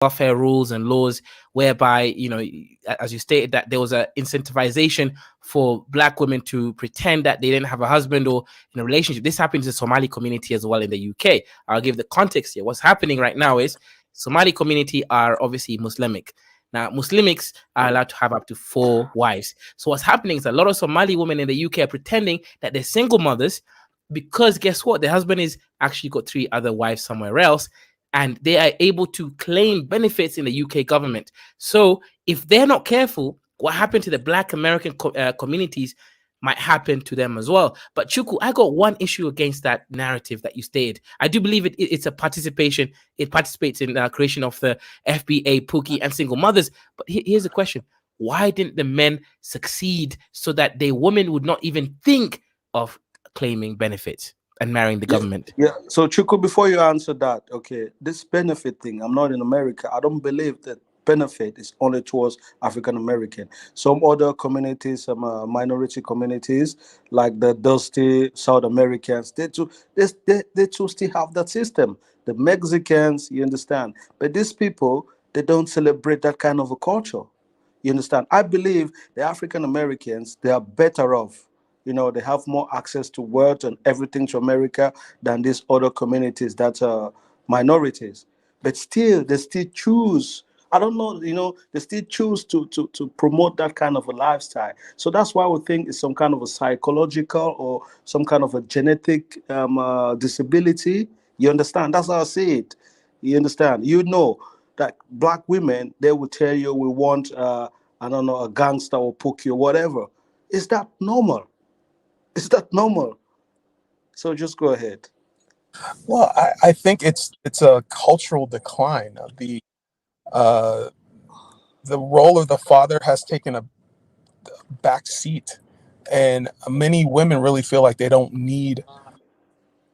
welfare rules and laws whereby, as you stated, that there was a incentivization for Black women to pretend that they didn't have a husband or in a relationship. This happens in the Somali community as well in the UK. I'll give the context here. What's happening right now is Somali community are obviously Muslimic. Now, Muslimics are allowed to have up to 4 wives. So what's happening is a lot of Somali women in the UK are pretending that they're single mothers because guess what? The husband is actually got 3 other wives somewhere else, and they are able to claim benefits in the UK government. So if they're not careful, what happened to the Black American communities might happen to them as well. But Chuku, I got one issue against that narrative that you stated. I do believe it's a participation. It participates in the creation of the FBA, pookie, and single mothers. But here's the question. Why didn't the men succeed so that the women would not even think of claiming benefits and marrying the government? Yeah. So Chuku, before you answer that, okay, this benefit thing, I'm not in America. I don't believe that benefit is only towards African American. Some other communities, some minority communities, like the Dusty South Americans, they too still have that system. The Mexicans, you understand, but these people, they don't celebrate that kind of a culture. You understand? I believe the African Americans, they are better off. They have more access to wealth and everything to America than these other communities that are minorities. But still, they still choose. I don't know, they still choose to promote that kind of a lifestyle. So that's why we think it's some kind of a psychological or some kind of a genetic disability. You understand? That's how I see it. You understand? That Black women, they will tell you we want, I don't know, a gangster or pookie or whatever. Is that normal? Is that normal? So just go ahead. Well, I think it's a cultural decline. The role of the father has taken a back seat, and many women really feel like they don't need,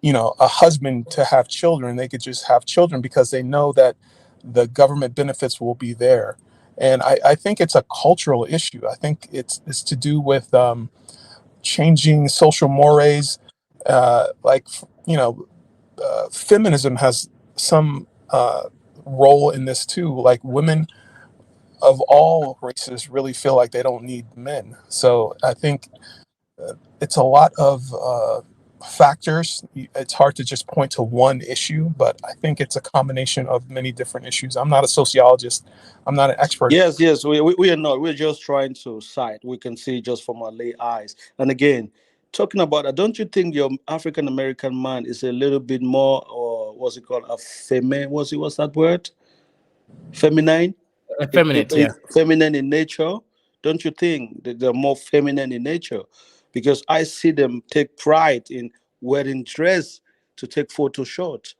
a husband to have children. They could just have children because they know that the government benefits will be there. And I think it's a cultural issue. I think it's to do with changing social mores, feminism has some role in this too. Like women of all races really feel like they don't need men. So I think it's a lot of factors. It's hard to just point to one issue, but I think it's a combination of many different issues. I'm not a sociologist. I'm not an expert. Yes, we are not. We're just trying to cite. We can see just from our lay eyes. And again, talking about that, don't you think your African American man is a little bit more, or what's it called, a feminine? What's that word? Feminine? Feminine, yeah. Feminine in nature. Don't you think that they're more feminine in nature? Because I see them take pride in wearing dress to take photo shots.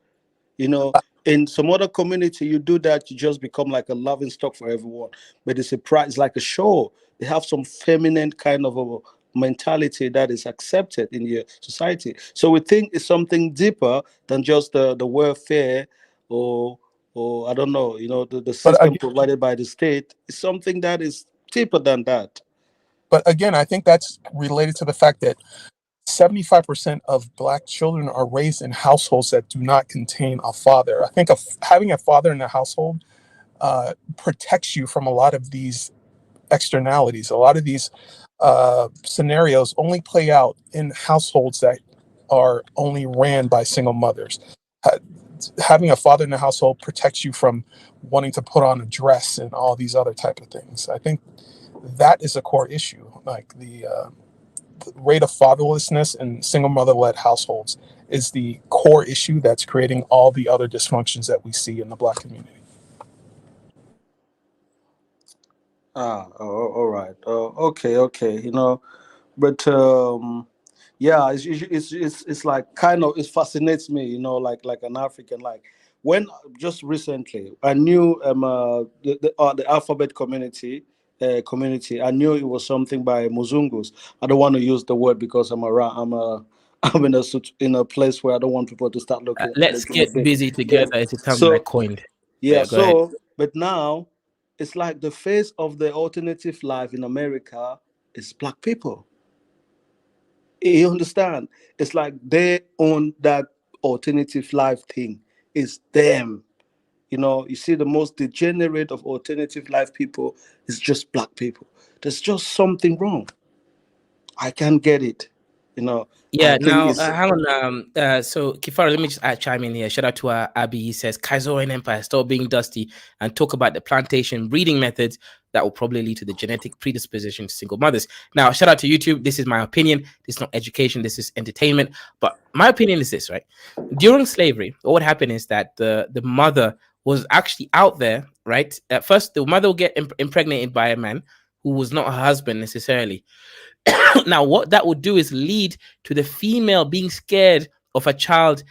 In some other community, you do that, you just become like a laughing stock for everyone. But it's a pride, it's like a show. They have some feminine kind of a mentality that is accepted in your society. So we think it's something deeper than just the welfare or I don't know, the system provided by the state. It's something that is deeper than that. But again, I think that's related to the fact that 75% of Black children are raised in households that do not contain a father. I think having a father in the household protects you from a lot of these externalities. A lot of these scenarios only play out in households that are only ran by single mothers. Having a father in the household protects you from wanting to put on a dress and all these other type of things. I think that is a core issue. Like the rate of fatherlessness in single mother-led households is the core issue that's creating all the other dysfunctions that we see in the Black community. All right. Okay. But yeah, it's like kind of, it fascinates me, like an African. Like when just recently I knew the alphabet community. I knew it was something by Muzungus. I don't want to use the word because I'm in a place where I don't want people to start looking. Let's get busy together. It's a term I coined. Yeah. So, but now it's like the face of the alternative life in America is Black people. You understand? It's like they own that alternative life thing. It's them. You know, you see the most degenerate of alternative life people is just black people. There's just something wrong. I can't get it. You know, I Yeah, think now it's hang on. So Kifara, let me just chime in here. Shout out to Abby. He says Kaizoran Empire stop being dusty and talk about the plantation breeding methods that will probably lead to the genetic predisposition to single mothers. Now, shout out to YouTube. This is my opinion. This is not education. This is entertainment. But my opinion is this, right? During slavery, what would happen is that the mother was actually out there, right? At first, the mother will get impregnated by a man who was not her husband necessarily. Now, what that would do is lead to the female being scared of a child,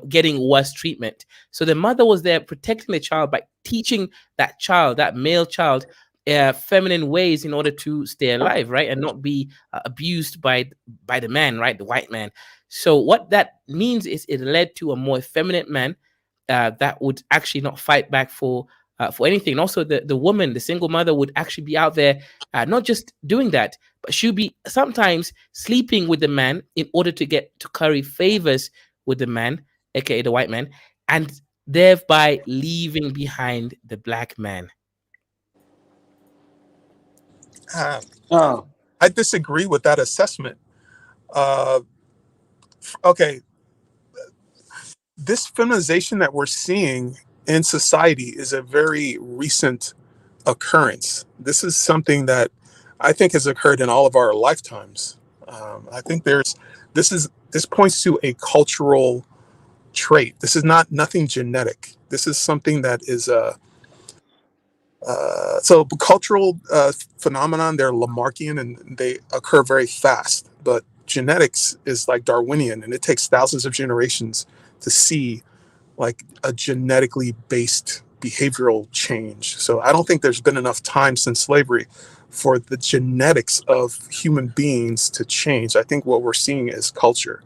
getting worse treatment. So the mother was there protecting the child by teaching that child, that male child, feminine ways in order to stay alive, right, and not be abused by the man, right, the white man. So what that means is it led to a more effeminate man that would actually not fight back for anything. And also, the woman, the single mother, would actually be out there, not just doing that, but she'll be sometimes sleeping with the man in order to curry favors with the man, aka the white man, and thereby leaving behind the black man. ah, I disagree with that assessment. Uh, okay, this feminization that we're seeing in society is a very recent occurrence. This is something that I think has occurred in all of our lifetimes. I think this points to a cultural trait. This is not nothing genetic. This is something that is so cultural phenomenon. They're Lamarckian and they occur very fast. But genetics is like Darwinian, and it takes thousands of generations to see like a genetically based behavioral change. So I don't think there's been enough time since slavery for the genetics of human beings to change. I think what we're seeing is culture.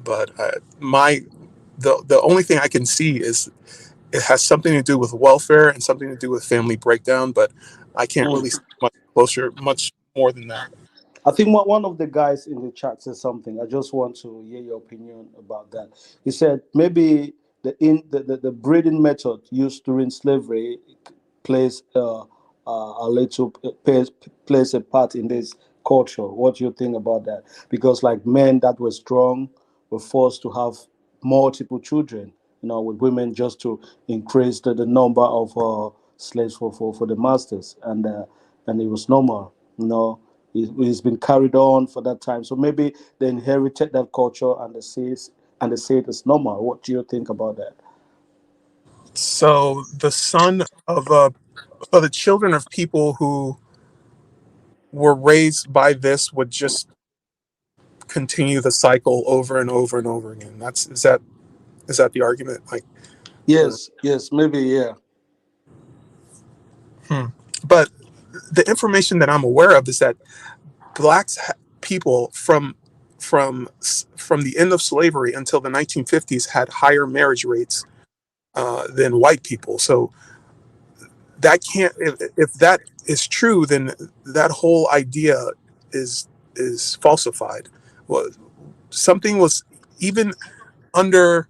But the only thing I can see is it has something to do with welfare and something to do with family breakdown. But I can't really see much more than that. I think one of the guys in the chat said something. I just want to hear your opinion about that. He said maybe the breeding method used during slavery plays a little plays a part in this culture. What do you think about that? Because like men that were strong were forced to have multiple children, you know, with women just to increase the number of slaves for the masters, and it was normal, you know. It's been carried on for that time. So maybe they inherited that culture and they say it is normal. What do you think about that? So the son of the children of people who were raised by this would just continue the cycle over and over and over again. Is that the argument? Like, or, Yes, maybe, yeah. but the information that I'm aware of is that people from the end of slavery until the 1950s had higher marriage rates than white people. So that can't if that is true, then that whole idea is falsified. Well, something was even under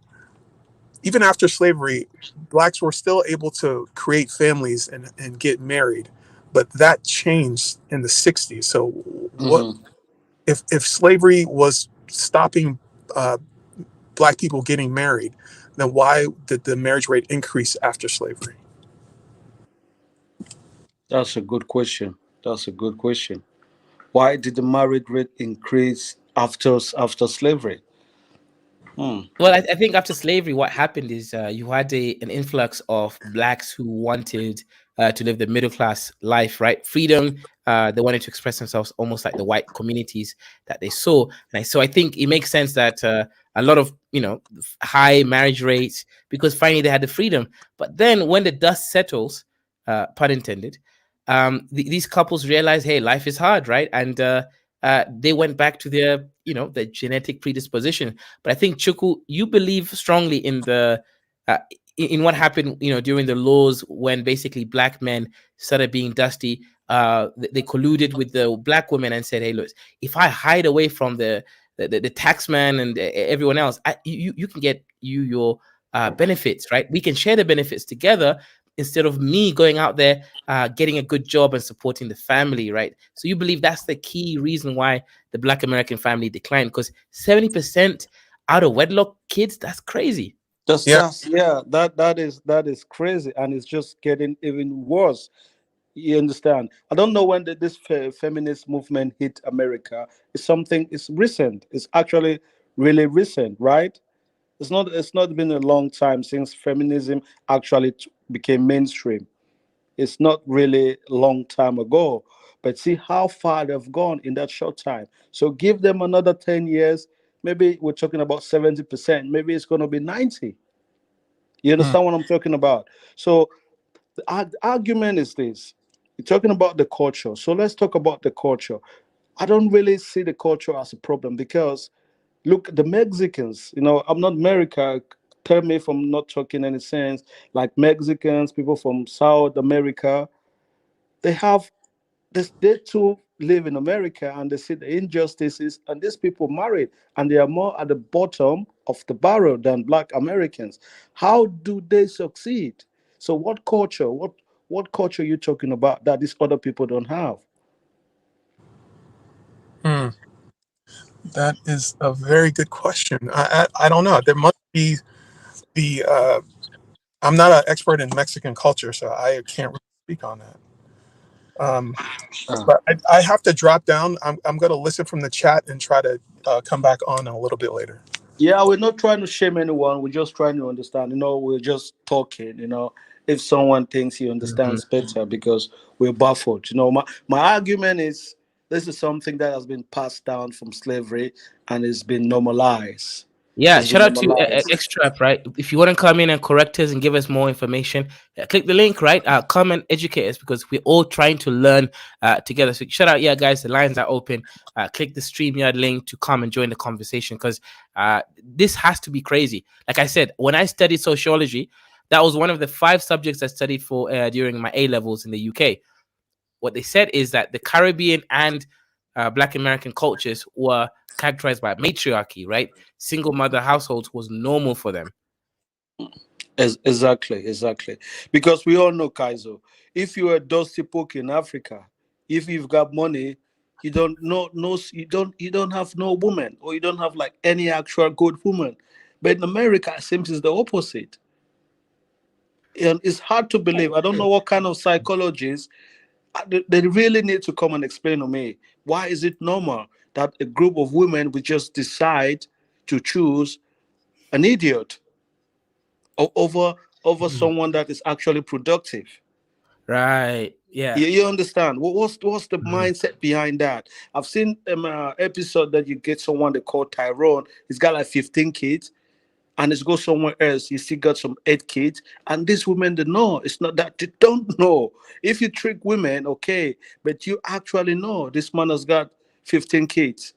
even after slavery, blacks were still able to create families and get married, but that changed in the 60s. So what Mm-hmm. if slavery was stopping uh, black people getting married, then why did the marriage rate increase after slavery? That's a good question. That's a good question. Why did the marriage rate increase after slavery? Hmm. Well, I think after slavery, what happened is you had an influx of blacks who wanted to live the middle class life, right? Freedom. They wanted to express themselves almost like the white communities that they saw. So I think it makes sense that a lot of high marriage rates, because finally they had the freedom. But then when the dust settles, pun intended, these couples realize, hey, life is hard, right? And they went back to their genetic predisposition. But I think Chuku, you believe strongly in the in what happened, during the laws when basically black men started being dusty. They colluded with the black women and said, "Hey, look, if I hide away from the tax man and everyone else, you can get your benefits, right? We can share the benefits together instead of me going out there, getting a good job and supporting the family, right? So you believe that's the key reason why the Black American family declined, because 70% out of wedlock kids, that's crazy. Yeah. That is crazy, and it's just getting even worse. You understand? I don't know when this feminist movement hit America. It's something. It's recent. It's actually really recent, right? It's not been a long time since feminism actually became mainstream. It's not really a long time ago, but see how far they've gone in that short time. So give them another 10 years. Maybe we're talking about 70%. Maybe it's going to be 90. You Mm. understand what I'm talking about? So the argument is this. You're talking about the culture. So let's talk about the culture. I don't really see the culture as a problem because look, the Mexicans, I'm not America. Tell me if I'm not talking any sense. Like Mexicans, people from South America, they have this, they too live in America and they see the injustices, and these people married and they are more at the bottom of the barrel than black Americans. How do they succeed? So what culture are you talking about that these other people don't have? Mm. That is a very good question. I don't know. There must be the. I'm not an expert in Mexican culture, so I can't really speak on that. Um, Uh, but I have to drop down. I'm going to listen from the chat and try to come back on a little bit later. Yeah, we're not trying to shame anyone. We're just trying to understand. We're just talking. If someone thinks he Mhm. understands better, because we're baffled. My argument is this is something that has been passed down from slavery and it's been normalized. Yeah, It's been shout out to normalized. Extrap, right? If you want to come in and correct us and give us more information, click the link, right? Come and educate us because we're all trying to learn together. So shout out, yeah, guys, the lines are open. Click the StreamYard link to come and join the conversation because this has to be crazy. Like I said, when I studied sociology, that was one of the 5 subjects I studied for during my A levels in the UK. What they said is that the Caribbean and Black American cultures were characterized by matriarchy, right? Single mother households was normal for them. Exactly. Because we all know, Kaizo, if you're a dusty poke in Africa, if you've got money, you don't know no you don't have no woman, or you don't have like any actual good woman. But in America, it seems it's the opposite. And it's hard to believe. I don't know what kind of psychologists they really need to come and explain to me why is it normal that a group of women would just decide to choose an idiot over Mhm. someone that is actually productive. Right. Yeah. You understand what's the Mhm. mindset behind that? I've seen episode that you get someone they call Tyrone. He's got like 15 kids, and it's go somewhere else. He still got some 8 kids, and these women they know. It's not that they don't know. If you trick women, okay, but you actually know this man has got 15 kids,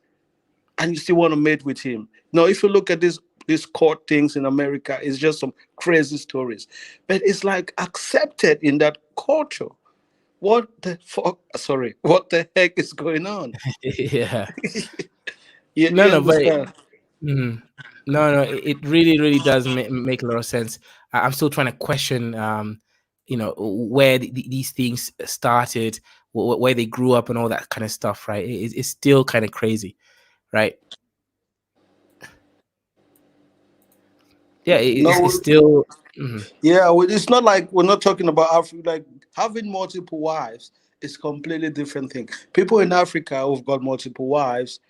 and you still want to mate with him. Now, if you look at this these court things in America, it's just some crazy stories, but it's like accepted in that culture. What the fuck? Sorry, what the heck is going on? Yeah. No, You no, but understand? mhm. No, no, it really, really does make a lot of sense. I'm still trying to question, where these things started, where they grew up, and all that kind of stuff. Right? It's still kind of crazy, right? Yeah, it's No, still. Mhm. yeah, it's not like we're not talking about Africa. Like having multiple wives is completely different thing. People in Africa who've got multiple wives,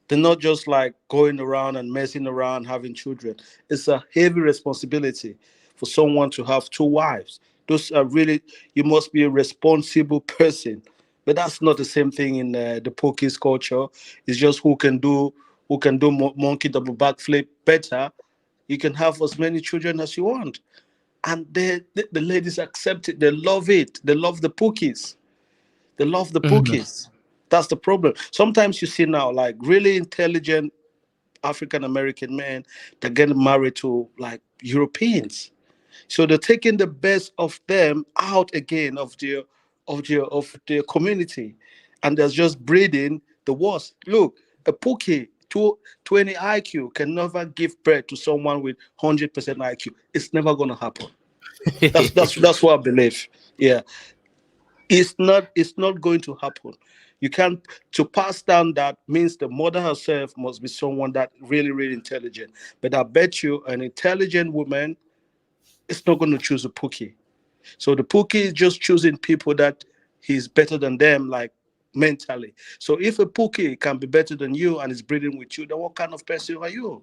they're not just like going around and messing around having children. It's a heavy responsibility for someone to have 2 wives. Those are really, you must be a responsible person. But that's not the same thing in the Pokis culture. It's just who can do monkey double backflip better. You can have as many children as you want, and the ladies accept it. They love it. They love the pookies. They love the Mhm. pookies. That's the problem. Sometimes you see now like really intelligent African American men, they're getting married to like Europeans. So they're taking the best of them out again of their community, and they're just breeding the worst. Look, a pookie. 20 IQ can never give birth to someone with 100% IQ. It's never gonna happen. That's what I believe. Yeah, it's not going to happen. You can't. To pass down that means the mother herself must be someone that really really intelligent. But I bet you an intelligent woman is not going to choose a pookie. So the pookie is just choosing people that he's better than them, like mentally. So if a pookie can be better than you and is breeding with you, then what kind of person are you?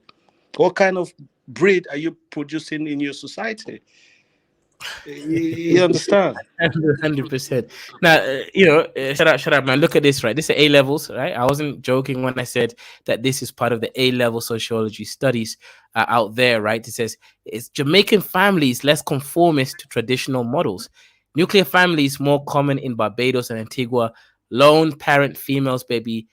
What kind of breed are you producing in your society? You understand? 100%. Now, shut up, man. Look at this, right? This is A levels, right? I wasn't joking when I said that this is part of the A level sociology studies out there, right? It says it's Jamaican families less conformist to traditional models. Nuclear families more common in Barbados and Antigua. Lone parent females, baby,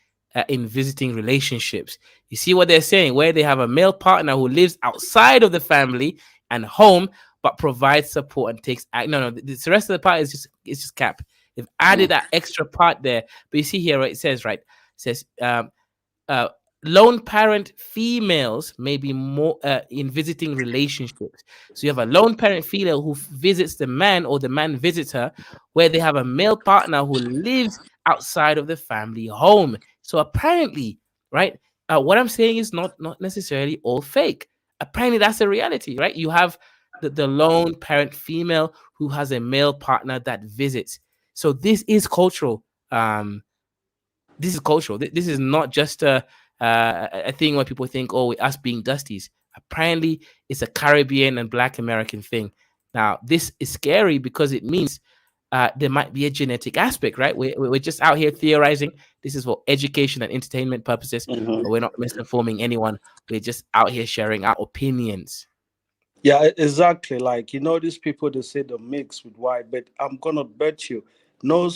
in visiting relationships. You see what they're saying? Where they have a male partner who lives outside of the family and home, but provides support and takes act. No, the rest of the part is just cap. They've added that extra part there. But you see here, right? It says, right? It says uh, lone parent females may be more in visiting relationships. So you have a lone parent female who visits the man, or the man visits her, where they have a male partner who lives outside of the family home. So apparently, right? What I'm saying is not necessarily all fake. Apparently, that's a reality, right? You have the lone parent female who has a male partner that visits. So this is cultural. This is cultural. This is not just a thing where people think, oh, us being dusties. Apparently, it's a Caribbean and Black American thing. Now, this is scary because it means there might be a genetic aspect, right? We're just out here theorizing. This is for education and entertainment purposes, but we're not misinforming anyone. We're just out here sharing our opinions. Yeah, exactly. Like these people they say the mix with white, but I'm gonna bet you, no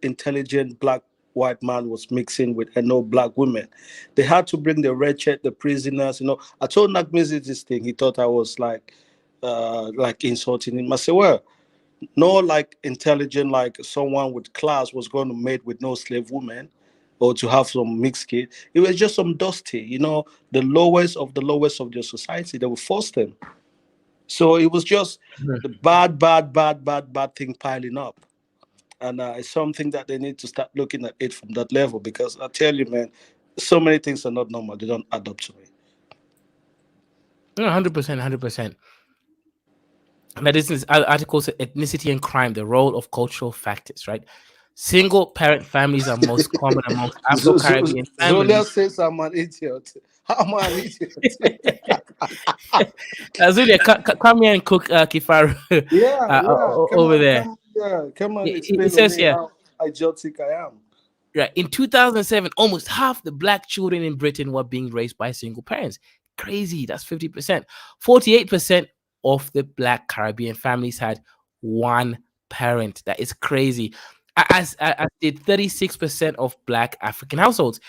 intelligent black white man was mixing with and no black women. They had to bring the wretched, the prisoners. I told Nagmizi this thing. He thought I was like insulting him. I said, well, no, like intelligent, like someone with class was going to mate with no slave woman or to have some mixed kid. It was just some dusty, the lowest of the society. They would force them. So it was just the bad thing piling up. And it's something that they need to start looking at it from that level, because I tell you, man, so many things are not normal. They don't add up to me. 100%, 100%. Now, this is article said ethnicity and crime, the role of cultural factors, right? Single parent families are most common amongst Afro-Caribbean families. Zulia says I'm an idiot. I'm an idiot. Zulia, come here and cook kifaru over there. Come on, explain It says to me here, how idiotic I am. right, in 2007, almost half the Black children in Britain were being raised by single parents. Crazy, that's 50%. 48% of the Black Caribbean families had one parent. That is crazy. As did 36% of Black African households.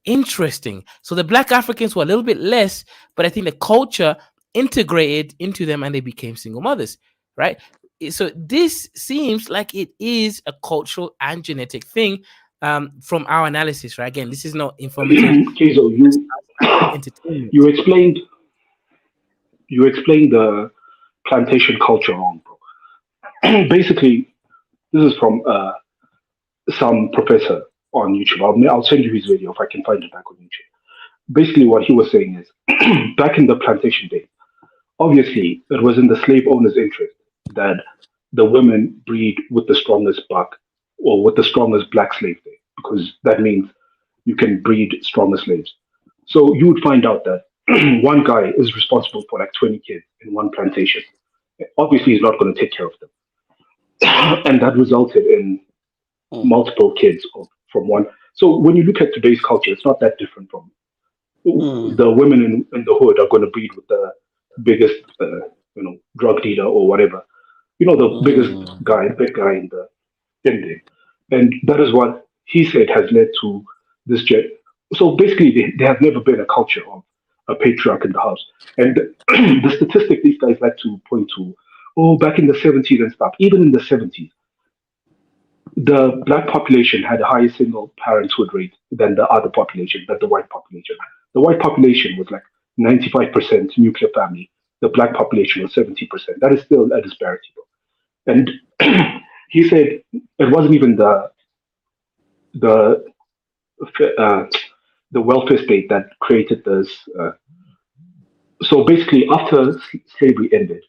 Interesting. So the Black Africans were a little bit less, but I think the culture integrated into them and they became single mothers, right? So this seems like it is a cultural and genetic thing from our analysis, right? Again, this is not informative. Kizo, Entertainment. you explained the plantation culture wrong, bro. Basically, this is from some professor on YouTube. I'll send you his video if I can find it back on YouTube. Basically, what he was saying is, back in the plantation days, obviously, it was in the slave owner's interest that the women breed with the strongest buck or with the strongest black slave there, because that means you can breed stronger slaves. So you would find out that one guy is responsible for like 20 kids in one plantation. Obviously, he's not going to take care of them. And that resulted in multiple kids from one. So when you look at today's culture, it's not that different from the women in the hood are going to breed with the biggest, drug dealer or whatever. The biggest guy, big guy in there. And that is what he said has led to this jet. So basically, there has never been a culture of a patriarch in the house. And the statistic these guys like to point to, back in the 70s and stuff, even in the 70s, the black population had a higher single parenthood rate than the other population, than the white population. The white population was like 95% nuclear family. The black population was 70%. That is still a disparity, bro. And he said it wasn't even the uh, the welfare state that created this. So basically, after slavery ended,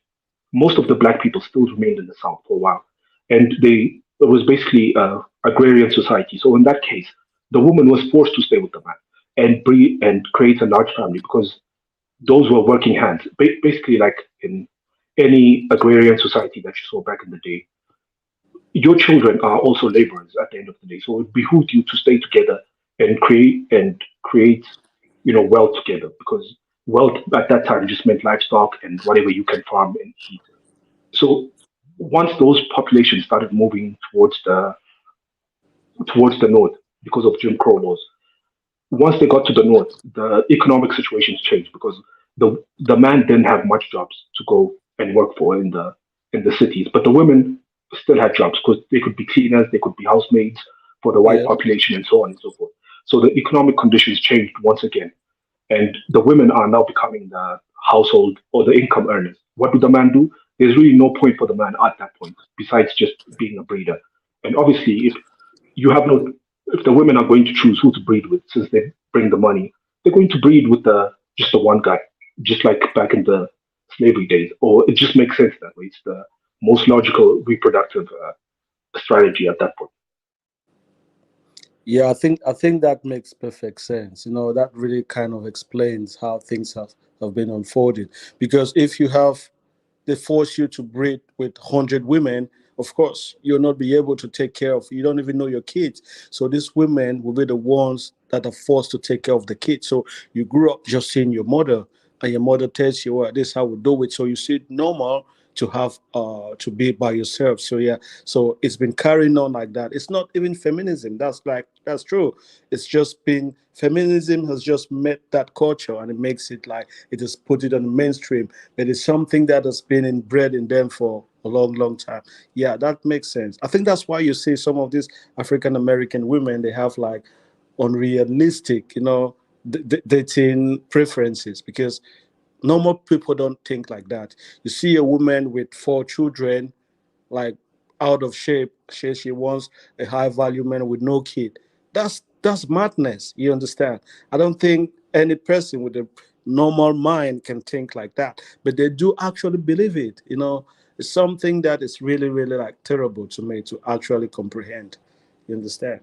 most of the black people still remained in the South for a while, and it was basically agrarian society. So in that case, the woman was forced to stay with the man and breed and create a large family because those were working hands. Basically, like in any agrarian society that you saw back in the day, your children are also laborers at the end of the day. So it behooved you to stay together and create wealth together because wealth at that time just meant livestock and whatever you can farm and eat. So once those populations started moving towards the north because of Jim Crow laws, once they got to the north, the economic situations changed because the man didn't have much jobs to go and work for in the cities, but the women still had jobs because they could be cleaners, they could be housemaids for the white Yeah. population, and so on and so forth. So the economic conditions changed once again, and the women are now becoming the household or the income earners. What do the man do? There's really no point for the man at that point besides just being a breeder. And obviously, you have no if the women are going to choose who to breed with since they bring the money, they're going to breed with the one guy, just like back in the slavery days. Or it just makes sense that way. It's the most logical reproductive strategy at that point. Yeah, I think that makes perfect sense. That really kind of explains how things have been unfolding. Because if they force you to breed with 100 women, of course, you'll not be able to take care of, you don't even know your kids. So these women will be the ones that are forced to take care of the kids. So you grew up just seeing your mother, and your mother tells you, well, this is how we do it. So you see it normal to have to be by yourself. So yeah, so it's been carrying on like that. It's not even feminism. That's true. It's just been feminism has just met that culture, and it makes it like it has put it on the mainstream. But it's something that has been inbred in them for a long, long time. Yeah, that makes sense. I think that's why you see some of these African American women, they have like unrealistic, dating preferences, because normal people don't think like that. You see a woman with 4 children, like out of shape. She wants a high value man with no kid. That's madness. You understand? I don't think any person with a normal mind can think like that, but they do actually believe it. It's something that is really, really like terrible to me to actually comprehend. You understand?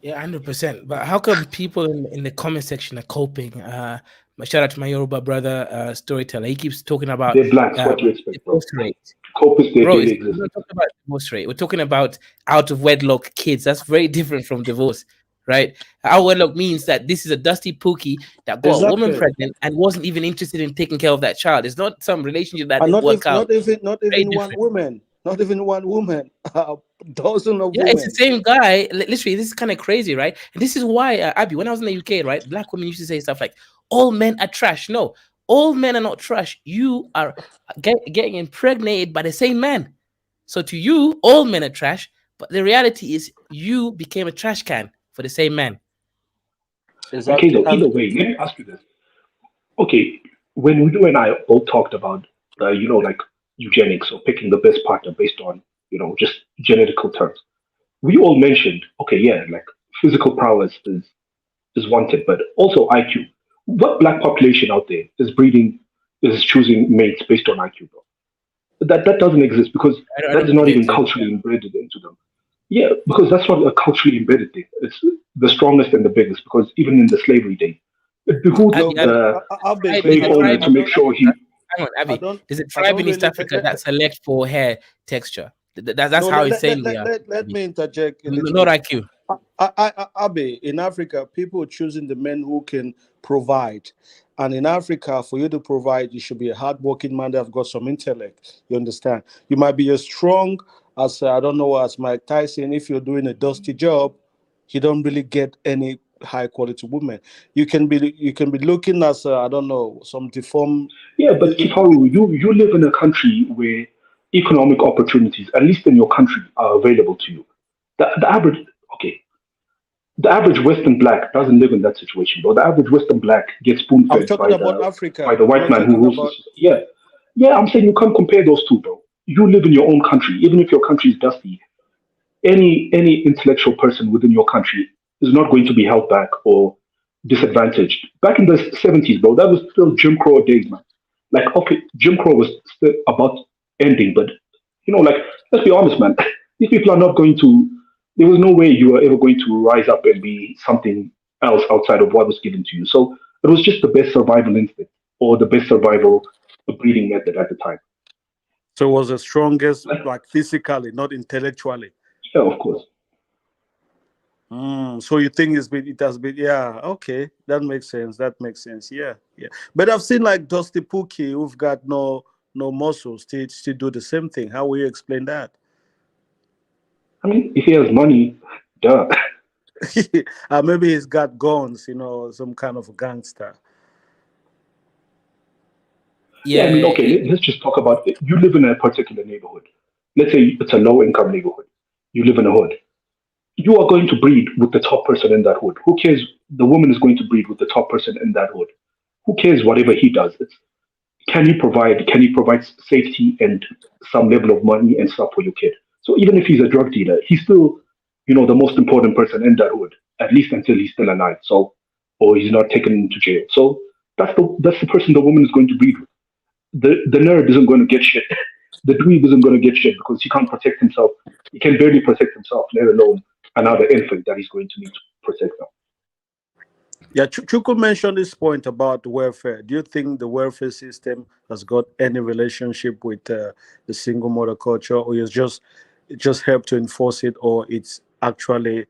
Yeah, 100%. But how come people in the comment section are coping? My shout out to my Yoruba brother, storyteller. He keeps talking about They're blacks. What do you expect, bro? divorce rate. Cope is their Bro, daily we're existence. not talking about divorce rate. We're talking about out of wedlock kids. That's very different from divorce, right? Out of wedlock means that this is a dusty pookie that got a woman Exactly. pregnant and wasn't even interested in taking care of that child. It's not some relationship that And didn't not work if out. not Very even one different. woman. Not even one woman. A dozen of Yeah, it's the women. same guy. Literally, this is kind of crazy, right? And this is why, Abby, when I was in the UK, right, black women used to say stuff like, all men are trash. No, all men are not trash. You are getting impregnated by the same man. So to you, all men are trash. But the reality is you became a trash can for the same man. Okay, Exactly. though, either way, let me ask you this. Okay, when you and I both talked about, like eugenics or picking the best partner based on, just genetical terms, we all mentioned, okay, yeah, like physical prowess is wanted, but also IQ. What black population out there is choosing mates based on IQ, bro? That doesn't exist because I that is don't not think it even exists. culturally embedded into them. Yeah, because that's not a culturally embedded thing. It's the strongest and the biggest. Because even in the slavery days, it behooved No, Abby, but Abby, the there's slave a owner tribe to in make East sure Africa. he. Hang on, I Abby. don't There's a I tribe don't in East really Africa that select for hair texture. That's no, how let, insane let, we let, are, let, let Abby. me interject a little Not bit. IQ. Abe, in Africa, people are choosing the men who can provide. And in Africa, for you to provide, you should be a hardworking man that have got some intellect. You understand? You might be as strong as, I don't know, as Mike Tyson. If you're doing a dusty job, you don't really get any high quality women. You can be looking as, I don't know, some deformed. Yeah, but Kifaru, you live in a country where economic opportunities, at least in your country, are available to you. The average, okay, The average Western black doesn't live in that situation, bro. The average Western black gets spoon I'm fed talking about Africa. by the I'm white not man who talking rules about. this. Yeah, yeah. I'm saying you can't compare those two, bro. You live in your own country, even if your country is dusty. Any intellectual person within your country is not going to be held back or disadvantaged. Back in the 70s, bro, that was still Jim Crow days, man. Like, okay, Jim Crow was still about ending, but like, let's be honest, man. These people are not going to. There was no way you were ever going to rise up and be something else outside of what was given to you. So it was just the best survival instinct or the best survival breeding method at the time. So it was the strongest, Like, like physically, not intellectually. yeah, of course. So you think it has been, yeah, okay, that makes sense. That makes sense. Yeah, yeah. But I've seen like Dusty Pookie who've got no muscles still do the same thing. How will you explain that? I mean, if he has money, duh. Maybe he's got guns, some kind of gangster. Yeah, I mean, Yeah, okay, let's just talk about it. You live in a particular neighborhood. Let's say it's a low income neighborhood. You live in a hood. You are going to breed with the top person in that hood. Who cares? The woman is going to breed with the top person in that hood. Who cares whatever he does? Can you provide safety and some level of money and stuff for your kid? So even if he's a drug dealer, he's still, the most important person in that hood, at least until he's still alive. So, or he's not taken into jail. So that's the person the woman is going to breed with. The nerd isn't going to get shit. The dweeb isn't going to get shit because he can't protect himself. He can barely protect himself, let alone another infant that he's going to need to protect now. Yeah, Chuku mentioned this point about welfare. Do you think the welfare system has got any relationship with the single mother culture, or it just helped to enforce it, or it's actually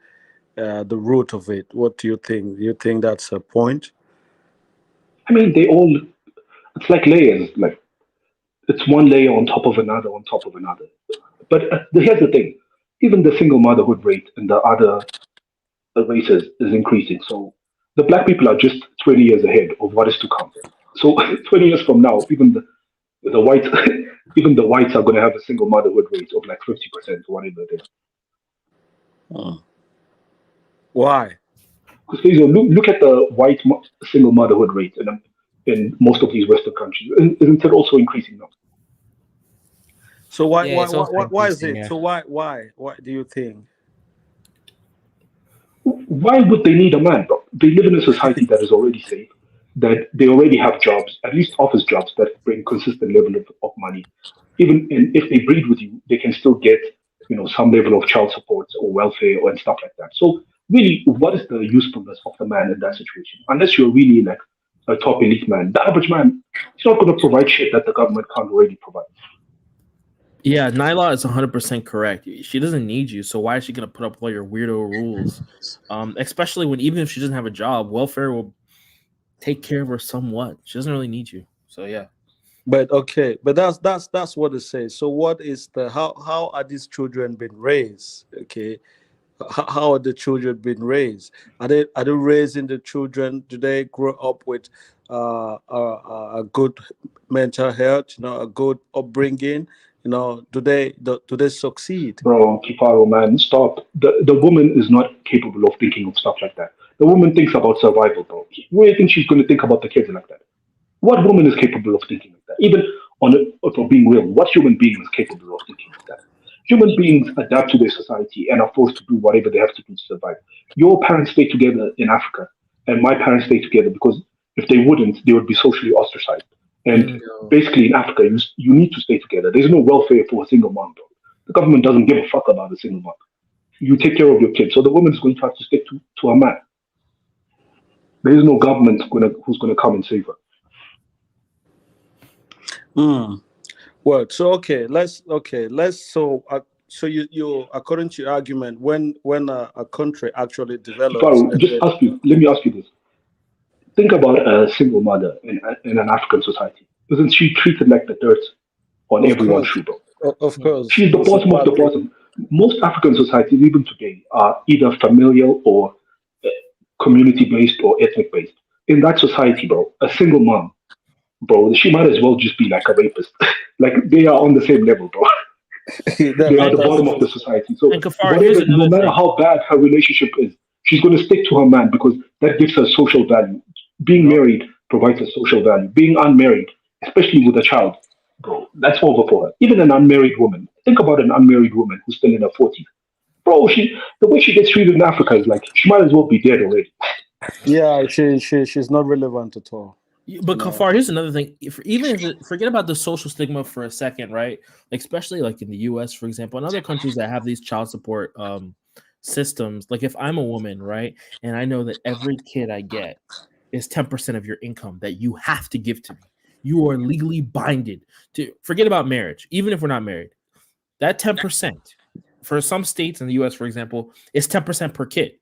the root of it? What do you think? Do you think that's a point? I mean, it's like layers. Like, it's one layer on top of another on top of another. But here's the thing: even the single motherhood rate in the other races is increasing. So the black people are just 20 years ahead of what is to come. So 20 years from now, even the whites, even the whites are going to have a single motherhood rate of like 50% or whatever it is. Hmm. Why? Because look at the white single motherhood rate in most of these Western countries. Isn't it also increasing now? So why yeah, why it's why also why is increasing. it? Yeah. So why do you think? Why would they need a man, bro? They live in a society that is already safe, that they already have jobs, at least office jobs that bring consistent level of money. Even if they breed with you, they can still get, some level of child support or welfare and stuff like that. So really, what is the usefulness of the man in that situation? Unless you're really like a top elite man, the average man is not going to provide shit that the government can't already provide. Yeah, Nyla is 100% correct. She doesn't need you, so why is she gonna put up all your weirdo rules? Especially when even if she doesn't have a job, welfare will take care of her somewhat. She doesn't really need you. So yeah. But okay, but that's what it says. So what is the how are these children being raised? Okay, how are the children being raised? Are they raising the children? Do they grow up with a good mental health? A good upbringing. Do they succeed? Bro, Kifaro, man, stop. The woman is not capable of thinking of stuff like that. The woman thinks about survival, bro. Where do you think she's going to think about the kids like that? What woman is capable of thinking like that? Even for being real, what human being is capable of thinking like that? Human beings adapt to their society and are forced to do whatever they have to do to survive. Your parents stay together in Africa, and my parents stay together because if they wouldn't, they would be socially ostracized. And Bingo. basically, in Africa, you need to stay together. There's no welfare for a single mom, bro. The government doesn't give a fuck about a single mom. You take care of your kids, so the woman is going to have to stick to a man. There is no government who's gonna come and save her. Hmm. Well, so so you according to your argument, when a country actually develops, Kifaru, and then let me ask you this. Think about a single mother in an African society. Isn't she treated like the dirt on of everyone's course, shoe, bro? of course, She's the it's a bottom of bad the thing. bottom. Most African societies, even today, are either familial or community based or ethnic based. In that society, bro, a single mom, bro, she might as well just be like a rapist. Like they are on the same level, bro. They are That, the And that's bottom of true. the society. So and Kafar, here's whatever, no another matter thing. how bad her relationship is, She's going to stick to her man because that gives her social value. Being married provides a social value. Being unmarried, especially with a child, bro, that's over for her. Even an unmarried woman. Think about an unmarried woman who's still in her 40s. Bro, the way she gets treated in Africa is like she might as well be dead already. Yeah, she's not relevant at all. But Kafar, here's another thing. Forget about the social stigma for a second, right? Especially like in the U.S., for example, and other countries that have these child support systems. Like if I'm a woman, right, and I know that every kid I get is 10% of your income that you have to give to me. You are legally binded to. Forget about marriage, even if we're not married. That 10% for some states in the U.S., for example, is 10% per kid.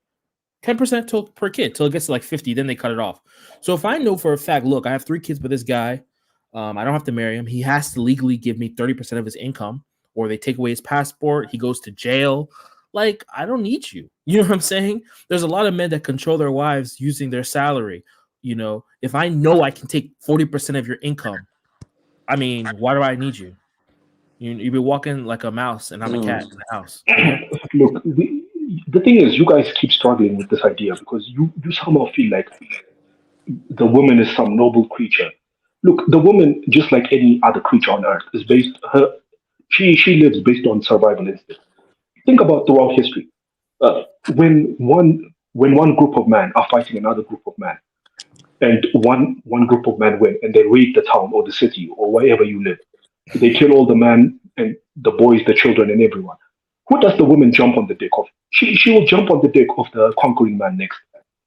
10% per kid till it gets to like 50, then they cut it off. So if I know for a fact, look, I have 3 kids with this guy, I don't have to marry him. He has to legally give me 30% of his income, or they take away his passport. He goes to jail. Like, I don't need you. You know what I'm saying? There's a lot of men that control their wives using their salary. You know, if I know I can take 40% of your income, I mean, why do I need you? You be walking like a mouse, and I'm a cat in the house. You know? Look, the thing is, you guys keep struggling with this idea because you somehow feel like the woman is some noble creature. Look, the woman, just like any other creature on earth, is based she lives based on survival instinct. Think about throughout history, when one group of men are fighting another group of men, and one group of men win, and they raid the town or the city or wherever you live, they kill all the men and the boys, the children, and everyone. Who does the woman jump on the dick of? She will jump on the dick of the conquering man next,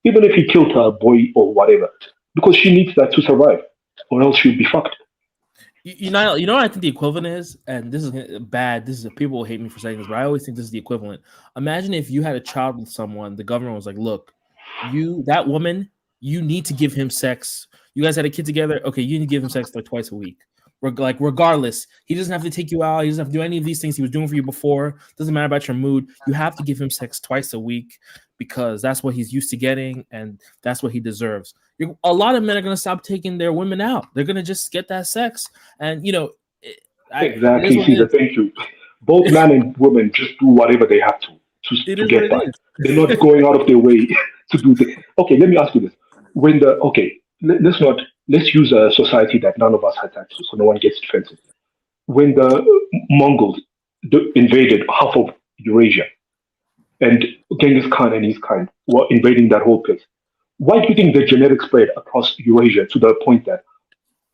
even if he killed her boy or whatever, because she needs that to survive, or else she'll be fucked. You know what I think the equivalent is, and this is bad. This is people will hate me for saying this, but I always think this is the equivalent. Imagine if you had a child with someone, the government was like, "Look, that woman, you need to give him sex. You guys had a kid together, okay? You need to give him sex like twice a week." Regardless, he doesn't have to take you out. He doesn't have to do any of these things he was doing for you before. Doesn't matter about your mood. You have to give him sex twice a week because that's what he's used to getting and that's what he deserves. A lot of men are going to stop taking their women out. They're going to just get that sex. And, exactly. See, thank you. Both man and women just do whatever they have to get by. They're not going out of their way to do this. Okay, let me ask you this. Let's use a society that none of us has access to, so no one gets defensive. When the Mongols invaded half of Eurasia, and Genghis Khan and his kind were invading that whole place, why do you think the genetics spread across Eurasia to the point that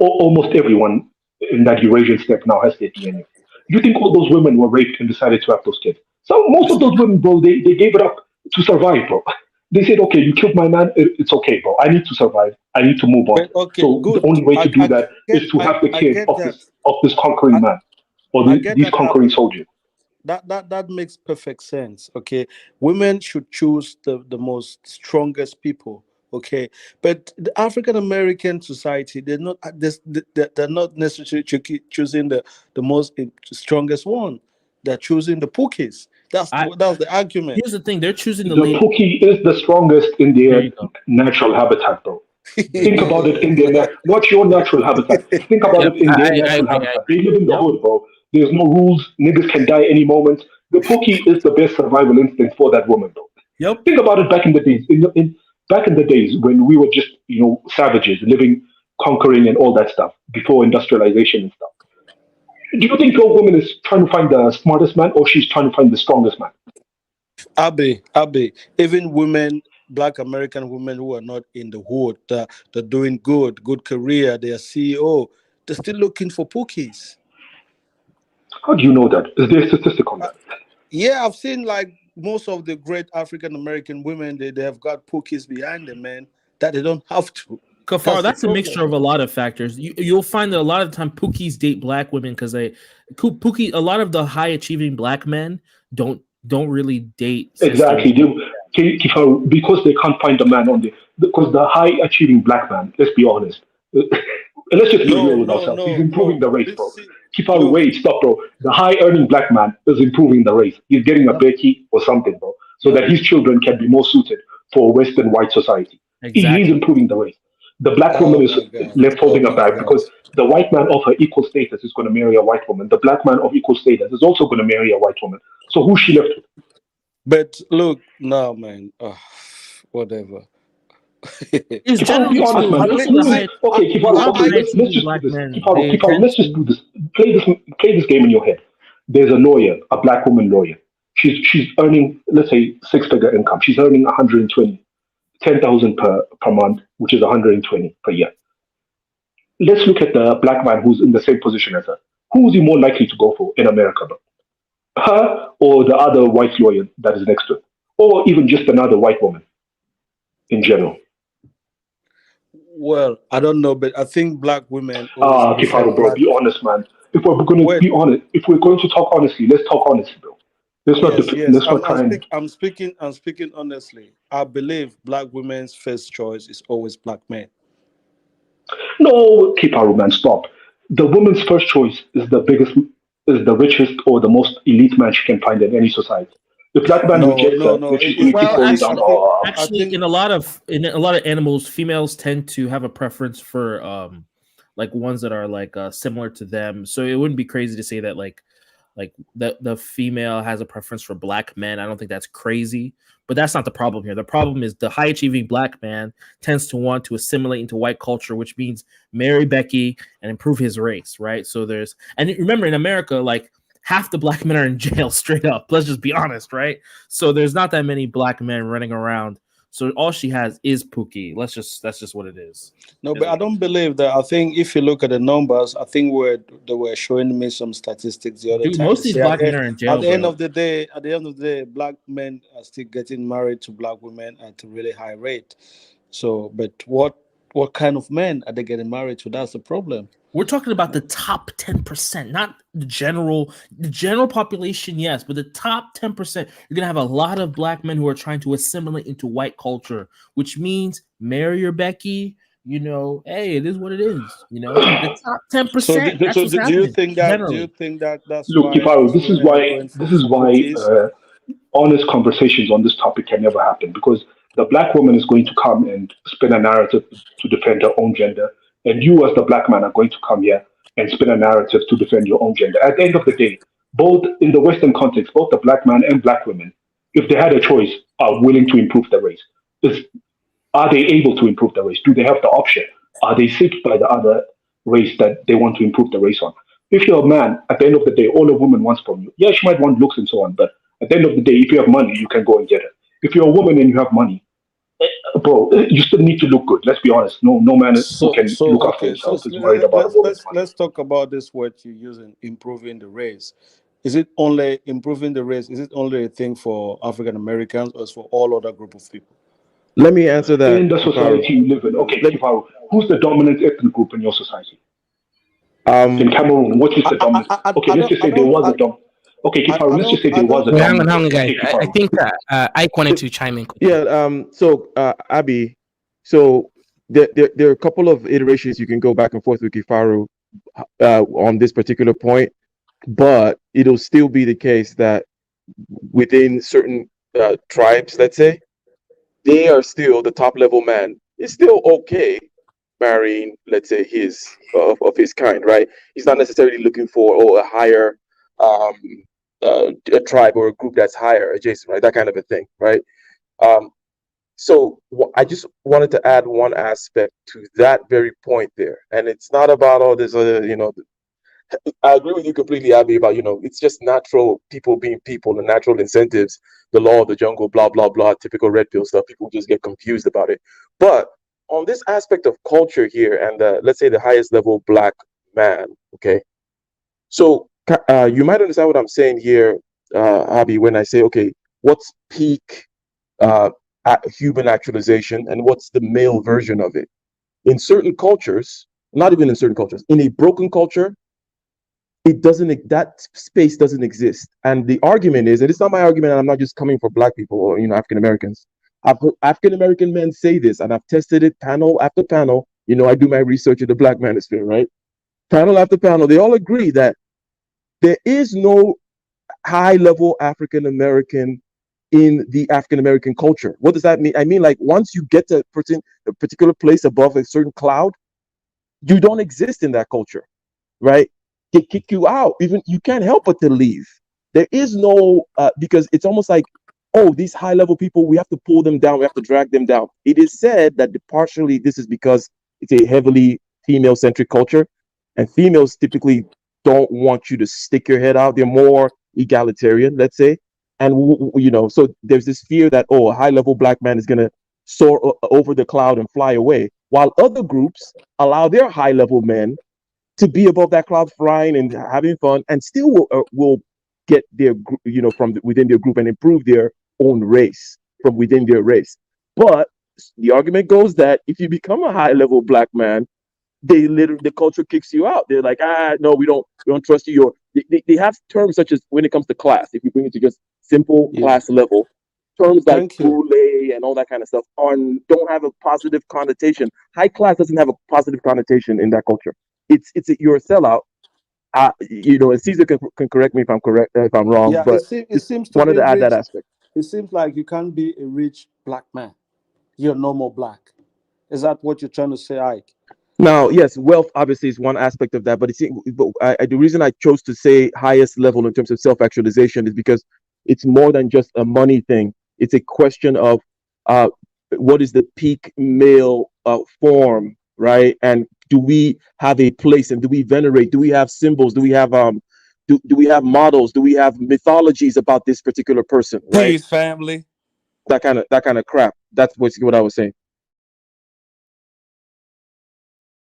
almost everyone in that Eurasian steppe now has their DNA? You think all those women were raped and decided to have those kids? Most of those women, bro, they gave it up to survive, bro. They said, okay, you killed my man, it's okay, bro. I need to survive. I need to move on. Okay, so good. The only way to do that is to have the kid of this conquering man or these conquering soldiers. That makes perfect sense. Okay, women should choose the most strongest people. Okay, but the African American society, they're not necessarily choosing the most strongest one. They're choosing the pookies. That's the argument. Here's the thing: they're choosing the pookie is the strongest in their natural habitat, bro. Think about it in their what's your natural habitat? Think about it in their natural habitat. They live in the hood, bro. There's no rules. Niggas can die any moment. The pookie is the best survival instinct for that woman, bro. Yep. Think about it back in the days. Back in the days when we were just savages living, conquering, and all that stuff before industrialization and stuff. Do you think your woman is trying to find the smartest man, or she's trying to find the strongest man? Abby, even women, Black American women who are not in the hood, they're doing good career, they're CEO, they're still looking for pookies. How do you know that? Is there a statistic on that? Yeah, I've seen like most of the great African American women, they have got pookies behind them, man, that they don't have to. Kafar, that's a mixture of a lot of factors. You'll find that a lot of the time pookies date black women because a lot of the high achieving black men don't really date. Exactly. Because they can't find a man because the high achieving black man, let's be honest. Let's just be real with ourselves. He's improving the race, bro. Wait, stop, bro. The high earning black man is improving the race. He's getting a Becky or something, bro, so that his children can be more suited for Western white society. Exactly. He's improving the race. The black woman is left holding a bag because the white man of her equal status is going to marry a white woman. The black man of equal status is also going to marry a white woman. So who's she left with? But look, no, man. whatever. It's Kifaro, be generally honest, true. man. Most of Who the is high, okay, Kifaro? most of the Okay, high let's achieving just do black this. men, Kifaro, they Kifaro, tend let's just to. do this. Play this game in your head. There's a lawyer, a black woman lawyer. She's earning, let's say, six-figure income. She's earning 120, 10,000 per month, which is 120 per year. Let's look at the black man who's in the same position as her. Who is he more likely to go for in America, bro? Her or the other white lawyer that is next to her? Or even just another white woman in general? Well, I don't know, but I think black women always Ah, prefer Kifaro, bro, black. be honest, man. If we're going to Wait, be honest, if we're going to talk honestly, let's talk honestly, bro. yes, yes. Let's not try and. I'm speaking honestly. I believe black women's first choice is always black men. No, Kifaro, man, stop. The woman's first choice is the richest or the most elite man she can find in any society. If that man No, rejects no, her, no. then she's going to keep Well, going down. Oh, I actually, think in a lot of animals, females tend to have a preference for like ones that are like similar to them. So it wouldn't be crazy to say that like the female has a preference for black men. I don't think that's crazy, but that's not the problem here. The problem is the high achieving black man tends to want to assimilate into white culture, which means marry Becky and improve his race, right? So there's, and remember in America, like half the black men are in jail straight up. Let's just be honest, right? So there's not that many black men running around. So all she has is Pookie. That's just what it is. no, but I don't believe that. I think if you look at the numbers, I think they were showing me some statistics the other Dude, time. most They of these say black men are in at jail, the end bro. of the day, black men are still getting married to black women at a really high rate. So, but what kind of men are they getting married to? That's the problem. We're talking about the top 10%, not the general population, yes, but the top 10%. You're gonna have a lot of black men who are trying to assimilate into white culture, which means marry your Becky. Hey, it is what it is. The top So, 10%. That's what's do you happening think that? Do you generally. think that that's look, why Kifaro, most women are going this for is why cookies? honest conversations on this topic can never happen because the black woman is going to come and spin a narrative to defend her own gender, and you, as the black man, are going to come here and spin a narrative to defend your own gender. At the end of the day, both in the Western context, both the black man and black women, if they had a choice, are willing to improve the race. Is Are they able to improve the race? Do they have the option? Are they sick by the other race that they want to improve the race on? If you're a man, at the end of the day, all a woman wants from you, yeah, she might want looks and so on, but at the end of the day, if you have money, you can go and get it. If you're a woman and you have money, bro, you still need to look good. Let's be honest. No man who can look after Okay. So himself is worried about a woman's money. let's talk about this word you're using, improving the race. Is it only improving the race? Is it only a thing for African Americans, or is for all other group of people? Let me answer that, In the Kifaru. society you live in, okay, Let Kifaru, who's the dominant ethnic group in your society? In um Cameroon, what is the dominant? Okay, let's just say there was a dom. Okay, Kifaru, let's just say I there was don't a Wait, hang on, dominant. hang on, guys. Okay, I Kifaru. think Ike wanted to chime in quickly. yeah, so Abby, so there are a couple of iterations you can go back and forth with Kifaru on this particular point, but it'll still be the case that within certain tribes, let's say, they are still the top level man. It's still okay marrying, let's say, of his kind, right? He's not necessarily looking for a higher um a tribe or a group that's higher adjacent, right? That kind of a thing, right? Um, so I just wanted to add one aspect to that very point there, and it's not about all this other, I agree with you completely, Abby, about, it's just natural people being people, the natural incentives, the law of the jungle, blah, blah, blah, typical red pill stuff. People just get confused about it. But on this aspect of culture here, and let's say the highest level black man, okay? So you might understand what I'm saying here, Abby, when I say, okay, what's peak human actualization and what's the male version of it? In certain cultures, not even in certain cultures, in a broken culture, that space doesn't exist. And the argument is, and it's not my argument, and I'm not just coming for black people or African Americans. I've heard African American men say this, and I've tested it panel after panel. I do my research in the black manosphere, right? Panel after panel, they all agree that there is no high level African American in the African American culture. What does that mean? I mean, like, once you get to a particular place above a certain cloud, you don't exist in that culture, right? They kick you out. Even you can't help but to leave. There is no because it's almost like oh, these high level people, we have to pull them down, we have to drag them down. It is said that partially this is because it's a heavily female centric culture, and females typically don't want you to stick your head out. They're more egalitarian, let's say. And, so there's this fear that, oh, a high level black man is going to soar over the cloud and fly away, while other groups allow their high level men to be above that cloud flying and having fun, and still will get their, from within their group and improve their own race from within their race. But the argument goes that if you become a high level black man, the culture kicks you out. They're like, no, we don't trust you. They have terms such as, when it comes to class, if you bring it to just simple class level, terms like boule and all that kind of stuff don't have a positive connotation. High class doesn't have a positive connotation in that culture. You're a sellout. And Caesar can correct me if I'm correct, if I'm wrong. Yeah, but it seems to wanted be to add rich. that aspect. It seems like you can't be a rich black man. You're normal black. Is that what you're trying to say, Ike? Now, yes, wealth obviously is one aspect of that, but the reason I chose to say highest level in terms of self-actualization is because it's more than just a money thing. It's a question of what is the peak male form, right? And do we have a place, and do we venerate? Do we have symbols? Do we have do we have models? Do we have mythologies about this particular person, right? Peace, family. That kind of crap. That's what I was saying.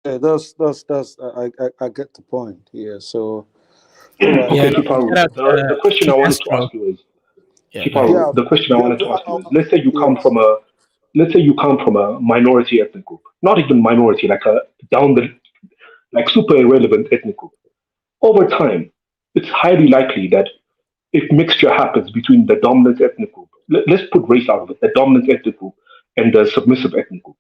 Yeah, that's I get the point here. So, Okay, no, Kifaru, shout out, the question I Kid wanted to Astro. ask you is, Yeah, go ahead. Kifaru, the question I wanted to ask you is, let's say you come yes. from a minority ethnic group, not even minority, like a down the, like super irrelevant ethnic group. Over time, it's highly likely that if mixture happens between the dominant ethnic group, let's put race out of it, the dominant ethnic group and the submissive ethnic group,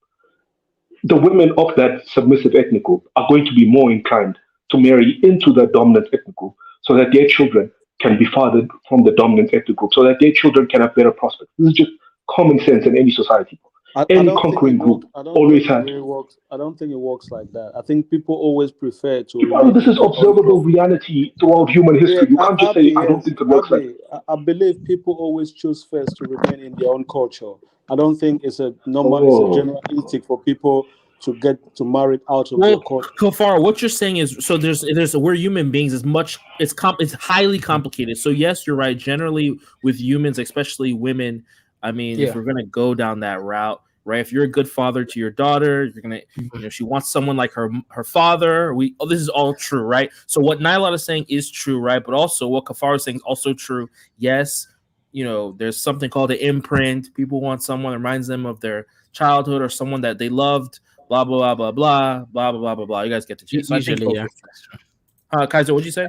the women of that submissive ethnic group are going to be more inclined to marry into the dominant ethnic group so that their children can be fathered from the dominant ethnic group, so that their children can have better prospects. This is just common sense in any society. I Any don't think conquering it group works. I don't always think it had. really works. I don't think it works like that. I think people always prefer to Well, remain this in is their own observable culture. reality throughout human Yeah, history. You can't just say, I don't Yes, think it works like Abby. I believe people always choose first to remain in their own culture. I don't think it's a normal. It's a oh, general instinct for people to get to marry out of their Well, culture. Kofar, what you're saying is so there's we're human beings. It's highly complicated. So yes, you're right. Generally, with humans, especially women, I mean, if Yeah. we're gonna go down that route, right? If you're a good father to your daughter, you're gonna, she wants someone like her father. This is all true, right? So what Nyla is saying is true, right? But also what Kafar is saying is also true. Yes, there's something called an imprint. People want someone that reminds them of their childhood or someone that they loved. Blah blah blah blah blah blah blah blah blah blah. You guys get the gist. So I think Usually, both yeah. are true. Kaiser, what'd you say?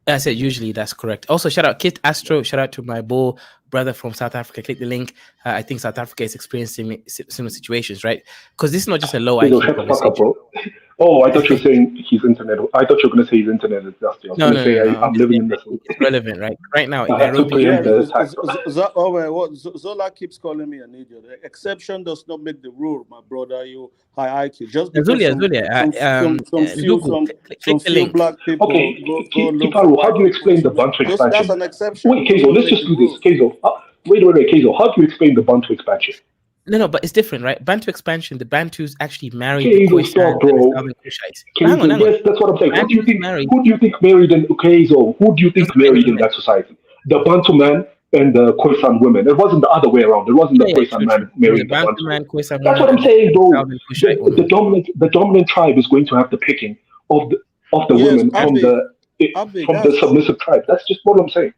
I said usually that's correct. Also, shout out Kit Astro. Shout out to my bull brother from South Africa. Click the link. I think South Africa is experiencing similar situations, right? Because this is not just a low Hazel, IQ shut the fuck up, conversation. bro. Oh, I thought you were saying his internet. I thought you were going to say his internet is dusty. I was No, going to no, no, say no. I'm I'm just living saying in that the. it's relevant, right? Right now in I had to Nairobi, Yeah, preempt the attack. Zola keeps calling me an idiot. The exception does not make the rule, my brother. You high IQ. Just because Zulia, Google, some click the few link. black people Okay, go look for Kifaru, how white do you people explain to the marry. Bantu That's expansion? an exception. Wait, Does Kazel, not let's make just the do this. rule. Kazel, wait, Kazel, how do you explain the Bantu expansion? No, but it's different, right? Bantu expansion. The Bantus actually married the Kazel, Khoisan stop, and the bro. Southern Kushites. But hang on, Kazel, hang on. yes, that's what I'm saying. Bantus married. Who do you think married in Kazel? Who do you think Doesn't make married no in sense. that society? The Bantu man and the Khoisan women. It wasn't the other way around. It wasn't the Yeah, Khoisan true, true. man It was a marrying the Bantu Bantu man, woman. Khoisan That's woman, what I'm and saying, the though. Southern Kushite woman. The dominant tribe is going to have the picking of the Yes, women Abby, from the that's true. submissive tribe. That's just what I'm saying.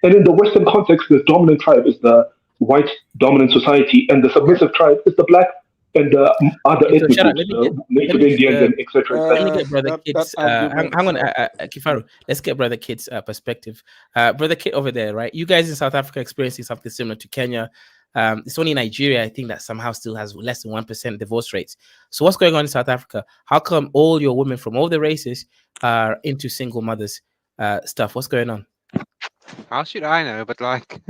And in the Western context, the dominant tribe is the white dominant society, and the submissive tribe is the black and the other Okay, so ethnic shut up. groups, the Let native me Indians, and etc. let me etc. get brother That Kid's argument hang is on not. Kifaru. Let's get brother Kid's perspective. Brother Kid over there, right? You guys in South Africa experiencing something similar to Kenya. It's only Nigeria, I think, that somehow still has less than 1% divorce rates. So what's going on in South Africa? How come all your women from all the races are into single mothers stuff? What's going on? How should I know? But like,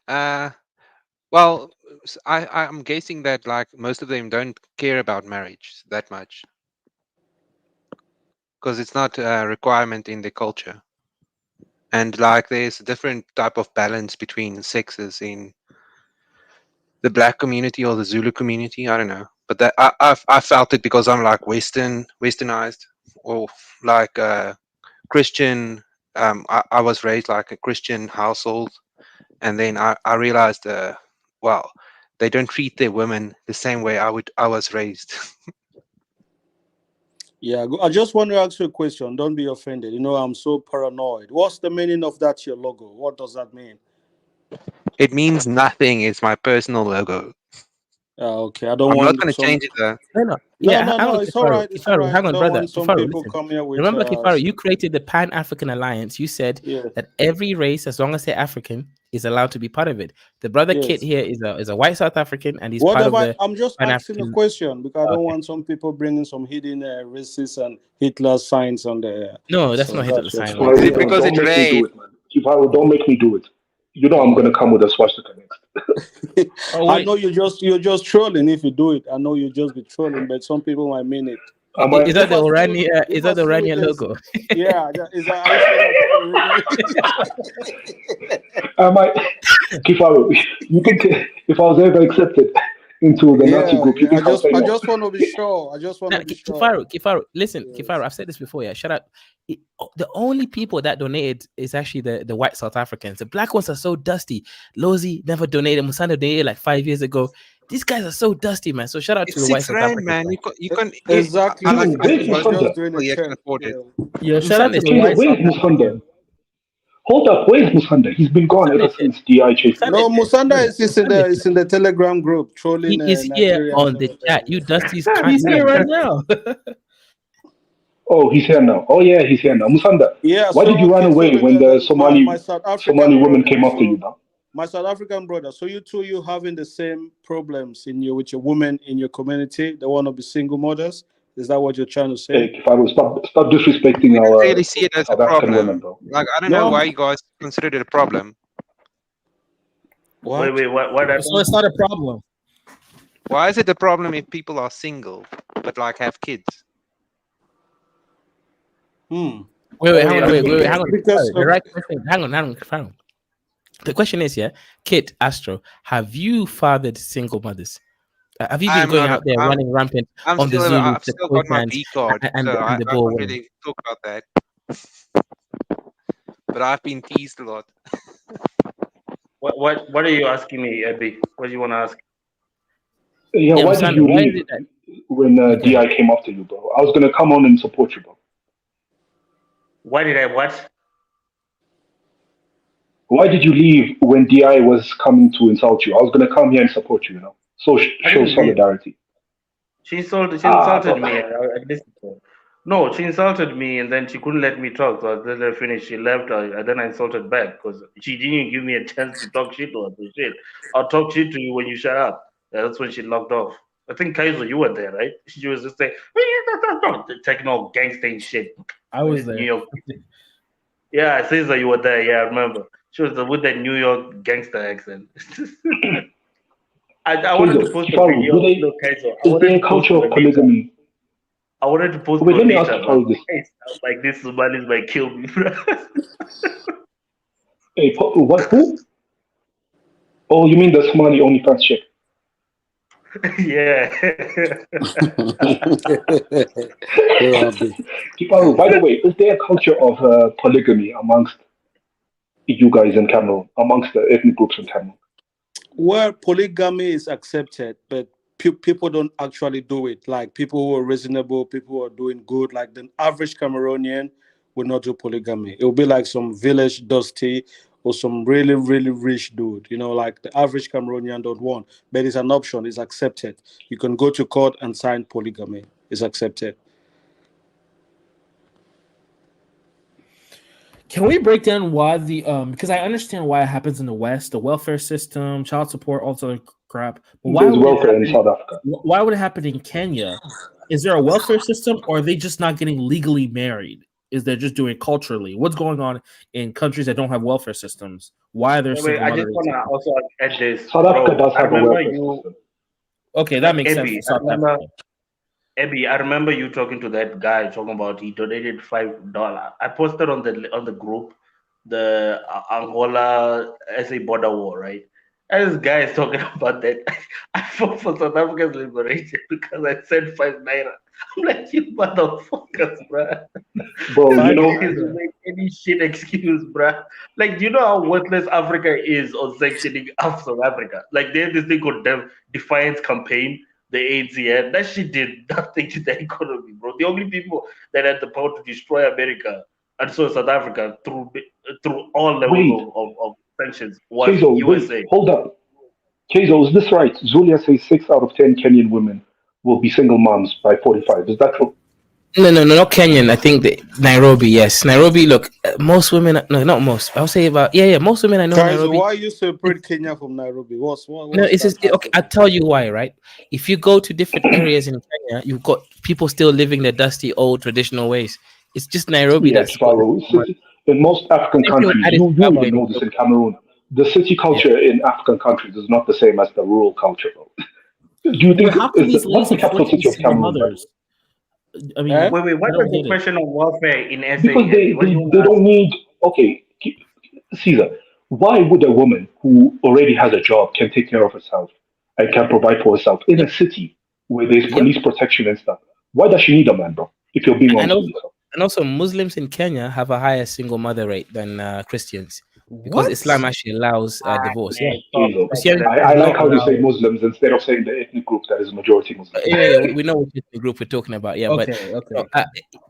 uh, well, I'm guessing that like most of them don't care about marriage that much because it's not a requirement in their culture, and like there's a different type of balance between sexes in the black community or the Zulu community. I don't know, but that I felt it because I'm like westernized, or like Christian. I was raised like a Christian household, and then I realized, well, they don't treat their women the same way I was raised. Yeah, I just want to ask you a question. Don't be offended. You know, I'm so paranoid. What's the meaning of that your logo? What does that mean? It means nothing. It's my personal logo. Okay, I don't I'm not want going to some. change it though. No. No, Yeah, no, hang no. on, It's all Kifaru. right. It's all Kifaru, right. hang I on, don't brother. want some Kifaru, people listen. come here with. Remember, Kifaru, you created the Pan African Alliance. You said Yeah. that every race, as long as they're African, is allowed to be part of it. The brother Kit Yes. here is a white South African, and he's What part am of I? the I'm just Pan asking a African. question because I don't Okay. want some people bringing some hidden racist and Hitler signs on there. No, that's So not Hitler that's sign. what's Is it going on. because Don't it's make me do red? it, man. Kifaru, don't make me do it. You know I'm gonna come with a swastika next. Oh I wait, know you're just trolling if you do it. I know you just be trolling, but some people might mean it. Am I? Is that the Orania? If Is I that the see with Orania this, logo? yeah, is that? Are you saying that's really? Am I? Kifaru, you think if I was ever accepted into the Nazi Yeah, group, you yeah. think I'll say I no? just want to be sure. I just want Nah, to be sure. Kifaru, listen, Yes. Kifaru, I've said this before, yeah. Shut up. The only people that donated is actually the white South Africans. The black ones are so dusty. Lozi never donated. Musanda donated like 5 years ago. These guys are so dusty, man. So shout out to It's the white 6 South rand, Africans. man. You can. Exactly. I like. Yo, I where's think most Just Musanda? doing people a here can check. afford it. Yeah. yo, shout out Musanda to is the here. white Where's South Musanda? African. Hold up, where's Musanda? He's been gone Musanda ever is here. since DI chased him. Musanda No, is here. Musanda Brother, is Musanda is in the Telegram group trolling He is here Nigerians on over the there. chat. You dusties can't He's see here him. right now. Oh, he's here now. Oh yeah, he's here now. Musanda, Yeah. why did So you run okay. So away when the my South Somali African women brother. came after you So now? my South African brother. So you having the same problems with your women in your community. They want to be single mothers. Is that what you're trying to say? Hey, Kifaru, stop disrespecting We don't our really see it as a South African women, problem. bro. Like I don't No. know why you guys consider it a problem. What? Wait, what So happened? it's not a problem. Why is it a problem if people are single but like have kids? Wait, Oh, hang on, yeah. wait, hang on. Because The right question. Hang on, hang on. The question is, yeah, Kit Astro, have you fathered single mothers? Have you been I'm going not. out there running rampant on the Zulus, I've the still got my Khosans, B card, and so the I Boer can't women? really talk about that. But I've been teased a lot. What are you asking me, Abby? What do you want to ask? Yeah, Yeah, why did Musanda, you why is leave it that when you go ahead? DI came after you, bro? I was gonna come on and support you, bro. Why did I what? Why did you leave when DI was coming to insult you? I was gonna come here and support you, you know. So I show didn't leave. solidarity. She insulted Bro. me. I listened to her. No, she insulted me and then she couldn't let me talk. So I let her finish. She left. And then I insulted back because she didn't give me a chance to talk shit or do shit. I'll talk shit to you when you shut up. That's when she locked off. I think Kaiser, you were there, right? She was just saying, techno gangsta and shit. I was New there. York. Yeah, Caesar, you were there. Yeah, I remember. She was with that New York gangster accent. I wanted to Kaiser, post a Kifaru, video. Look, Kaiser, I is wanted there to a post culture of Lolita. polygamy? I wanted to post Wait, let me ask Lolita, but Kifaru this. hey, sounds like this Somalis might kill me, bro. Hey, what? Who? Oh, you mean the Somali OnlyFans chick? Yeah. Kifaru, by the way, is there a culture of polygamy amongst you guys in Cameroon, amongst the ethnic groups in Cameroon? Well, polygamy is accepted, but people don't actually do it. Like people who are reasonable, people who are doing good, like the average Cameroonian will not do polygamy. It will be like some village dusty or some really, really rich dude. Like the average Cameroonian don't want. But it's an option, it's accepted. You can go to court and sign polygamy. It's accepted. Can we break down why the because I understand why it happens in the West, the welfare system, child support, all sort of crap. But why There's would it welfare in happen? South Africa. Why would it happen in Kenya? Is there a welfare system, or are they just not getting legally married? Is they're just doing it culturally? What's going on in countries that don't have welfare systems? Why are there Wait, single I just mothers? want to also add this. South Africa does I have a remember welfare you, system. Okay, that makes sense Abby. for South Africa. Abby, I remember you talking to that guy talking about he donated $5. I posted on the group the Angola SA border war, right? And this guy is talking about that. I fought for South Africa's liberation because I sent 5 naira. I'm like, you motherfuckers, bruh. Bro, These you know, guys will make any shit excuse, bruh. Like, do you know how worthless Africa is on sanctioning of South Africa? Like, they have this thing called Defiance Campaign, the ATN. That shit did nothing to the economy, bro. The only people that had the power to destroy America and so South Africa through all wait, levels of sanctions was Keizo, wait, USA. hold up. Keizo, is this right? Zulia says 6 out of 10 Kenyan women will be single moms by 45. Is that true? No, not Kenyan. I think that Nairobi. Yes, Nairobi. Look, most women. No, not most. I'll say about yeah. Most women I know in Guys, Nairobi. why you separate Kenya from Nairobi? What's No, it's that just okay. I'll tell you why. Right, if you go to different areas in Kenya, you've got people still living their dusty old traditional ways. It's just Nairobi Yes, that's got. Pharaoh. In most African Same thing with countries, Addis you Ababa even in know this in Ethiopia. Cameroon. The city Yeah. culture in African countries is not the same as the rural culture. Bro. Do you think How can these what's ladies the capital afford to be city of single Cameroon? By the way? mothers? I mean, Eh? Wait, what I don't was the get it. question on welfare in SA? Because What do you want they to ask? don't need. Okay, Caesar. Why would a woman who already has a job can take care of herself and can provide for herself in a city where there's Yep. police protection and stuff? Why does she need a man, bro? If you're being And honest with yourself. also Muslims in Kenya have a higher single mother rate than Christians because What? Islam actually allows divorce. Yeah, Man, stop, Keizo. Christianity stop. does I like not how you say allow. Muslims instead of saying the ethnic group that is majority Muslim. Yeah, we know which ethnic group we're talking about. Yeah, but Okay.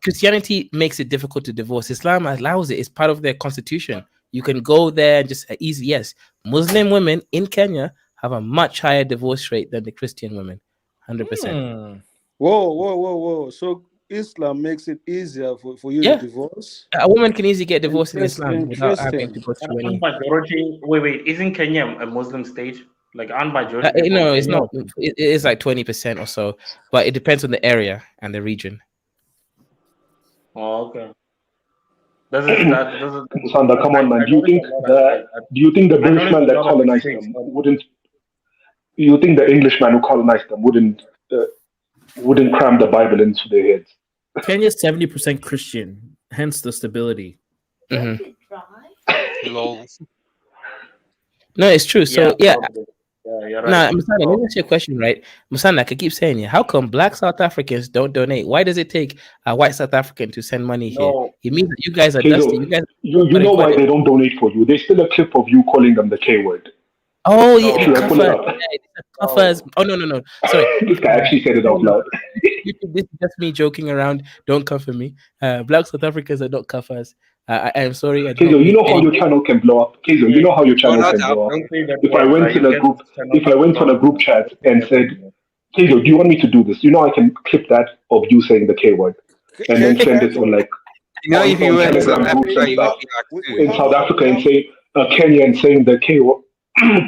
Christianity makes it difficult to divorce. Islam allows it. It's part of their constitution. You can go there and just easy. Yes, Muslim women in Kenya have a much higher divorce rate than the Christian women. 100%. Whoa. So Islam makes it easier for you to Yeah, divorce? a woman can easily get divorced in Islam without having to Interesting. go through Aren't any. majority? Wait. Isn't Kenya a Muslim state? Like, aren't majority people No, in it's Kenya? not. It is like 20% or so, but it depends on the area and the region. Oh, okay. Does it start? Does it? Sanda, come on, man. I noticed a lot of. Do you think the I British noticed man a that lot of colonized mistakes. them wouldn't? You think the Englishman who colonized them wouldn't cram the Bible into their heads? Kenya's 70% Christian, hence the stability. Mhm. Lol. No, it's true. So yeah, Probably. Yeah, you're nah, right. Musana, let me ask you a question, right? Musana, I could keep saying it. How come Black South Africans don't donate? Why does it take a white South African to send money here? No, It means that you guys are Okay, dusty. so You guys you know why they don't donate for you? There's still a clip of you calling them the K word. Oh yeah, the Should I pull it cuffers. up? Yeah, the cuffers. Oh no. Sorry. This guy actually said it out loud. This is just me joking around. Don't cuff me. Black South Africans are not cuffers. I am sorry. I do not Kezo, you mean know how any. your channel can blow up. Kezo, you know how your You're channel not can up. blow up. don't say that If I word. went in You a get group, this channel if I went on a group chat Don't say and that said, word. Kezo, do you want me to do this? You know I can clip that of you saying the K word and then send it on like You know, if you on were in South Telegram groups Africa, and you would stuff be like, We in have South a Africa and say Kenya and saying the K word,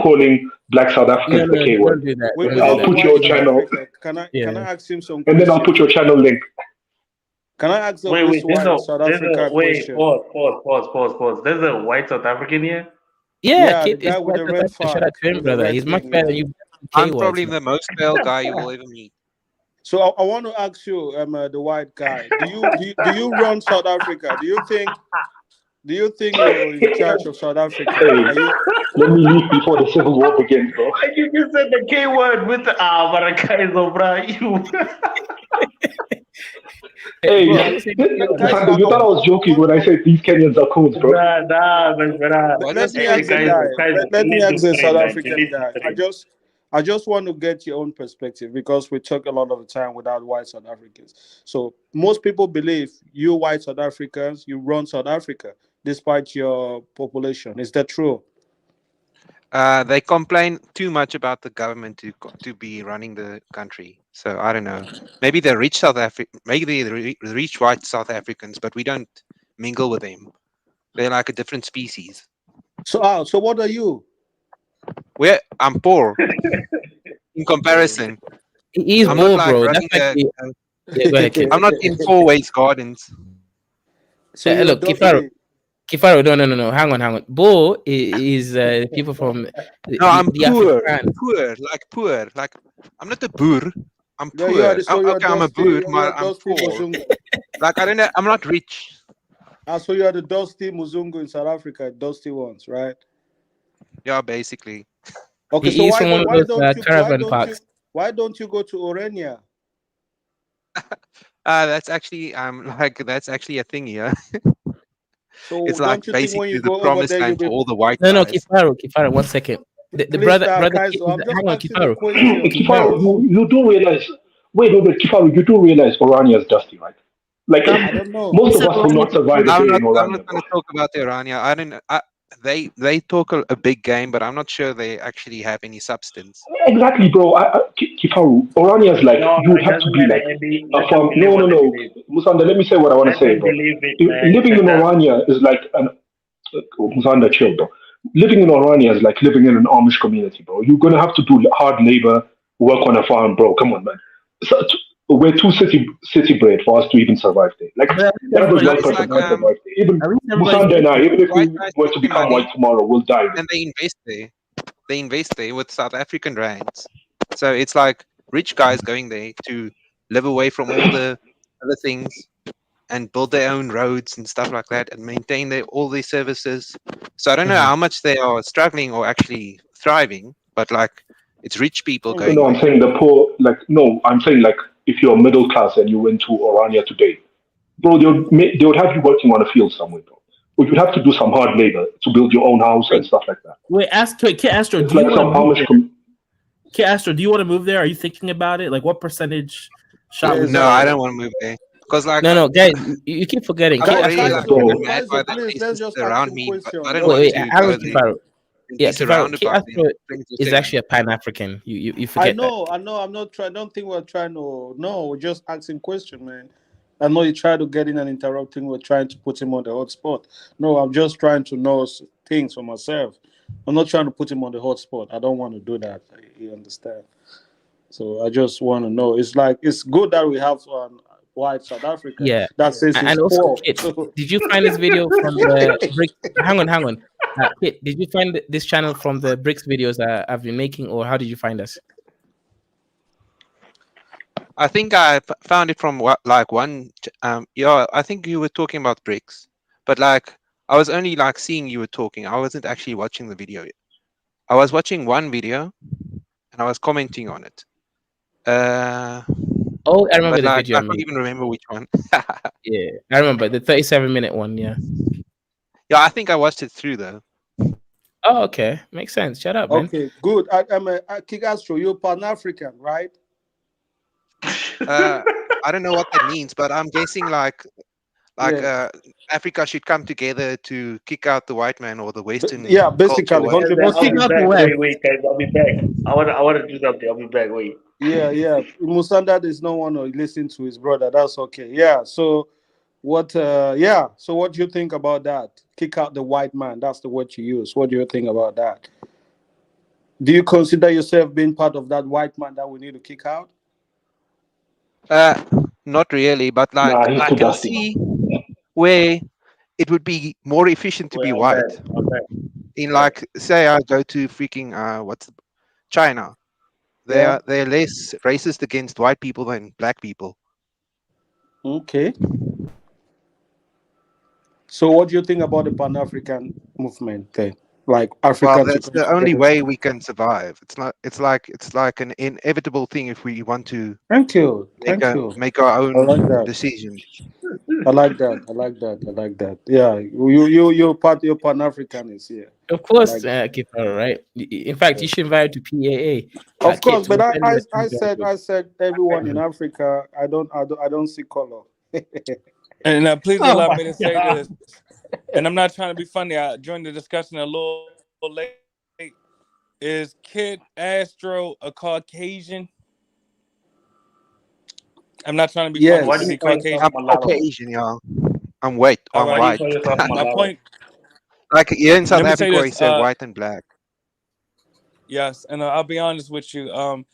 calling Black South Africans the K Don't word. do that. we, Don't we do have I'll a that. put white your South channel Africa. Can I Yeah. ask him some and then I'll questions? put your channel link. Can I ask Wait. this white South Africa Wait. question? Pause. There's a white South African here. Yeah, Yeah, the Kate is guy with white the South red Africa. Shout out flag, to him, with the brother. red He's much thing. better Yeah. than you. I'm K probably words. the most pale guy you will ever meet. So I want to ask you, the white guy, do you run South Africa? Do you think you're in charge of South Africa? Hey, Are you? let me leave before the civil war begins, bro. And you just said the K word with Barakaizo, bro. Hey, Bro, Guys, I'm not saying K word. guys, Sandra, you thought I was joking when I said these Kenyans are coons, bro. Nah, man. Why let does me it Hey, ask the say guys, guy. that? Let me let's ask do the three, South man. African Let's do guy. three. I just want to get your own perspective because we talk a lot of the time without white South Africans. So most people believe you white South Africans, you run South Africa despite your population. Is that true? They complain too much about the government to be running the country. So I don't know. Maybe they reach maybe they reach white South Africans, but we don't mingle with them. They're like a different species. So what are you? I'm poor in comparison. He's I'm not ball, like bro. That's running actually. Yeah, go ahead, kid. I'm not in Four Ways Gardens. So you're Look, dusty. Kifaro, no. Hang on. Bo is people from No, I'm the Afrikaans. poor. Like I'm not a boer. I'm Yeah, poor. so you're Okay, I'm a dusty. boer, You're but I'm dusty poor. Bozungu. Like I don't know. I'm not rich. So you are the Dusty Muzungu in South Africa, Dusty ones, right? Yeah, basically. Okay, so He's from one of why those don't you caravan parks. why don't you go to Orania? That's actually that's actually a thing here. So It's like don't you think when you basically the go over promised there you'll land for be all the white No, guys. Kifaru, 1 second. The please brother, Kaizo, I'm just hang on, asking a Kifaru. question. Kifaru, you do realize, wait, Kifaru, you do realize Orania is dusty, right? Like, I don't know. most He of said us will not survive a I'm day not. in I'm Orania, not bro. going to talk about the Irania. I don't. They talk a big game, but I'm not sure they actually have any substance. Exactly, bro. Kifaru, Orania is like, No, you it have to doesn't be matter, like Andy. a Let them farm. believe No, what they no. believe. Musanda, let me say what I want to Let say, them bro. believe it, man. Living in Let them. Orania is like an Musanda, chill, bro. Living in Orania is like living in an Amish community, bro. You're gonna have to do hard labor, work on a farm, bro. Come on, man. So, we're too city bred for us to even survive there. Like But at least the average everybody's No, white it's thinking, person like can't survive there. Even at least everybody's Musanda and I, thinking. even if white we guys were take to their become white money tomorrow, we'll die there. and they invest there. They invest there with South African rands. So it's like rich guys going there to live away from all the other things and build their own roads and stuff like that and maintain all these services. So I don't know Mhm. how much they are struggling or actually thriving, but like it's rich people going No, I'm there. saying the poor. Like, no, I'm saying like if you're middle class and you went to Orania today, bro, they would have you working on a field somewhere, bro. Or you'd have to do some hard labor to build your own house and Wait, stuff like that. Kid Astro, It's do you like want to some move Amish. there? Kid Astro, do you want to move there? Are you thinking about it? Like, what percentage shot Yeah, would you No, like I to? exactly. don't want to move there because like No, guys, you keep forgetting. I'm Kid already Astro is like Kaizo, bro. mad by the please, let's places just ask around him me, but I question. don't Let's want wait, just to keep hang on, go there asking. Kifaru. and Yeah, be Kifaru. surrounded Kid by them Astro 24/7. is actually a Pan African. You I forget that. know, I'm not trying. Don't think we're trying to. No, we're just asking question, man. I know you try to get in and interrupting. We're trying to put him on the hot spot. No, I'm just trying to know things for myself. I'm not trying to put him on the hot spot. I don't want to do that. You understand? So I just want to know. It's like it's good that we have white South African Yeah, that says he's and also, poor. Kid, So did you find this video from the Brick? Hang on. Kid, did you find this channel from the Bricks videos I've been making, or how did you find us? I think I found it from like one. Yeah, I think you were talking about bricks, but like I was only like seeing you were talking. I wasn't actually watching the video. I was watching one video and I was commenting on it. Oh, I remember But the like video. I I can't mean, even remember which one. yeah, I remember the 37-minute one. Yeah. Yeah, I think I watched it through though. Oh, okay, makes sense. Shut up, man. okay, good. I'm a King Astro. You're Pan African, right? I don't know what that means, but I'm guessing like Yeah, Africa should come together to kick out the white man or the Western yeah. culture or Basically, whatever. Yes, 100%. I'll Kick be out the back. West. Wait, guys, I'll be back. I want to do something. I'll be back. Wait. Yeah. Musanda is no one to listen to his brother. That's okay. Yeah. So what? Yeah. So what do you think about that? Kick out the white man. That's the word you use. What do you think about that? Do you consider yourself being part of that white man that we need to kick out? Uh, Not really, but like Nah, he's I too can dusty, see where it would be more efficient to Wait, be I'm back. white. I'm back. In Back. like, say, I go to freaking China. Yeah. They're less racist against white people than black people. Okay. So what do you think about the Pan African movement then? Like Well, Africans to that's come the only together. way we can survive. It's not. It's like an inevitable thing if we want to Thank you. Thank you. make our I like own that. decisions. I like that. I like that. I like that. Yeah, you're Pan African is here. Of I course, like that. Kifaru, right? In fact, you should invite to PAA. Of Kid, course, but we'll send you a I invite said code. everyone in Africa. I don't see color. And please Oh allow my me to say god. this. And I'm not trying to be funny. I joined the discussion a little late. Is Kid Astro a Caucasian? I'm not trying to be funny. Why Is do Yes. he you call yourself I'm Caucasian? mulatto? Caucasian, y'all. I'm white. All I'm Why right. do you white. call yourself My mulatto? point. Like here in South Let me say Africa, we this. say white and black. Yes, and I'll be honest with you.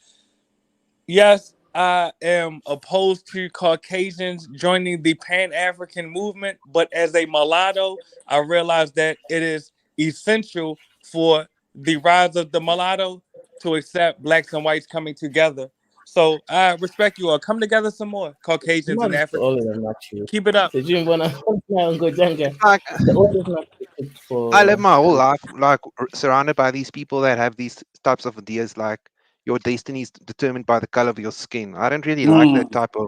Yes, I am opposed to Caucasians joining the Pan African movement, but as a mulatto, I realize that it is essential for the rise of the mulatto to accept blacks and whites coming together. So I respect you all. Come together some more, Caucasians and Man, all of Africans. them not you. Keep it up. The dream wanna go Jenga. Like The order's not good I live for. my whole life like surrounded by these people that have these types of ideas, like your destiny is determined by the color of your skin. I don't really like that type of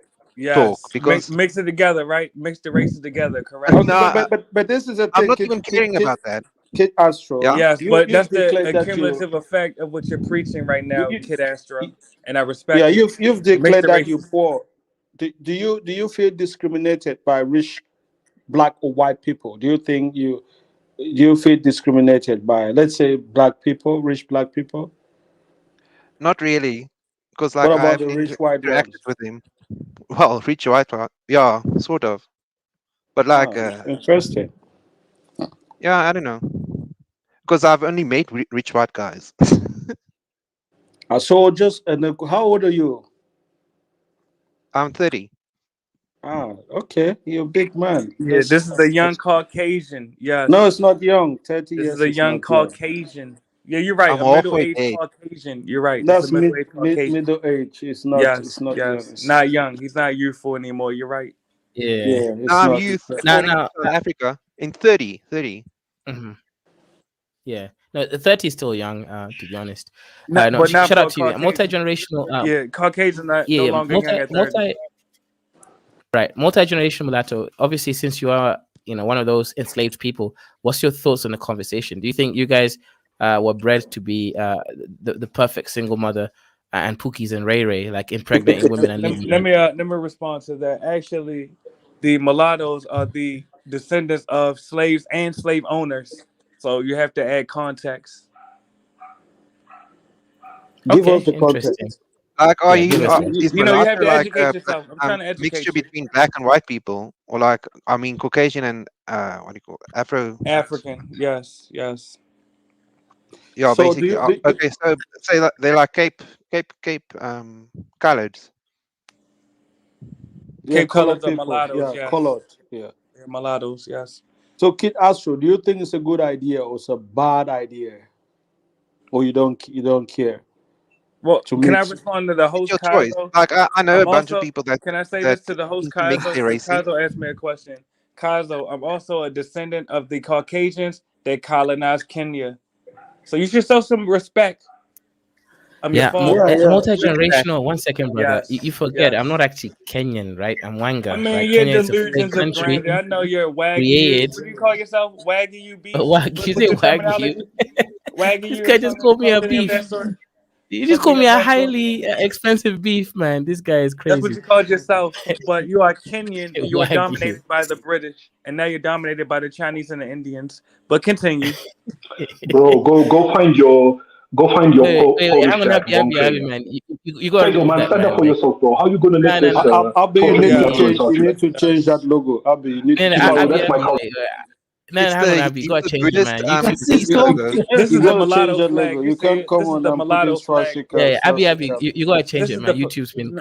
talk Yes, because mix it together, right? Mix the races together, correct? Okay, no, but this is a I'm thing, not even caring about that. Kid Astro. Yeah, Yes, You but you've that's the declared that accumulative effect of what you're preaching right you, now, you, Kid Astra, you and I yeah respect it. you've Mix declared the that you races. poor. Do you feel discriminated by rich black or white people? Do you feel discriminated by, let's say, black people, rich black people? not really, because What like about I've the rich white interacted ones? with him. Well, rich white part, yeah, sort of, but like Interesting. yeah, I don't know, because I've only met rich white guys. So just how old are you? I'm 30. Okay, you're a big man. Yeah, this is a young Caucasian. No, Yes, it's not young. 30 this is years a is young not young. Caucasian. Yeah, you're right. I'm A halfway middle-aged there. Caucasian. You're right. This is a That's middle-aged Caucasian. middle age. It's not. It's Yes, not young. yes. Not young. He's not youthful anymore. You're right. Yeah. Yeah, No, it's I'm not. youth Now, according to now, South Africa in 30. 30. mhm. Yeah. No, the 30 is still young, to be honest. Not, No, but not shout for out a to you. Caucasian. Multi-generational. Yeah, Caucasian not no Yeah, longer young at 30. multi-generational mulatto. Obviously, since you are, one of those enslaved people, what's your thoughts on the conversation? Do you think you guys were bred to be the perfect single mother and Pookies and Ray Ray, like impregnating women and leaving them? Let me respond to that. Actually, the mulattoes are the descendants of slaves and slave owners. So you have to add context. Give Okay, us the interesting. context. Like, are Yeah, give you us that. is You know, you have mulatto to like educate a yourself. I'm trying to mixture educate you. between black and white people, or like I mean Caucasian and what do you call it? Afro? African, yes, yes. Yeah, So do basically. you do, do- Okay, so say that they're like Cape coloreds. yeah, Cape colored colors are people. mulattoes, Yeah, yes. colored. Yeah. They're mulattoes, yes. So Kid Astro, do you think it's a good idea or it's a bad idea? Or you don't care Well, to can I mix? respond to the It's host your choice. Kaizo? Like I know a I'm bunch of also, people that can I say that this to the host intermix Kaizo? their Because races. Kaizo asked me a question. Kaizo, I'm also a descendant of the Caucasians that colonized Kenya. So you should show some respect. I'm your Yeah, father. multi-generational. 1 second, brother. You Yes, forget, I'm yes. not actually Kenyan, right? I'm I Wanga, mean, right? your Kenya is a fake delusions of country grandeur. I know you're Wagyu. created. What do you call yourself? Wagyu beef? Wagyu, you What's say your Wagyu? terminology? Wagyu This or guy just something, called me a something of beef. that sort? You just called Something me of a that sort? highly expensive beef, man. This guy is That's what crazy. you called yourself. But you are Kenyan and you were Wagyu. dominated by the British. And now you're dominated by the Chinese and the Indians. But continue. Bro, go find your Hang Polish on, dad from Abby, Kenya. man. You gotta Kaizo, remove man, that, stand up man. for Like, yourself, bro. How you gonna let no, this no, no. Abby, you Polish need to mulatto Yeah. change. insult You you? need to change that logo. Abby, you need to No, no, change Kimaru, that. that's my Abby. culture. No, It's hang on, the Abby. You it's gotta the change it, greatest man. YouTube, logo. This You is the gotta change mulatto that flag. logo. You You can't see, come this is on the and put mulatto this flag. Yeah, Abby, swastika. you gotta change This it, is man. the YouTube's been.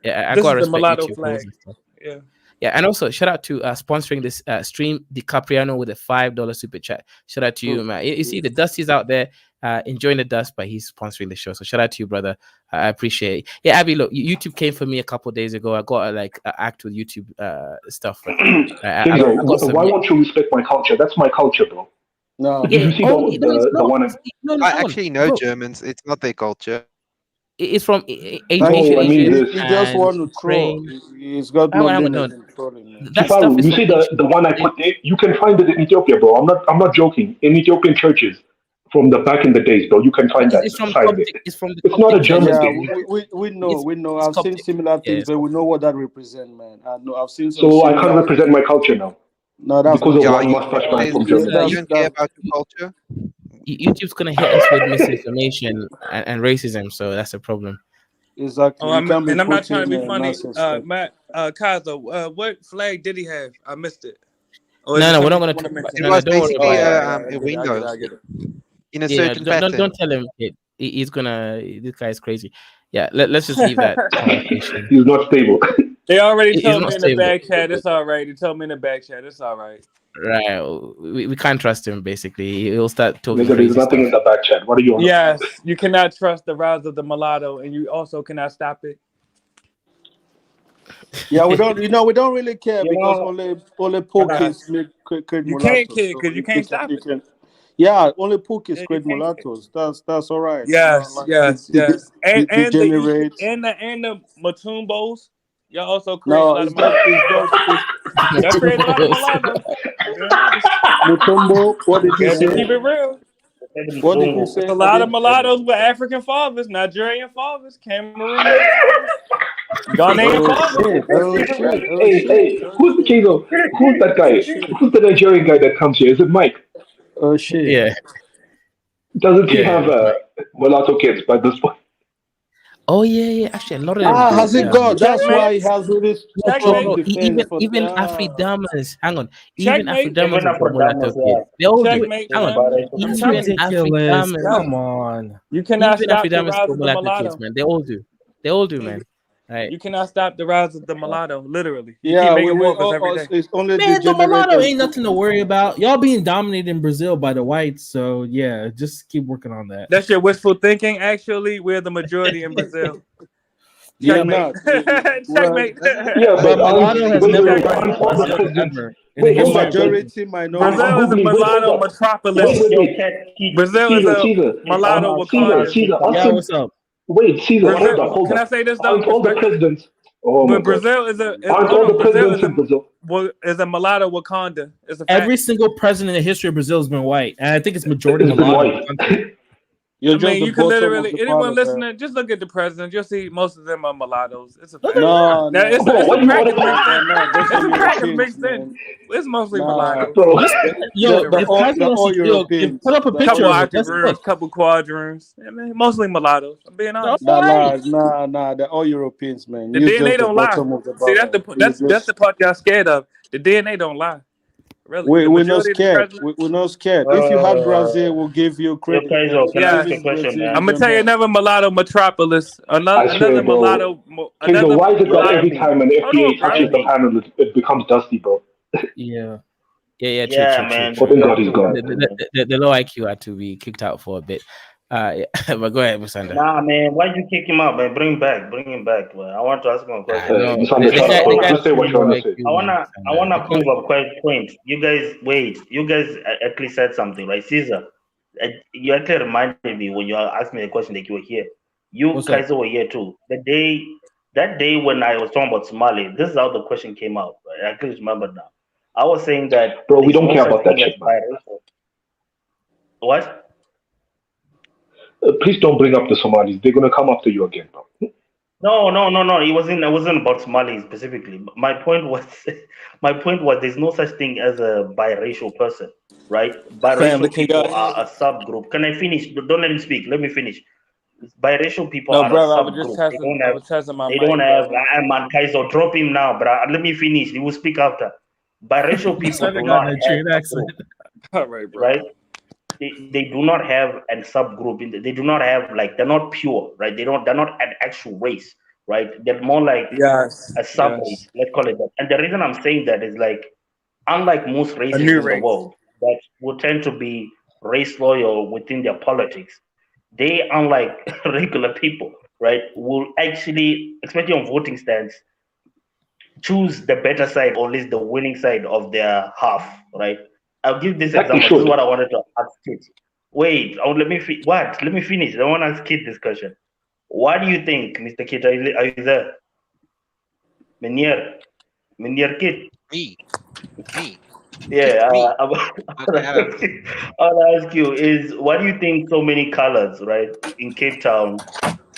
Yeah, I this gotta is the respect mulatto YouTube rules flag. and stuff. Yeah. Yeah, and also shout out to sponsoring this stream, DiCapriano, with a $5 super chat. Shout out to you, man. You see the Dusty's out there enjoying the dust, but he's sponsoring the show. So shout out to you, brother. I appreciate it. Yeah, Abby, look, YouTube came for me a couple of days ago. I got act with YouTube stuff, but I Kaizo, got some. why won't you respect my culture? That's my culture, bro. No, Did you see the No, it's the not. one? No, I hang on, actually know bro. Germans. It's not their culture. It's from like ancient No, I mean Asian this. he just and want to troll. Ukraine. He's got no Hang on, no. limit in trolling, man. That stuff Kifaru, is you from see the ancient. one I put there? You can find it in Ethiopia, bro. I'm not joking. In Ethiopian churches from the back in the days, bro, you can find that It's from side of it. Coptic. It's from the It's not a Coptic German churches. Yeah, thing. we know. It's I've seen Coptic. similar Yeah, things, it's but we Coptic. know what that represent, man. I know I've seen some So I can't similar. represent my culture now No, that's because not of Yeah, true. one mustache man there's from this, Germany. you That's don't care that. about your culture. YouTube's gonna hit us with misinformation and racism, so that's a problem. Exactly. Oh, You can't be I'm not trying to putting be funny. nonsense stuff. Matt, Kazo, what flag did he have? I missed it. Or is No, it no, we're not something you gonna want talk to about. It mention? No, was don't worry Oh, basically about it. I a get it. I get it. window I get it. in a Yeah, certain pattern. don't tell him. He's gonna. This guy's crazy. Yeah, let's just leave that conversation. He's not stable. They already He's told not me in the stable, back chat. It's all right. They told me in the back chat. It's all right. right? We can't trust him. Basically, he'll start talking Nigga, there's crazy nothing stuff. in the back chat. What are you on about? Yes, you cannot trust the rise of the mulatto, and you also cannot stop it. Yeah, we don't. We don't really care You because know, only pookies create You can't mulattoes. kid So because you can't stop it. yeah, only pookies Yeah, you create can't kid. mulattoes. That's all right. Yes, Like yes, yes. And degenerate. the Matumbos, y'all also create a No, lot of it's just mulattoes. Y'all create a lot of mulattoes. Yeah, Mutombo. What did he yeah, to say? keep it real. What did he Bongo. It's say a lot of again? mulattoes with African fathers, Nigerian fathers, Cameroonian fathers, Ghanaian Oh fathers. shit! Oh shit! Oh Hey, shit! hey, Oh who's the shit! Chizo? Who's that Oh guy? shit! Who's the Nigerian guy that comes here? Is it Mike? Oh shit! Yeah, Doesn't he yeah. have It's like, mulatto kids by this point? oh yeah. Actually, a lot of them Ah, do. has it Yeah. got? That's Checkmate. why he has really No, strong Checkmate. bro. defense Even for even that. Afri-Damas, hang on. Even Checkmate. Afri-Damas Even have got Afrodamas, mulatto kids. They all do. Checkmate, Hang on. man. I'm It's telling Even you. ridiculous. Afri-Damas, Yes. Come on. You cannot even stop the Afri-Damas rise got of the mulatto kids, mulatto. man. They all do. They all do, man. Right. You cannot stop the rise of the mulatto, literally. You keep Yeah, making we more of us every day. it's only Man, the degenerate mulatto and ain't nothing to worry about. Y'all being dominated in Brazil by the whites, so yeah, just keep working on that. That's your wishful thinking. Actually, we're the majority in Brazil. We're Checkmate. not. Well, Checkmate. Yeah, But but mulatto has never wait, run aren't in all the Brazil presidents? ever in the Wait, we're hold history of on. Brazil. majority minority. I'm Brazil is a googling. Wait, hold mulatto up. Wait, metropolis. wait, yo, wait. Ted, Brazil is Caesar, a Caesar, mulatto Caesar, Wakanda. Caesar. Yeah, what's up? Wait, Caesar, Brazil. hold Can I up. say this though? Aren't all the Respectfully, presidents? Oh my but God. Brazil Aren't hold all on. the Brazil presidents in Brazil? is a mulatto Wakanda. It's a fact. Every single president in the history of Brazil has been white, and I think it's majority It's been mulatto in the white. country. You're I just mean, the you can bottom of literally the anyone pile there. listening, just look at the presidents. You'll see most of them are mulattoes. It's a No, fact. they're not. No, Now no, it's Bro, a why no, do you crack always is mixed no, in. no. Those are It's a crack is Europeans, mixed in. man. It's mostly Nah, mulattoes. bro? Just yo, the if all Kaiser the wants all to Europeans. put up a The all picture Couple of it. Let's Europeans. octoroons, look. couple quadroons. I mean, mostly mulattoes. I'm being No, honest. all right. Nah. They're all Europeans, man. The You're DNA just the don't lie. bottom of the See, barrel. You that's the just part y'all scared of. The DNA don't lie. Really, the we're not majority of the scared. presidents. We're not scared. If you had Brazil, uh, we'll give you yo, credit, man. Kaizo, If can you I live ask Yes, a in question, Brazil, man? you I'm gonna don't tell you know. another mulatto metropolis. I swear, Another bro. mulatto. Kingo, Another why is it that Yo, mulatto. every Abby, time an Hold on, FBA bro. touches the Abby. panel, it becomes dusty, bro? Yeah. Yeah. True. Yeah, man. Oh, thank You God have he's to gone. rest, man. The low IQ had to be kicked out for a bit. Yeah. But go ahead, Musanda. Nah, man. Why'd you kick him out, man? Bring him back, man. I want to ask him a question. No, Musanda, the shut up, guy, I the bro. wanna, guy's Just say what pretty you low want to say. IQ, man. I Musanda. wanna prove a point. You guys, wait. You guys actually said something, right, Caesar? You actually reminded me when you asked me the question that you were here. You What's up? Kaiser were here too. That day when I was talking about Somali, this is how the question came out. Right? I actually remember now. I was saying that Bro, we there's don't no care such about that thing as shit, man. biracial. What? Please don't bring up the Somalis. They're gonna come after you again, bro. No. It wasn't about Somali specifically. My point was, there's no such thing as a biracial person, right? Family, Biracial can y'all people hear are me? a subgroup. Can I finish? Don't let me speak. Let me finish. Biracial people No, are a brother. I was just subgroup. testing. I was testing my They don't mic, have. brother. I'm on Kaiser. Drop him now, bro. Let me finish. You will speak after. Biracial people Musanda do got not a have Nigerian a accent. group, All right, bro. right? They do not have a subgroup. They do not have like they're not pure, right? They're not an actual race, right? They're more like Yes. a sub Yes. race. Let's call it that. And the reason I'm saying that is like unlike most A races new in the race. world that would tend to be race loyal within their politics, they, unlike regular people, right, will actually, especially on voting stands, choose the better side or at least the winning side of their half, right? I'll give this Like they example. This is should. what I wanted to ask kids. Wait, let me finish. I want to ask kid this question. What do you think, Mr. Kid? Are you there? Menier Kid. Me. Yeah, Me. Okay, hello. I'll ask you is what do you think so many colors, right, in Cape Town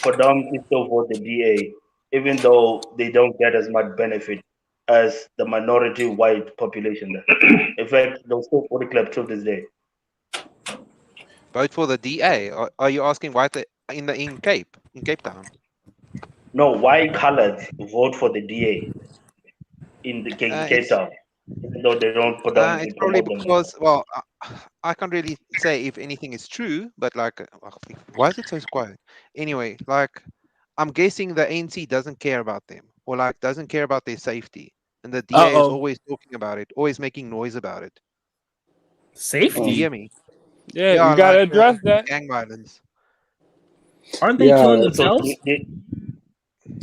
predominantly still vote the DA, even though they don't get as much benefit as the minority white population there. In fact, they'll still vote the club till this day. Vote for the DA. Are you asking why in Cape Town? No, white colors vote for the DA in Cape It's Town, even though they don't it's predominantly probably promote them like that. because I can't really say if anything is true, but like why is it so quiet? Anyway, like I'm guessing the ANC doesn't care about them or like doesn't care about their safety, and the DA is Uh-oh. always talking about it, always making noise about it. Do you Safety? hear me? Yeah, Yeah, you gotta like address that. gang violence. Aren't they Yeah. killing So themselves?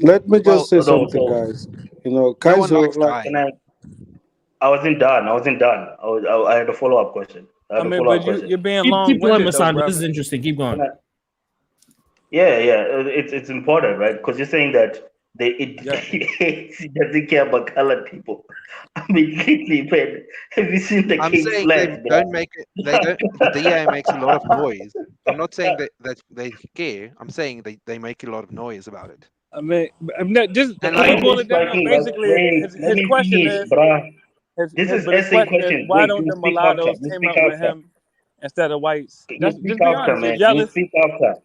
Let me Well, just say No, something, so guys. You know, no one Kaiser, likes like, dying. I wasn't done. I had a follow up question. I mean, but you're being Keep going, long-winded though, Masanda. This brother. is interesting. Keep Can going. I, it's important, right? Because you're saying that Yeah. it doesn't care about colored people. I mean, lately, man, have you seen the I'm King's saying they flag, bro? don't make it. They don't. The DA makes a lot of noise. I'm not saying that they care. I'm saying they make a lot of noise about it. I mean, just And Can can like, we you boil just it down? fucking Basically, wait? Let his me question finish, is bruh. This his is but his essay question is question. why Wait, don't you the speak after. mulattoes You team speak up with after. him instead of whites? You speak Just be after, honest. You're man. You jealous. speak after.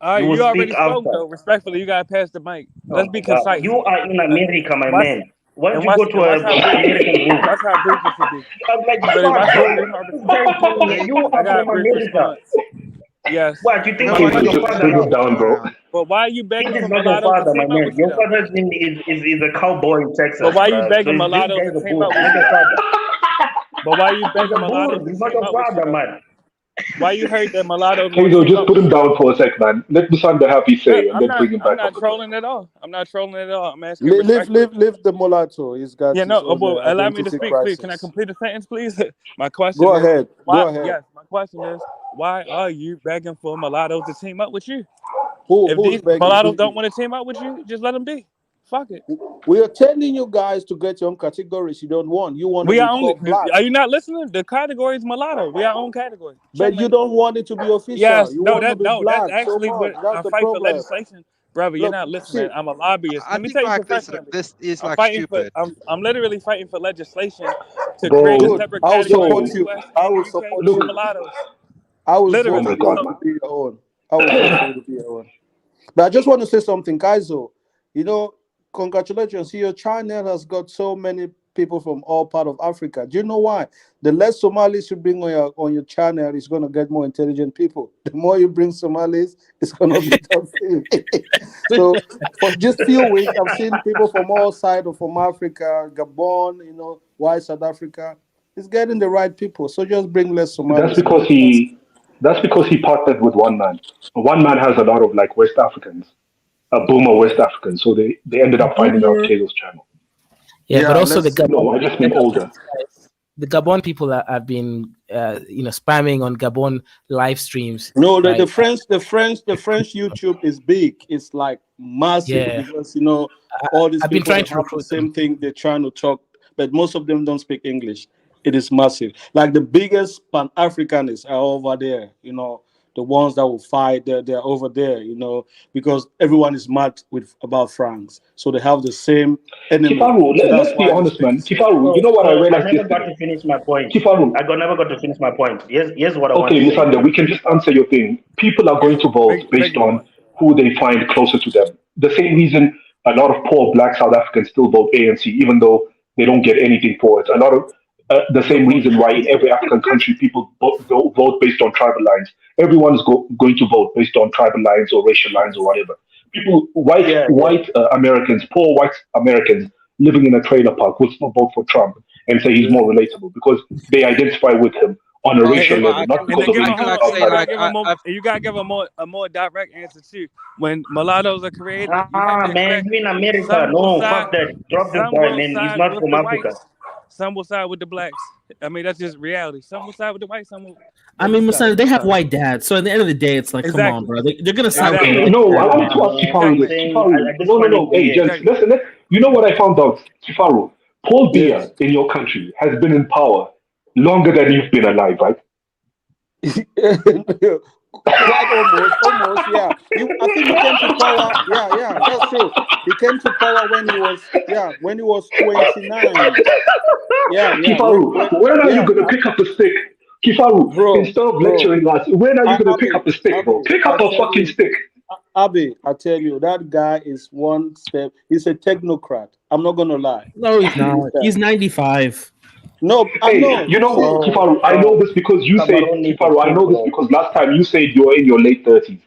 All You right, will you speak already spoke after. though. Respectfully, you gotta pass the mic. Oh Let's my be God. concise. You are in And America, my watch man. Why don't and you watch go to and a watch how brief American room? watch how brief this will be. I'm like, Really, fuck, watch how bro. brief my This guy is telling me they, you I are got a from brief America. response. Yes. What? You think no My you one know Kato, your question wants just is, father bring that. him now? down, Go bro. around. but why are you Kid begging is for not your mulattoes to father, my team up man. with you Your though? father's name is a cowboy in But Texas, why you bro. So begging this mulattoes guy's to a team bull. up He's with not you your though? father. But why you He's begging a bull. mulattoes to He's not team your up with you father, though? man. Why you heard that mulattoes want to Kato, team just up put with him you? down for a sec, man. Let Musanda have his No, say and then bring him I'm back on not the mic. trolling at all. I'm not trolling at all. I'm asking leave, respectfully. leave the mulatto. He's got Yeah, his no, own but allow me to identity speak, please. Can I crisis. complete a sentence, please? My question Go is, ahead. why? Go ahead. Yes, my question is, why are you begging for mulattoes to team up with you? If Who's these begging? mulattoes don't want to team up with you, just let them be. Fuck it. We are telling you guys to get your own categories you don't want. You want to We be are only. called black, Are you not listening? The category is mulatto. We are own category. but you Checkmate. don't want it to be official. Yes. You No. want to be That's black so actually much. what That's I the fight for problem. legislation, brother. You're Look, not see, listening. I'm a lobbyist. I Let me think tell you like professionally. this is I'm like fighting for. stupid. I'm literally fighting for legislation to create a Bro, good. separate I will category in support the yo, you. U.S. I and will the U.K. support for you. look, mulattoes. I will oh vote Literally. my for you god, So to man. be your own. I will vote for you to be your own. But I just want to say something, Kaizo. You know, congratulations. Your channel has got so many people from all part of Africa. Do you know why? The less Somalis you bring on your channel, is going to get more intelligent people. The more you bring Somalis, it's going to be tough. So for just few weeks, I've seen people from all sides of from Africa, Gabon, you know, why South Africa. It's getting the right people. So just bring less That's Somalis, because man. That's he partnered with one man. One man has a lot of like West Africans, a boomer West Africans. So they ended up finding out Boomer. Kato's channel. Yeah, but also the let's Gabon. No, I just mean older. The Gabon people have been, spamming on Gabon live streams, no, the right? French YouTube is big. It's like massive Yeah, because you know all these I've been people trying they to have the recruit them. same thing. They're trying to talk, but most of them don't speak English. It is massive. Like the biggest Pan Africanists are over there. You know, the ones that will fight. They're over there. You know, because everyone is mad with about France, so they have the same enemy. Kifaru, So that's let's be why they honest, speak the man. same. Kifaru, you know what I So I realized never got yesterday? to finish my point. Kifaru, Never got to finish my point. Here's what I want okay, to say. Musanda, we can just answer your thing. People are going yeah, to vote make based your on point. who they find closer to them. The same reason a lot of poor black South Africans still vote ANC, even though they don't get anything for it. A lot of the Good same point. reason why in every African country people vote based on tribal lines. Everyone's going to vote based on tribal lines or racial lines or Yes. whatever. People, white Yeah, yeah. white Americans, poor white Americans living in a trailer park would still vote for Trump and say he's Yeah. more relatable because they identify with him on a Well, racial well, level, not And because then of give I a can anything hold on, like and you say outside of gotta like him. give a more, and you gotta give a more direct answer too. When mulattoes are created, you have Ah, to man, expect you in America? some will No, side, fuck that. Drop this some guy, will man. He's side not with from the Africa. whites, some will side with the blacks. I mean, that's just reality. Some will side with the whites, some will. I That's mean, just how it's Masanda, they gonna have start. white dads, so at the end of the day, it's like, come on, Exactly, bro. They're gonna side with the Okay, exactly. white no, I dad. wanted to Nah, ask man. Kifaru I'm this. Checkmate. saying Kifaru, at this no, no, point in no. Hey, time, gents, Checkmate. listen. You know what I found out, Kifaru? Paul Yes. Biya in your country has been in power longer than you've been alive, right? Quite almost, yeah. I think he came to power. Yeah, that's true. He came to power when he was, when he was 29. Yeah. Kifaru, when are you gonna I, pick up the stick? Kifaru, instead of bro. lecturing us, when are you gonna pick Abi, up the stick, bro? Pick I up a tell fucking you, stick. Abi, I tell you, that guy is one step. He's a technocrat. I'm not gonna lie. No, he's He not. is that. He's 95. No, I Hey, know. you know, Kifaru, I know bro, this because you said, Cameroon needs a Kifaru, I king, know this bro. because last time you said you're in your late 30s.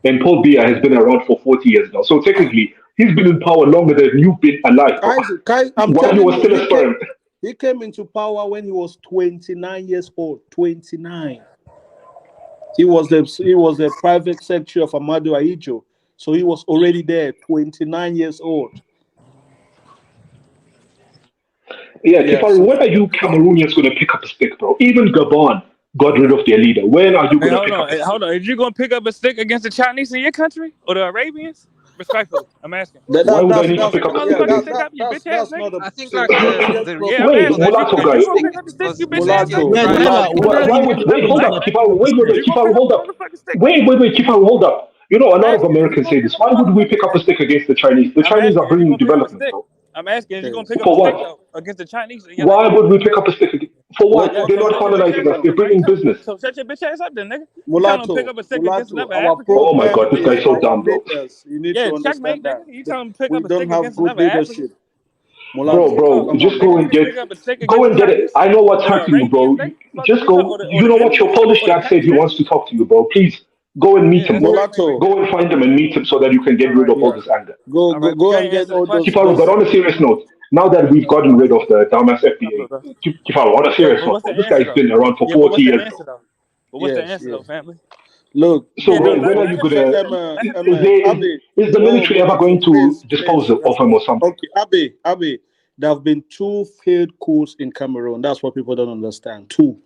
And Paul Biya has been around for 40 years now. So technically, he's been in power longer than you've been alive, bro. I'm While you telling were you, still a sperm. he came into power when he was 29 years old. 29. He was the private secretary of Amadu Ahijo. So he was already there, 29 years old. Yeah, Yeah. Kifaru, when are you Cameroonians going to pick up a stick, bro? Even Gabon got rid of their leader. When are you Hey, going to hold pick up on, a stick? hold on. Is you gonna pick up a stick against the Chinese in your country or the Arabians? Respectfully, I'm asking. Why would I need to You pick pick up the a stick motherfucking against stick up, you bitch ass that's nigga. not a. I think See, like the the biggest the problem. Yeah, I'm Wait, asking. Is mulatto you guy. gonna pick up the stick, you bitch ass Mulatto, nigga? Yeah, Nyla, mulatto. when are Why you would gonna wait? pick up Hold a up, Black stick man. against Kifaru. a stick? You gonna Kifaru, pick up hold the up. motherfucking stick, Wait, nigga? Kifaru, hold up. You know, a I'm lot of asking. Is you Americans gonna say pick this. up the Why would we motherfucking pick up a stick? stick against the Chinese? The I'm Chinese asking. are Is you bringing gonna pick up a development, stick? bro. I'm asking. Is you gonna Yes. pick up a For stick what? though against the Chinese in your Why country? would we I'm pick up a asking. stick? For What? what? Yeah, What? They're so not shut your bitch colonizing ass us. up, No. They're right? bringing business. So shut your bitch ass up then, nigga. You telling him to pick Mulatto, up a stick against mulatto. another Our African? Oh my problem God, this is guy's so our dumb, bro. leaders. You need Yeah, to understand checkmate, that. nigga. You telling him to pick We up a don't stick have against good another African? leadership. Bro, Mulatto, Fuck, bro, come on, just nigga, go man. you and can't get, pick up a stick go against the and get it. Chinese I know what or the time to you, Arabians, bro. nigga. Fuck is Just you talking, go. or You the know what? Your Indians Polish or the dad said he Pakistanis? wants to talk to you, bro. Please go and meet Yeah, him, that's bro. checkmate right Mulatto. there. Go and find him and meet him so that you can get All rid right, of all Yeah. this anger. all right, but you Go and ain't get answer the all those question Kifaru, though. but those. on a serious note, now that we've gotten rid of the dumbass Hello, FBA, though. Kifaru, on a serious But note, what's the bro, this answer guy's though? been around for Yeah, but 40 what's the years, bro. answer though? But what's the Yes, answer though, yes. family? Look, So Yeah, no, look. when are let you him Let finish. gonna? Let him Is finish. there Abby. is the Oh, military ever mulatto, going to please, dispose please. of him or something? Okay, Abby. There have been two failed coups in Cameroon. That's what people don't understand. Two.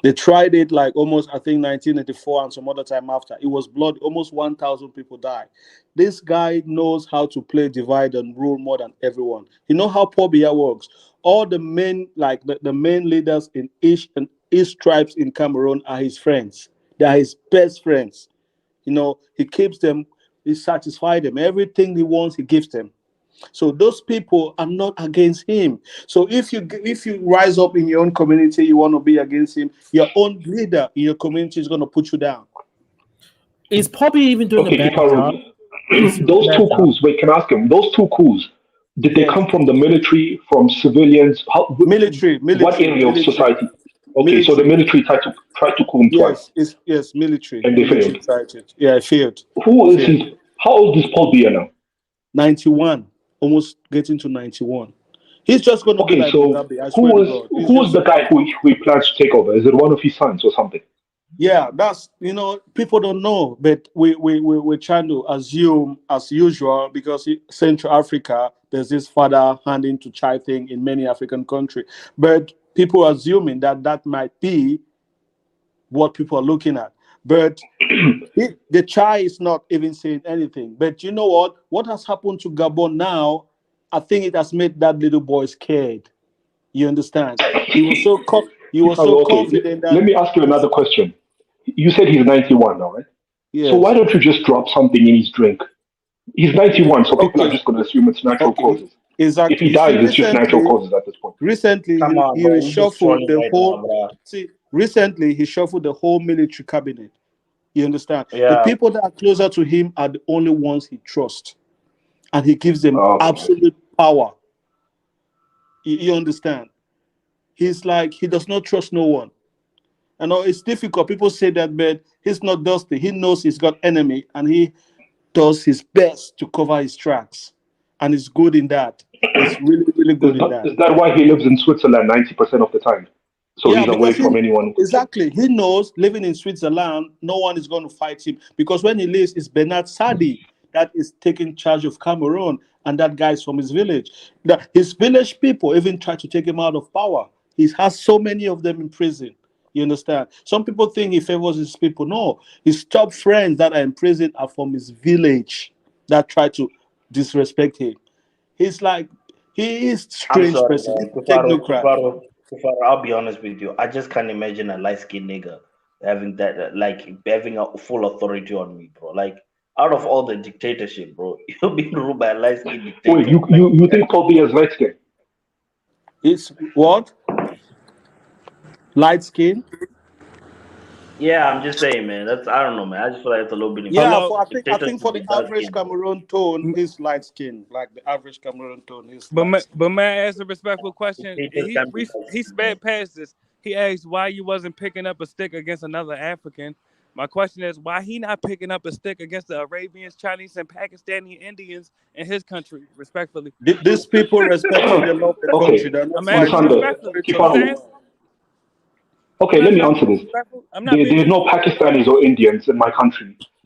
They tried it like almost, I think, 1984 and some other time after. It was blood. Almost 1,000 people died. This guy knows how to play divide and rule more than everyone. You know how Paul Biya works. All the men, like the main leaders in each tribes in Cameroon are his friends. They are his best friends. You know, he keeps them, he satisfies them. Everything he wants, he gives them. So those people are not against him. So if you rise up in your own community, you want to be against him, your own leader in your community is going to put you down. Is Poppy even doing a Okay, bad job? Kifaru, Is he doing a those bad two job? coups. Wait, can I ask him? Those two coups, did they Yes, come from the military, from civilians? How? military, What military, area of military, society? Okay, so the military. military tried to coup him twice, Yes, military, and they military failed. tried it. Yeah, it failed. Who It is failed. he? How old is Paul Biya now? 91, almost getting to 91. He's just going to be Okay, like so Mugabe. I swear to God. He's who is just. the guy who he plans to take over? Is it one of his sons or something? Yeah, that's, people don't know, but we're trying to assume as usual because Central Africa, there's this father handing to child thing in many African countries, but people are assuming that might be what people are looking at. But the child is not even saying anything. But you know what? What has happened to Gabon now? I think it has made that little boy scared. You understand? He was so Kifaru, okay, confident let that me ask you another question. You said he's 91 now, right? So why yes. don't you just drop something in his drink? He's 91, so people are Okay, just going to assume it's natural okay, causes. If exactly. he You see, dies, it's just natural causes at this point. recently Come on, he bro. You just reshuffled trolling the right now, whole. bro. See, recently he shuffled the whole military cabinet. You understand? The Yeah. people that are closer to him are the only ones he trusts, and he gives them Okay. absolute power. You understand? He's like he does not trust no one. I know it's difficult. People say that, but he's not dusty. He knows he's got enemy, and he does his best to cover his tracks, and he's good in that. He's really, really good in that. Is that why he lives in Switzerland 90% of the time? So Yeah, he's away because from anyone who could kill him. exactly he knows living in Switzerland, no one is going to fight him because when he leaves, it's Bernard Sadi that is taking charge of Cameroon, and that guy is from his village. His village people even try to take him out of power. He has so many of them in prison. You understand? Some people think he favors his people. No, his top friends that are in prison are from his village that try to disrespect him. He's like he is I'm strange sorry, person. man. He take no crap. Kufaru, I'll be honest with you. I just can't imagine a light skinned nigga having that, like, having a full authority on me, bro. Like, out of all the dictatorship, bro, you're being ruled by a light skinned Wait, dictator. Like, you think Paul Biya is light skinned? It's what? Light skin? yeah, I'm just saying, man. I don't know, man. I just feel like it's a little bit Yeah, impossible. Hello, for I think Dictatorship for the with dark average skin, bro. Cameroon tone, he's light skin. Like the average Cameroon tone is but light skin. may I ask a respectful question? Dictators can be dark He skinned, man. sped past this. He asked why you wasn't picking up a stick against another African. My question is why he not picking up a stick against the Arabians, Chinese, and Pakistani Indians in his country, respectfully. These people respect you, they love the country, Okay, they're not I'm asking fighting. Musanda, respectfully. Very What's trust the Kifaru. answer? you. I'm Okay, not let me trying to be answer this. disrespectful. I'm not being There's no disrespectful. Pakistanis or Indians in my country.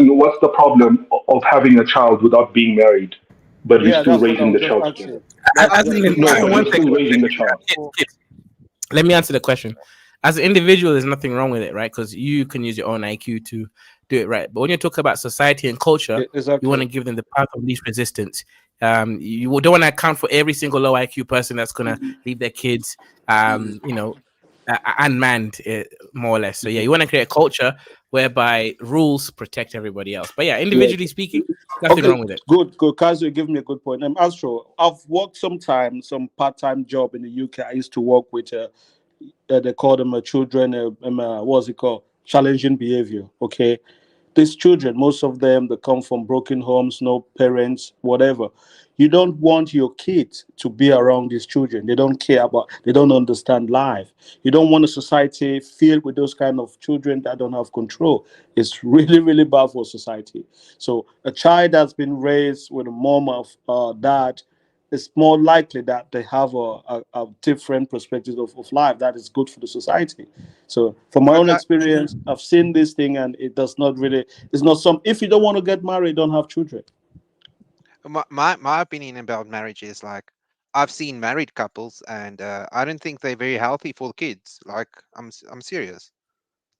asking what's the problem of having a child without being married, but you're Yeah, still that's what I raising was the just child asking. together. As No, but one you're second, still raising the child. kids. Let me answer the question. As an individual, there's nothing wrong with it, right? Because you can use your own IQ to do it right. But when you're talking about society and culture, you want Exactly. to give them the path of least resistance. You don't want to account for every single low IQ person that's gonna leave their kids, unmanned, more or less. So yeah, you want to create a culture whereby rules protect everybody else. But yeah, individually speaking, nothing wrong with it. Good. Kazu, you give me a good point. Astro, I've worked some part-time job in the UK. I used to work with they call them children. What's it called? Challenging behavior. Okay, these children, most of them, they come from broken homes, no parents, whatever. You don't want your kids to be around these children. They don't care about, they don't understand life. You don't want a society filled with those kind of children that don't have control. It's really, really bad for society. So a child that's been raised with a mom or dad, it's more likely that they have a different perspective of life that is good for the society. So from my own experience, I've seen this thing, and it does not really, it's not some, if you don't want to get married, don't have children. My opinion about marriage is like, I've seen married couples, and I don't think they're very healthy for kids. Like, I'm serious.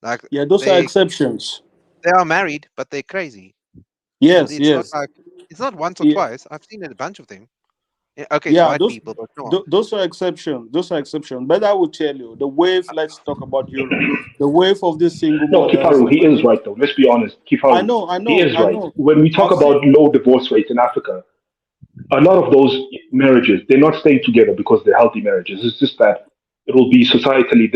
Like, Yeah, those are exceptions. They are married, but they're crazy. Yes, it's yes. not like, it's not once or Yeah. twice. I've seen a bunch of them. Okay, it's Yeah, white people, but no. those are exceptions. Those are exceptions. But I will tell you, the wave. Let's talk about Europe. The wave of these single No, mothers. Kifaru, he is right though. Let's be honest. I Kifaru, know, he is right. know. When we talk I've about seen. low divorce rates in Africa, a lot of those marriages, they're not staying together because they're healthy marriages. It's just that it will be societally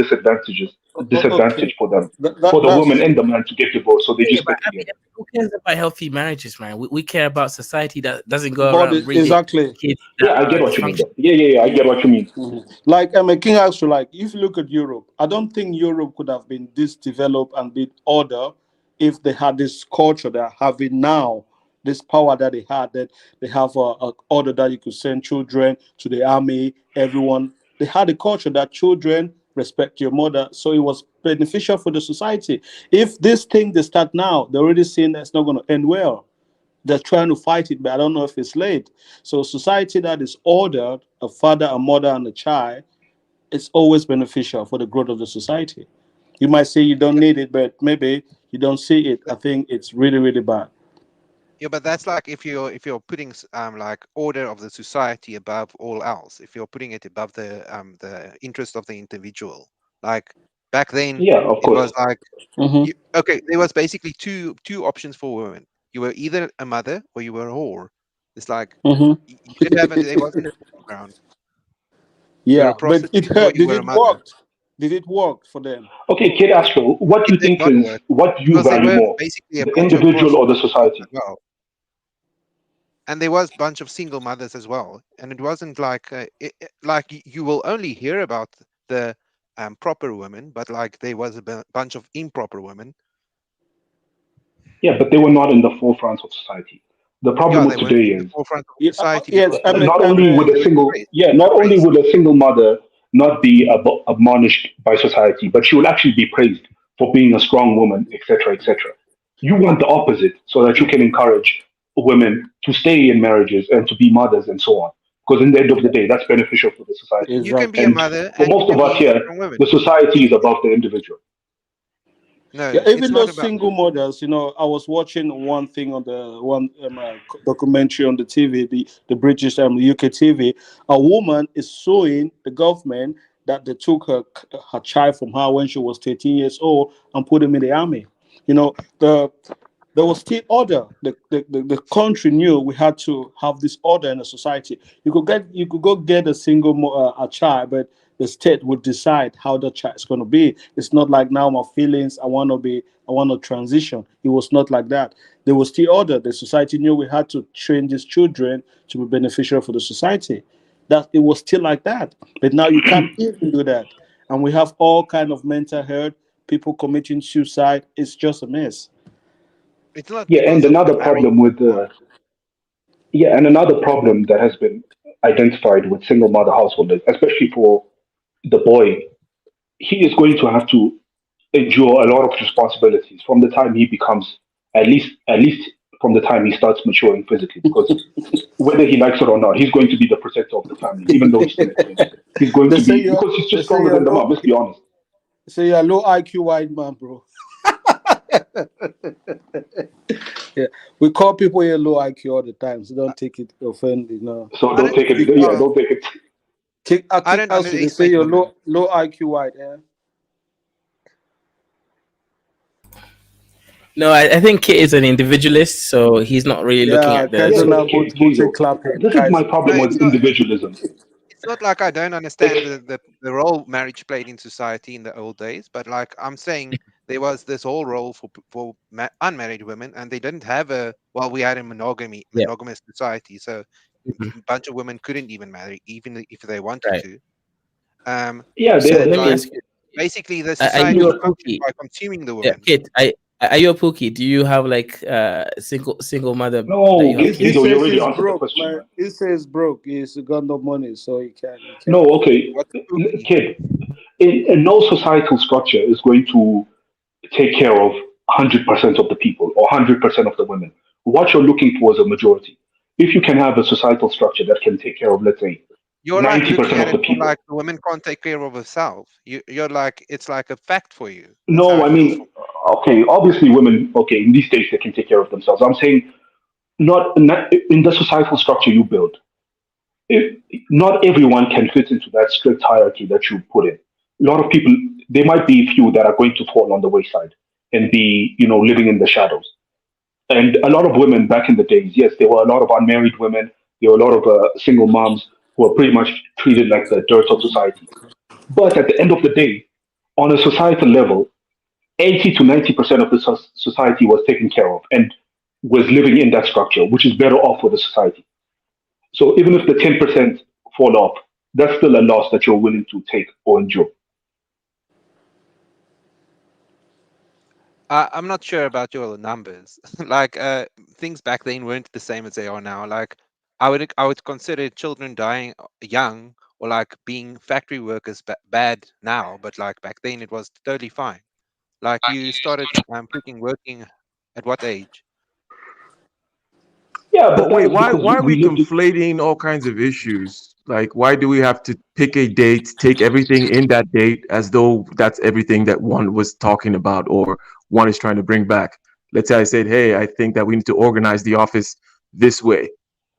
Okay, disadvantage for them, for the woman that's and the man to get divorced, so they Yeah, just but get I mean, together. who cares about healthy marriages, man? We care about society that doesn't go body around bringing exactly. kids that Yeah, I are get what you mean dysfunctional. though. Yeah, I get what you mean. Like I'm a king actually. Like if you look at Europe, I don't think Europe could have been this developed and been order if they had this culture they're having now, this power that they had, that they have a order that you could send children to the army, everyone. They had a culture that children respect your mother, so it was beneficial for the society. If this thing they start now, they're already seeing that it's not going to end well. They're trying to fight it, but I don't know if it's late. So society that is ordered, a father, a mother, and a child, it's always beneficial for the growth of the society. You might say you don't need it, but maybe you don't see it. I think it's really, really bad. Yeah, but that's like if you're putting like order of the society above all else. If you're putting it above the interest of the individual. Like back then, Yeah, of it course. was like okay, there was basically two options for women. You were either a mother or you were a whore. It's like you didn't have there wasn't a middle ground. You were a Yeah, but it prostitute or hurt. you Did were a it mother. work? Did it work for them? Okay, Kid Astro, what do It you did think not is work what do you because there value were more, basically a the bunch of individual or the prostitutes as society? well. And there was a bunch of single mothers as well, and it wasn't like like you will only hear about the proper women, but like there was a bunch of improper women. Yeah, but they were not in the forefront of society. The problem Yeah, with they weren't today in the is forefront of Yeah, society yes, because not I'm only a, would a they were single praised. yeah, They not were only praised. would a single mother not be admonished by society, but she will actually be praised for being a strong woman, etc., etc. You want the opposite, so that you can encourage women to stay in marriages and to be mothers and so on. Because in the end of the day, that's beneficial for the society. You can be a And exactly. mother for and you most can of us be a here, strong woman. the society is above the individual. No, Yeah, it's even not those about. single mothers, I was watching one thing on the one documentary on the TV, the British UK TV. A woman is suing the government that they took her child from her when she was 13 years old and put him in the army. The there was still order. The country knew we had to have this order in the society. You could go get a a child, but the state would decide how the child is going to be. It's not like now my feelings. I want to transition. It was not like that. There was still order. The society knew we had to train these children to be beneficial for the society. That it was still like that. But now you can't even do that, and we have all kind of mental health. People committing suicide. It's just a mess. It's not Yeah, and because of the another marriage problem with anymore. yeah, and another problem that has been identified with single mother householders, especially for the boy, he is going to have to endure a lot of responsibilities from the time he becomes at least from the time he starts maturing physically, because whether he likes it or not, he's going to be the protector of the family, even though he's still a kid. He's going They to say be, you're because he's they just say stronger you're than the low mom. Let's be honest. they say you're low IQ white man, bro. Yeah, we call people here low IQ all the time, so don't take it offend. So I don't don't take it. Kick Yeah, out, don't take it. I kick don't out. So they say underestimate you're women. low IQ white. Yeah. No, I think Kit is an individualist, so he's not really looking Yeah, at the Yeah, Kaiser sort now but of. Kate, booty Hazel, clapping. this is my Kaiser. problem No, with individualism. it's not like I don't understand It's the role marriage played in society in the old days, but like I'm saying, there was this whole role for unmarried women, and they didn't have a well, we had a Yeah. monogamous society, so Mhm. a bunch of women couldn't even marry, even if they wanted Right. to. Um, yeah. So so let me like ask you: basically, the Are you society a functioned pookie? by consuming the Yeah, women. Kit. Are you a pookie? Do you have like single mother that No, you have He kids Hazel, you says already he's answered the broke, question, man. man. He says broke. He's got no money, so he No, can't. okay, What's a pookie? kid. In no societal structure is going to take care of 100% of the people or 100% of the women. What you're looking for is a majority. If you can have a societal structure that can take care of, let's say, You're like looking 90% at of it the from people. like the woman can't take care of herself. You're like it's like a fact for you. That's how No, I it feels for mean, okay, obviously women, okay, in these days they can take care of themselves. I'm saying not in the societal structure you build. If, not everyone can fit into that strict hierarchy that you put in. A lot of people, there might be a few that are going to fall on the wayside and be, living in the shadows. And a lot of women back in the days, yes, there were a lot of unmarried women. There were a lot of single moms who were pretty much treated like the dirt of society. But at the end of the day, on a societal level, 80 to 90% of the society was taken care of and was living in that structure, which is better off for the society. So even if the 10% fall off, that's still a loss that you're willing to take or endure. I'm not sure about your numbers. Like things back then weren't the same as they are now. Like I would consider children dying young or like being factory workers bad now, but like back then it was totally fine. Like you started freaking working at what age? Yeah, But but that wait, was because why are we we lived. conflating all kinds of issues? Like, why do we have to pick a date, take everything in that date as though that's everything that one was talking about or one is trying to bring back? Let's say I said, hey, I think that we need to organize the office this way.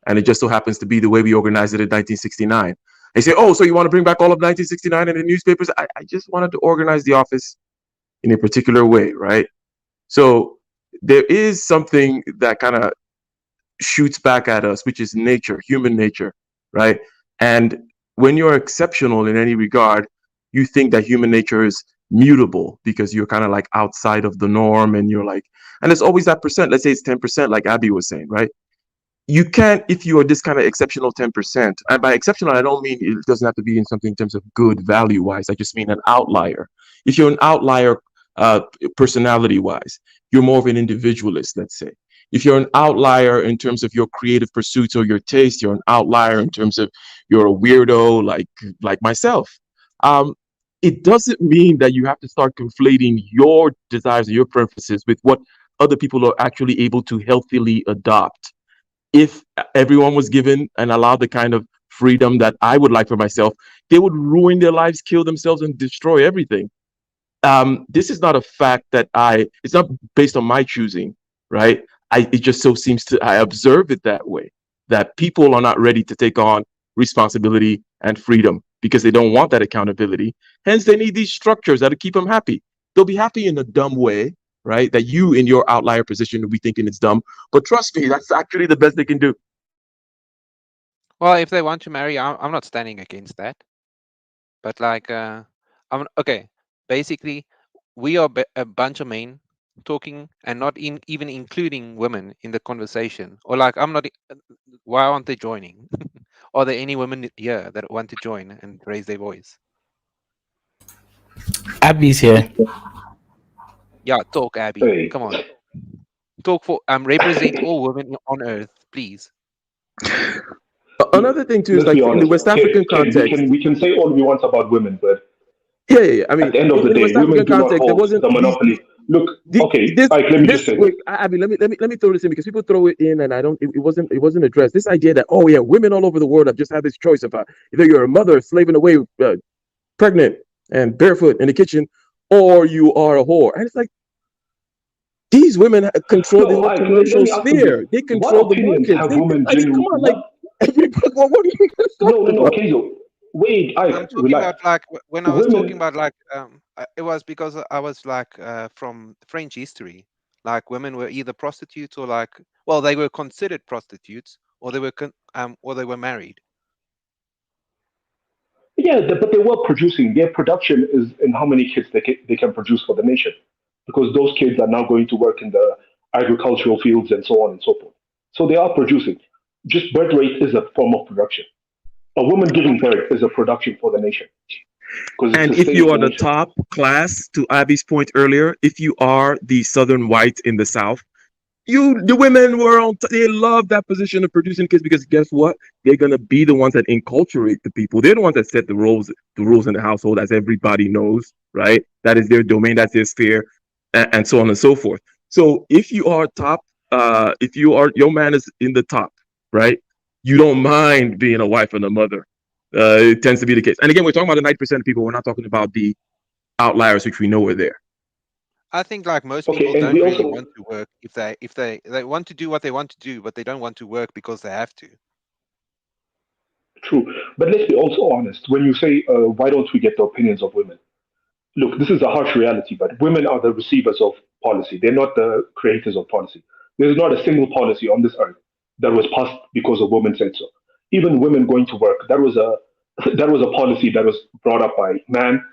And it just so happens to be the way we organized it in 1969. They say, oh, so you want to bring back all of 1969 in the newspapers? I just wanted to organize the office in a particular way, right? So there is something that kind of shoots back at us, which is nature, human nature, right? And when you're exceptional in any regard, you think that human nature is mutable because you're kind of like outside of the norm and you're like, and there's always that percent. Let's say it's 10%, like Abby was saying, right? You can't, if you are this kind of exceptional 10%, and by exceptional I don't mean it doesn't have to be in something in terms of good value wise, I just mean an outlier. If you're an outlier personality wise, you're more of an individualist, let's say. If you're an outlier in terms of your creative pursuits or your taste, you're an outlier in terms of you're a weirdo like myself. um it doesn't mean that you have to start conflating your desires and your preferences with what other people are actually able to healthily adopt. If everyone was given and allowed the kind of freedom that I would like for myself, they would ruin their lives, kill themselves, and destroy everything. This is not a fact that it's not based on my choosing, right? It just so seems to, I observe it that way, that people are not ready to take on responsibility and freedom because they don't want that accountability. Hence, they need these structures that'll keep them happy. They'll be happy in a dumb way, right? That you, in your outlier position, will be thinking it's dumb. But trust me, that's actually the best they can do. Well, if they want to marry, I'm not standing against that. But like, I'm okay. Basically, we are a bunch of men talking and not even including women in the conversation. Or like, I'm not. Why aren't they joining? Are there any women here that want to join and raise their voice? Abby's here. Yeah, talk, Abby. Hey, Come on, talk for represent all women on earth, please. Another thing too is let's like be in the honest, West African kid. We context. can we can say all we want about women, but Yeah. I at mean, the end of the in the day, West women African do not context, there hold wasn't the monopoly. Look, okay, this Ike, let me just this say this. wait, I mean, let me throw this in because people throw it in, and I don't. It wasn't addressed. This idea that, oh yeah, women all over the world have just had this choice about either you're a mother slaving away, pregnant and barefoot in the kitchen, or you are a whore, and it's like These women control the No, whole Ike, let commercial me ask you this. sphere. They What control the opinions markets. have They, women I mean, come genuinely, on, like what? everybody. What are you guys No, talking about? Kenzo. Wait, I'm Ike, talking relax. about like when I was talking Women, about like it was because I was like from French history. Like women were either prostitutes or like well they were considered prostitutes or or they were married. yeah, but they were producing. Their production is in how many kids they can produce for the nation, because those kids are now going to work in the agricultural fields and so on and so forth. So they are producing. Just birth rate is a form of production. A woman giving birth is a production for the nation because it And if sustains you the are the nation. top class, to Abby's point earlier, if you are the Southern white in the South, the women were on. They love that position of producing kids because guess what? They're gonna be the ones that inculturate the people. They're the ones that set the rules in the household, as everybody knows, right? That is their domain, that's their sphere, and so on and so forth. So if you are top, if you are your man is in the top, right? You don't mind being a wife and a mother. It tends to be the case. And again, we're talking about the 90% of people. We're not talking about the outliers, which we know are there. I think like most Okay, people and don't we really also want to work if they want to do what they want to do, but they don't want to work because they have to. true. But let's be also honest. When you say why don't we get the opinions of women? Look, this is a harsh reality, but women are the receivers of policy. They're not the creators of policy. There's not a single policy on this earth that was passed because a woman said so. Even women going to work, that was a that was a policy that was brought up by man,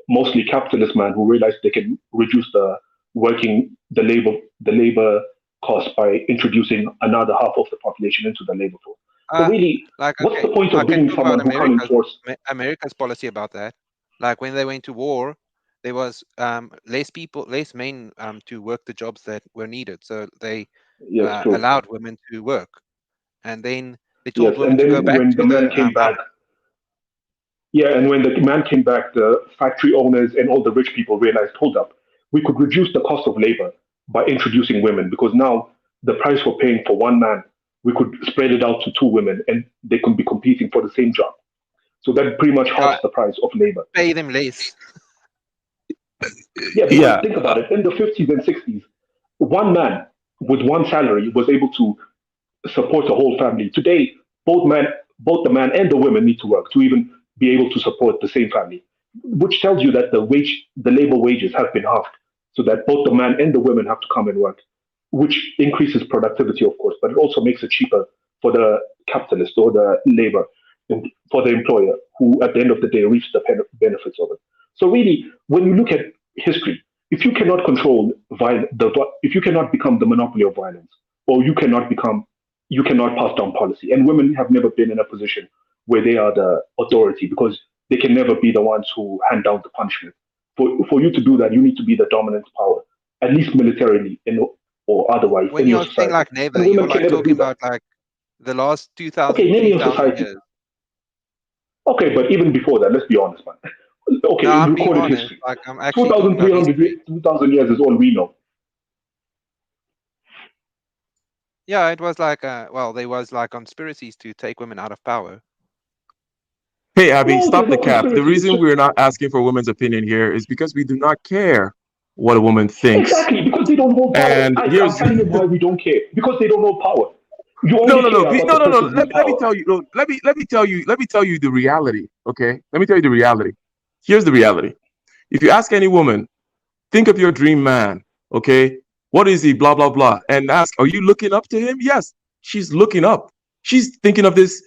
mostly capitalist man, who realized they can reduce the labor cost by introducing another half of the population into the labor force. So Uh really, like what's the okay, point I of can being talk about someone who can't enforce? America's policy about that. Like when they went to war, there was less men to work the jobs that were needed. So they Yes, true. allowed women to work, and then they Yes, told women and to go then back when the to man the came back, house. yeah, and when the man came back, the factory owners and all the rich people realized, hold up, we could reduce the cost of labor by introducing women because now the price we're paying for one man, we could spread it out to two women and they could be competing for the same job. So that pretty much halves Yeah, the price of labor. pay them less. Yeah, because Yeah, think about it, in the 50s and 60s, one man with one salary was able to support a whole family. Today, both the man and the women need to work to even be able to support the same family, which tells you that the labor wages have been halved, so that both the man and the women have to come and work, which increases productivity, of course, but it also makes it cheaper for the capitalist or the labor, and for the employer, who at the end of the day reaps the benefits of it. So really, when you look at history, if you cannot control if you cannot become the monopoly of violence, or you cannot pass down policy. And women have never been in a position where they are the authority because they can never be the ones who hand down the punishment. For you to do that, you need to be the dominant power, at least militarily or otherwise When in your you're saying society. like never, And you're women can like never talking do that. about like the last Okay, 2,000, name three your thousand society. years. Okay, but even before that, let's be honest, man. No, Okay, in I'm being recorded honest. history, Like I'm actually talking about 2,300, history. 2,000 years is all we know. Yeah, it was like well, there was like conspiracies to take women out of power. hey, Abby, No, stop there's the no cap. The conspiracy. It's reason just we're not asking for a woman's opinion here is because we do not care what a woman thinks. exactly because they don't hold power. And I'm here's telling you why we don't care. Because they don't hold power. You only care about no, the no, no. person who's Let me power. tell you. No, let me tell you the reality. Okay, let me tell you the reality. Here's the reality. If you ask any woman, think of your dream man. Okay, what is he? Blah blah blah. And ask, are you looking up to him? Yes, she's looking up. She's thinking of this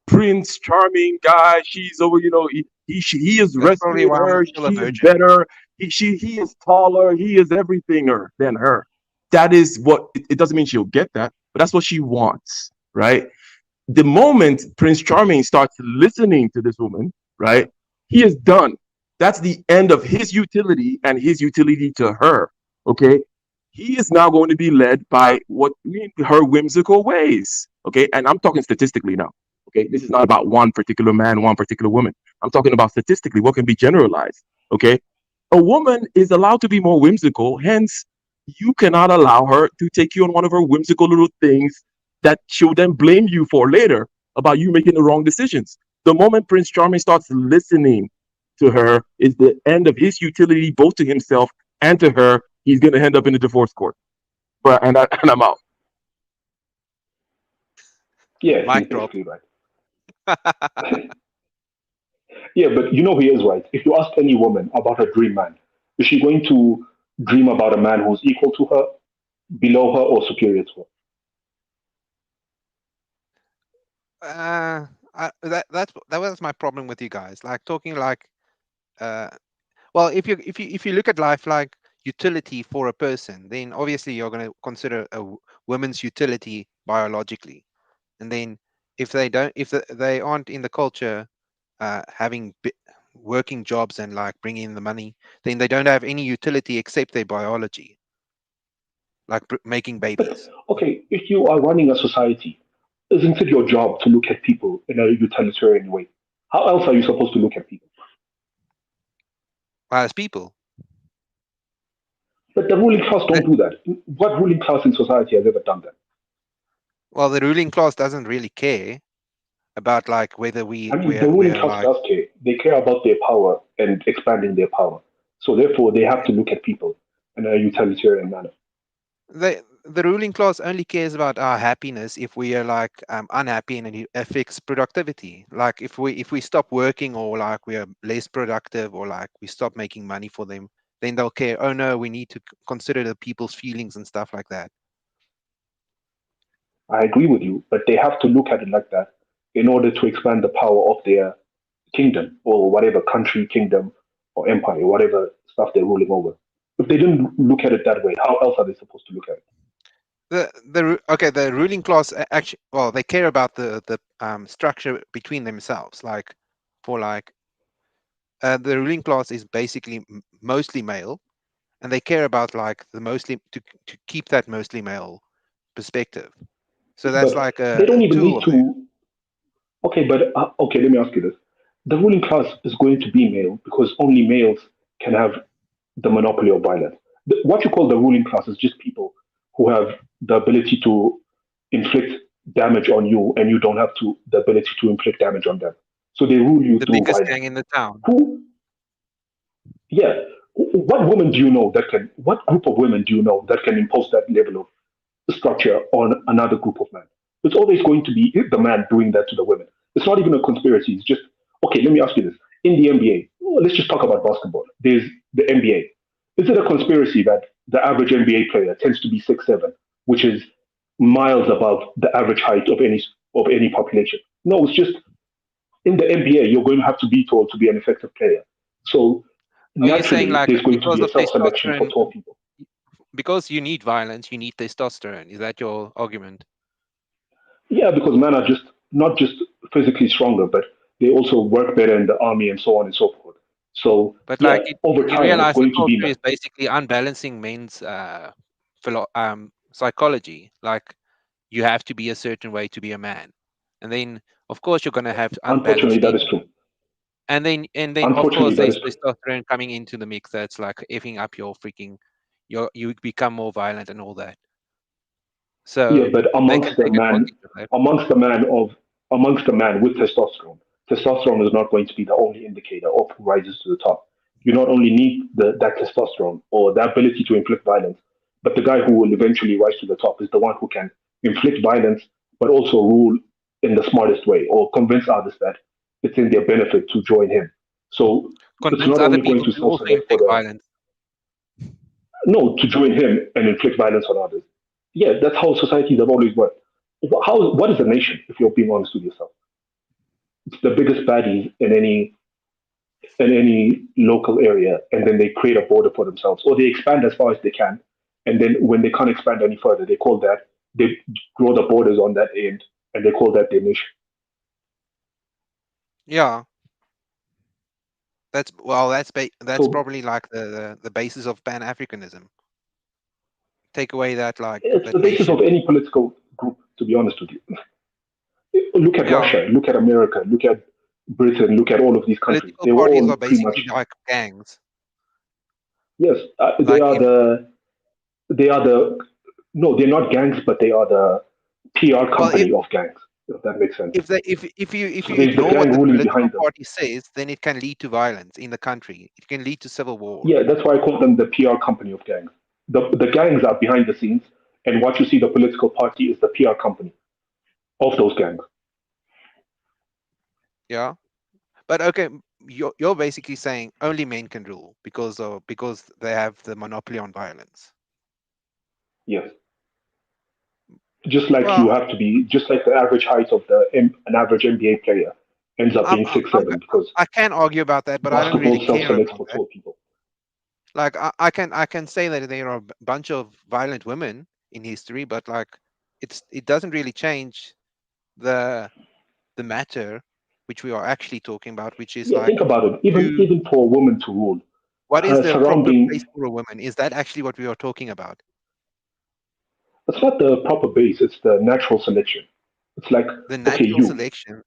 Prince Charming guy. She's over, he is That's probably rescuing why I'm her. still a She's virgin. better. He is taller. He is everything than her. That is what it doesn't mean she'll get that, but that's what she wants, right? The moment Prince Charming starts listening to this woman, right, he is done. That's the end of his utility and his utility to her. Okay, he is now going to be led by her whimsical ways. Okay, and I'm talking statistically now. Okay, this is not about one particular man, one particular woman. I'm talking about statistically what can be generalized. Okay, a woman is allowed to be more whimsical. Hence, you cannot allow her to take you on one of her whimsical little things that she'll then blame you for later about you making the wrong decisions. The moment Prince Charming starts listening to her is the end of his utility, both to himself and to her. He's going to end up in the divorce court. But and I'm out. Yeah, he's Mic drop. basically right. Yeah, but you know he is right. If you ask any woman about her dream man, is she going to dream about a man who's equal to her, below her, or superior to her? That was my problem with you guys. Like talking like, uh, well, if you look at life like utility for a person, then obviously you're going to consider a woman's utility biologically, and then if they aren't in the culture, having working jobs and like bringing in the money, then they don't have any utility except their biology, like making But babies. okay, if you are running a society, isn't it your job to look at people in a utilitarian way? How else are you supposed to look at people? As people, But the ruling class They- don't do that. What ruling class in society has ever done that? well, the ruling class doesn't really care about like whether I mean, the ruling we're class like does care. They care about their power and expanding their power. So therefore, they have to look at people in a utilitarian manner. the ruling class only cares about our happiness if we are like unhappy and it affects productivity. Like if we stop working or like we are less productive or like we stop making money for them, then they'll care. Oh no, we need to consider the people's feelings and stuff like that. I agree with you, but they have to look at it like that in order to expand the power of their kingdom or whatever country, kingdom, or empire, whatever stuff they're ruling over. If they didn't look at it that way, how else are they supposed to look at it? The ruling class actually, well, they care about the structure between themselves. Like for like the ruling class is basically mostly male, and they care about like the mostly to keep that mostly male perspective. So that's But like they a don't even tool need of theirs. to. Okay, but okay, let me ask you this: the ruling class is going to be male because only males can have the monopoly of violence. What you call the ruling class is just people who have the ability to inflict damage on you, and you don't have to the ability to inflict damage on them. So they rule you The through biggest violence. gang in the town. Who? Yeah. What woman do you know that can? What group of women do you know that can impose that level of structure on another group of men? It's always going to be the man doing that to the women. It's not even a conspiracy. It's just okay. Let me ask you this: in the NBA, let's just talk about basketball. There's the NBA. Is it a conspiracy that the average NBA player tends to be 6'7", which is miles above the average height of any population? No, it's just in the NBA, you're going to have to be tall to be an effective player. So Are you saying naturally, like there's going to because be a of self-selection for testosterone, tall people. because you need violence, you need testosterone? Is that your argument? Yeah, because men are just not just physically stronger, but they also work better in the army and so on and so forth. So But yeah, like over you time, it's realize the going to be culture men. is basically unbalancing men's psychology. Like you have to be a certain way to be a man, and then of course you're gonna have Unfortunately, unbalanced that is people. true. And then of Unfortunately, course that there's is true. testosterone coming into the mix that's like effing up you become more violent and all that. Yeah, So but they can take advantage of that. amongst the man of amongst the man with testosterone, testosterone is not going to be the only indicator of who rises to the top. You not only need that testosterone or the ability to inflict violence, but the guy who will eventually rise to the top is the one who can inflict violence, but also rule in the smartest way or convince others that it's in their benefit to join him. So it's Convince not other only going people to to also self-select for inflict the violence. no, to join him and inflict violence on others. Yeah, that's how societies have always worked. What is a nation, if you're being honest with yourself? It's the biggest baddie in any local area, and then they create a border for themselves, or they expand as far as they can, and then when they can't expand any further, they draw the borders on that end, and they call that their nation. Yeah, that's So probably like the basis of Pan Africanism. Take away that like it's that the basis of nation. any political group, to be honest with you. Look at Yeah, Russia, look at America, look at Britain, look at all of these countries. political They were parties all are pretty basically much like gangs. yes. They Like are if the no, they're not gangs, but they are the PR well if company of gangs. If that makes sense. if they if So you there's the ignore what gang the ruling political behind them. party says, then it can lead to violence in the country. It can lead to civil war. Yeah, that's why I call them the PR company of gangs. The gangs are behind the scenes, And what you see, the political party is the PR company of those gangs. Yeah, but okay, you're basically saying only men can rule because they have the monopoly on violence. Yes. Just like you Well, have to be, just like the average height of an average NBA player ends up I'm, being I'm, six I'm seven because I can argue about that, but I don't really basketball self care selects about for that. tall people. Like I can say that there are a bunch of violent women in history, but like it doesn't really change the matter which we are actually talking about, which is Yeah, think like about it. Even who even for a woman to rule, what is her the proper place surrounding, for a woman? Is that actually what we are talking about? it's not the proper base, it's the natural selection. It's like, The okay, natural you, selection.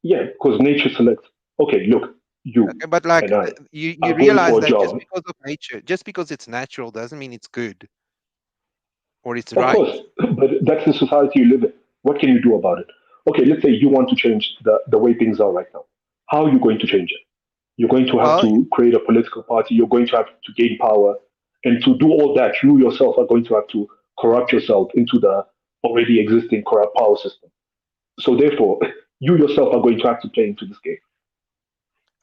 yeah, because nature selects, okay, look, you Okay, but like and I you are going realize for a that just job. because of nature, just because it's natural doesn't mean it's good or it's Of right. course, but that's the society you live in. What can you do about it? Okay, let's say you want to change the way things are right now. How are you going to change it? You're going to have Well, to create a political party. You're going to have to gain power. And to do all that, you yourself are going to have to corrupt yourself into the already existing corrupt power system. So, therefore, you yourself are going to have to play into this game.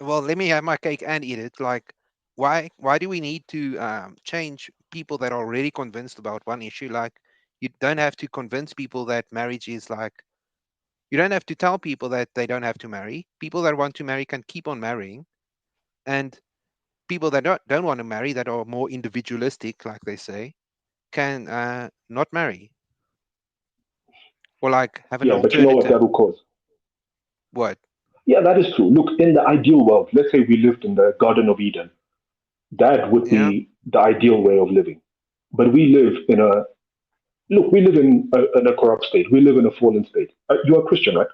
well, let me have my cake and eat it. Like, why do we need to change people that are already convinced about one issue? Like, you don't have to convince people that marriage is like. You don't have to tell people that they don't have to marry. People that want to marry can keep on marrying, and people that don't want to marry, that are more individualistic, like they say, can not marry or like have an Yeah, but you know what alternative. that will cause? What? Yeah, that is true. Look, in the ideal world, let's say we lived in the Garden of Eden, that would Yeah. be the ideal way of living. But we live in a look. We live in a corrupt state. We live in a fallen state. You are Christian, right?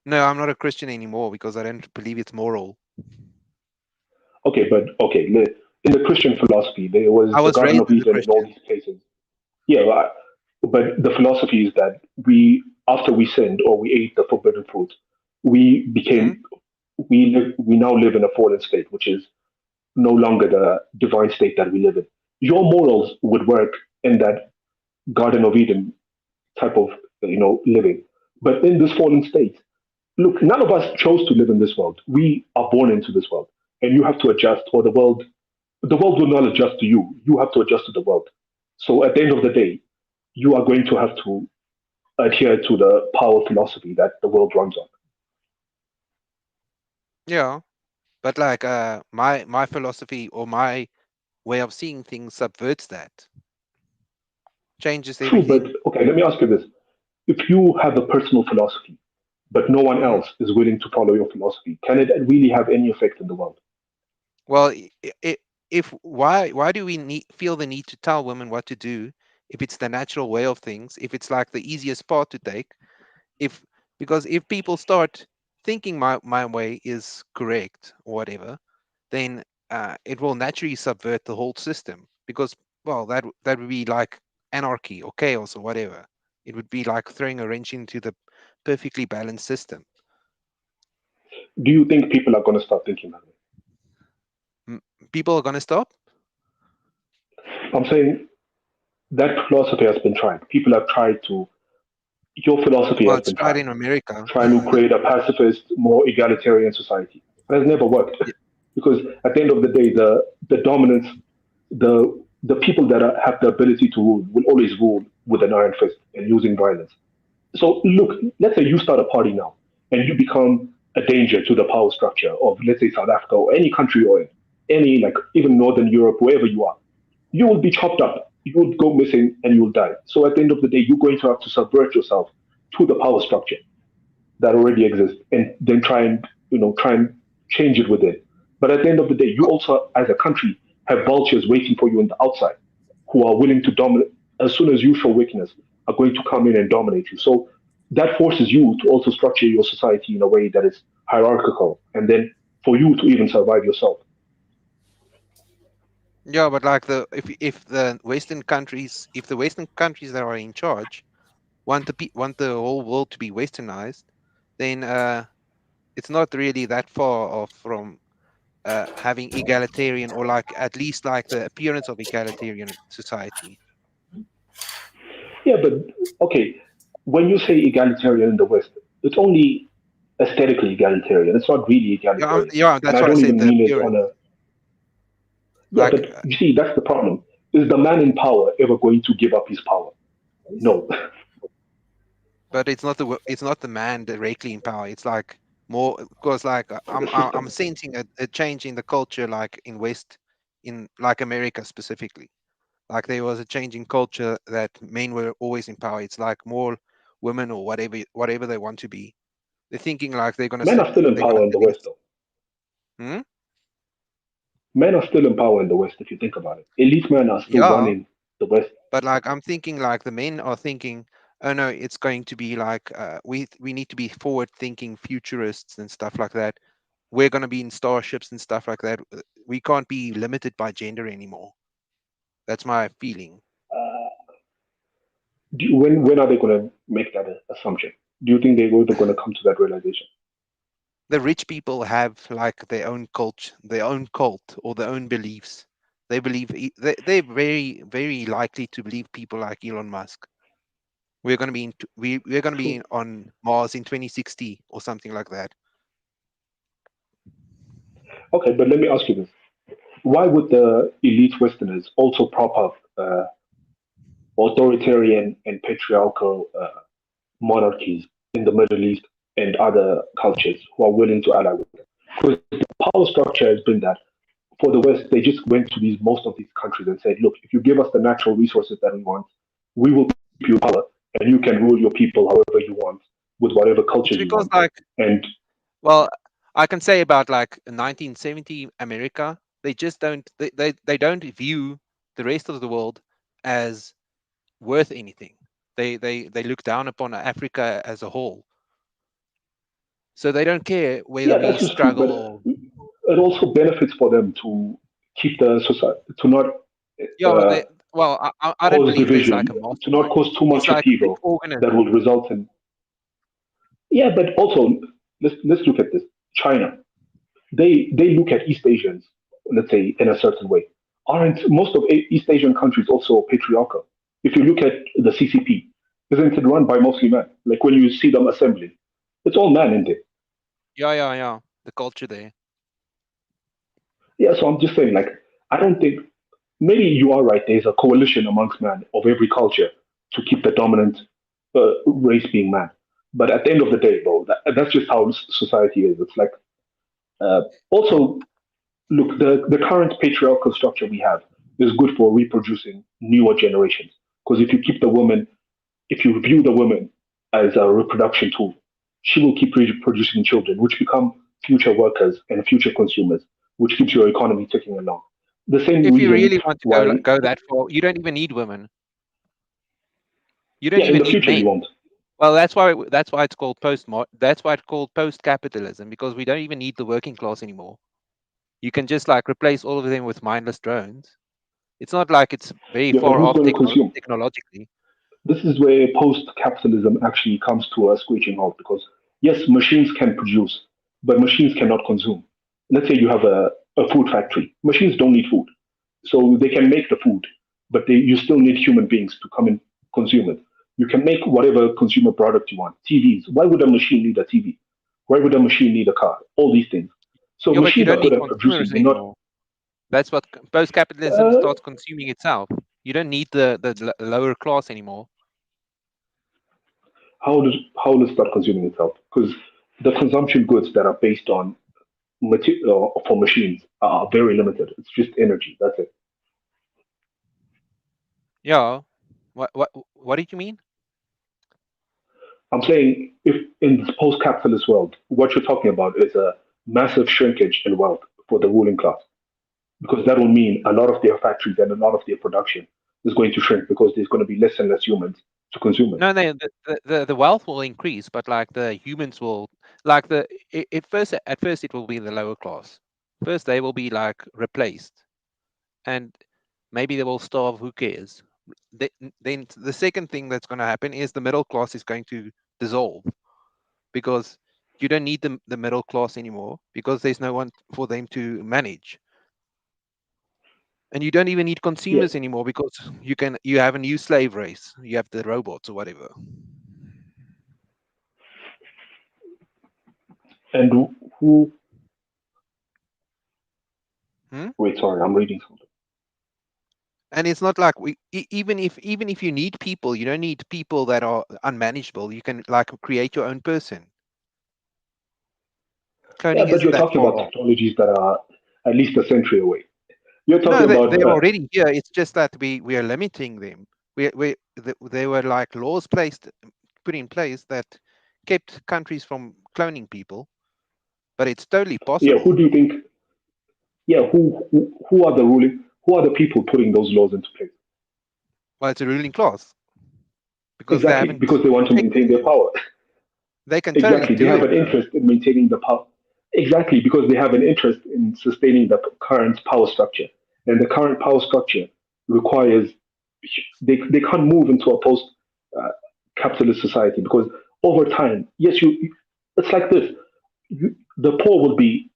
No, I'm not a Christian anymore because I don't believe it's moral. Okay, but okay. In the Christian philosophy, there I was the was Garden raised of as a Eden and all Christian. these places. Yeah, but the philosophy is that we, after we sinned or we ate the forbidden fruit, we Hmm. became we now live in a fallen state, which is no longer the divine state that we live in. Your morals would work in that Garden of Eden type of living, but in this fallen state, look, none of us chose to live in this world. We are born into this world, and you have to adjust, or the world will not adjust to you. You have to adjust to the world. So at the end of the day, you are going to have to adhere to the power philosophy that the world runs on. Yeah, but like my philosophy or my way of seeing things subverts that, changes True, but everything. okay, let me ask you this. If you have a personal philosophy, but no one Hmm. else is willing to follow your philosophy, can it really have any effect in the world? Well, if why do we feel the need to tell women what to do if it's the natural way of things, if it's like the easiest path to take, if because if people start thinking my way is correct or whatever, then it will naturally subvert the whole system because well that would be like anarchy or chaos or whatever. It would be like throwing a wrench into the perfectly balanced system. Do you think people are going to start thinking that way? M- People are gonna stop. I'm saying that philosophy has been tried. People have tried to, your philosophy Well, has it's been tried tried, in America. trying to create a pacifist, more egalitarian society. It has never worked Y- because at the end of the day, the dominance, the people that have the ability to rule will always rule with an iron fist and using violence. So look, let's say you start a party now and you become a danger to the power structure of, let's say, South Africa or any country you're in, any, like, even Northern Europe, wherever you are, you will be chopped up. You will go missing and you will die. So at the end of the day, you're going to have to subvert yourself to the power structure that already exists and then try and change it within. But at the end of the day, you uh, also, as a country, have vultures waiting for you on the outside who are willing to dominate. As soon as you show weakness, are going to come in and dominate you. So that forces you to also structure your society in a way that is hierarchical, and then for you to even survive yourself. Yeah, but like the if the Western countries, if the Western countries that are in charge want the whole world to be westernized, then it's not really that far off from having egalitarian or like at least like the appearance of egalitarian society. Yeah, but okay, when you say egalitarian in the West, it's only aesthetically egalitarian. It's not really egalitarian, Yeah, and that's I what I don't said. even The mean it on purist, a yeah. like, But you see, that's the problem. Is the man in power ever going to give up his power? No. but it's not the man directly in power. It's like more because like The I'm system. sensing a change in the culture, like in West, in like America specifically. Like there was a change in culture that men were always in power. It's like more women or whatever they want to be. They're thinking like Men are still in they're gonna power in the sit in. West, though. Hmm? Men are still in power in the West, if you think about it. Elite men are still Yeah, running the West. but like I'm thinking like the men are thinking, oh no, it's going to be like we need to be forward thinking futurists and stuff like that. We're gonna be in starships and stuff like that. We can't be limited by gender anymore. That's my feeling. Uh, when are they going to make that assumption? Do you think they're going to come to that realization? The rich people have like their own culture, their own cult, or their own beliefs. They believe they're very, very likely to believe people like Elon Musk. We're going to be we're going to True. be on Mars in 2060 or something like that. Okay, but let me ask you this: why would the elite Westerners also prop up authoritarian and patriarchal monarchies in the Middle East and other cultures who are willing to ally with them? Because the power structure has been that for the West, they just went to these most of these countries and said, "Look, if you give us the natural resources that we want, we will keep you in power, and you can rule your people however you want, with whatever It's culture you because want." like, And well, I can say about like 1970 America, they just don't they don't view the rest of the world as worth anything. They look down upon Africa as a whole. So they don't care whether yeah, we that's just true. struggle But or it also benefits for them to keep the society to not yeah, but uh, I don't cause believe there's like division, a to not mastermind. cause too It's much like a big upheaval that organism. will result in. Yeah, but also let's look at this. China, they look at East Asians, let's say, in a certain way. Aren't most of East Asian countries also patriarchal? If you look at the CCP, isn't it run by mostly men? Like when you see them assembling, it's all men in there. Yeah. The culture there. Yeah, so I'm just saying, like, I don't think maybe you are right. There's a coalition amongst men of every culture to keep the dominant race being man. But at the end of the day, bro, that's just how society is. It's like also look, the current patriarchal structure we have is good for reproducing newer generations. Because if you keep the woman, if you view the woman as a reproduction tool, she will keep reproducing children, which become future workers and future consumers, which keeps your economy ticking along. The same If you reason really want to why, go that far, you don't even need women. You don't yeah, in even the need future you men. won't. Well, that's why it's called that's why it's called post capitalism, because we don't even need the working class anymore. You can just like replace all of them with mindless drones. It's not like it's very Yeah, but far who's off going to consume? technologically. This is where post-capitalism actually comes to a screeching halt because yes, machines can produce, but machines cannot consume. Let's say you have a food factory. Machines don't need food, so they can make the food, but you still need human beings to come and consume it. You can make whatever consumer product you want. TVs. Why would a machine need a TV? Why would a machine need a car? All these things. So Yeah, but you machines are don't good need at producing. consumers They're not. anymore. That's what post capitalism Uh, starts consuming itself. You don't need the lower class anymore. how does it start consuming itself? Because the consumption goods that are based on material for machines are very limited. It's just energy. That's it. Yeah. What did you mean? I'm saying if in this post-capitalist world, what you're talking about is a massive shrinkage in wealth for the ruling class, because that will mean a lot of their factories and a lot of their production is going to shrink because there's going to be less and less humans to consume it. No, the wealth will increase, but like the humans will like at first it will be the lower class. First they will be like replaced, and maybe they will starve. Who cares? Then the second thing that's going to happen is the middle class is going to dissolve because you don't need the middle class anymore because there's no one for them to manage. And you don't even need consumers anymore because you have a new slave race. You have the robots or whatever. And who? Hmm? Wait, sorry, I'm reading something. And it's not like even if you need people, you don't need people that are unmanageable. You can like create your own person. Yeah, Cloning but isn't you're that talking far about off. technologies that are at least a century away. You're No, talking about they're already here. It's just that we are limiting them. There were like laws put in place that kept countries from cloning people, but it's totally yeah. Who possible. do you think? Yeah, who are the people putting those laws into place? Well, it's a ruling class because they Exactly, haven't because they want to protected maintain their them. power. They can totally Exactly, they do have it an though. interest in maintaining the power. Exactly, because they have an interest in sustaining the current power structure, and the current power structure requires they can't move into a post uh, capitalist society because over time, yes, it's like this. The poor will be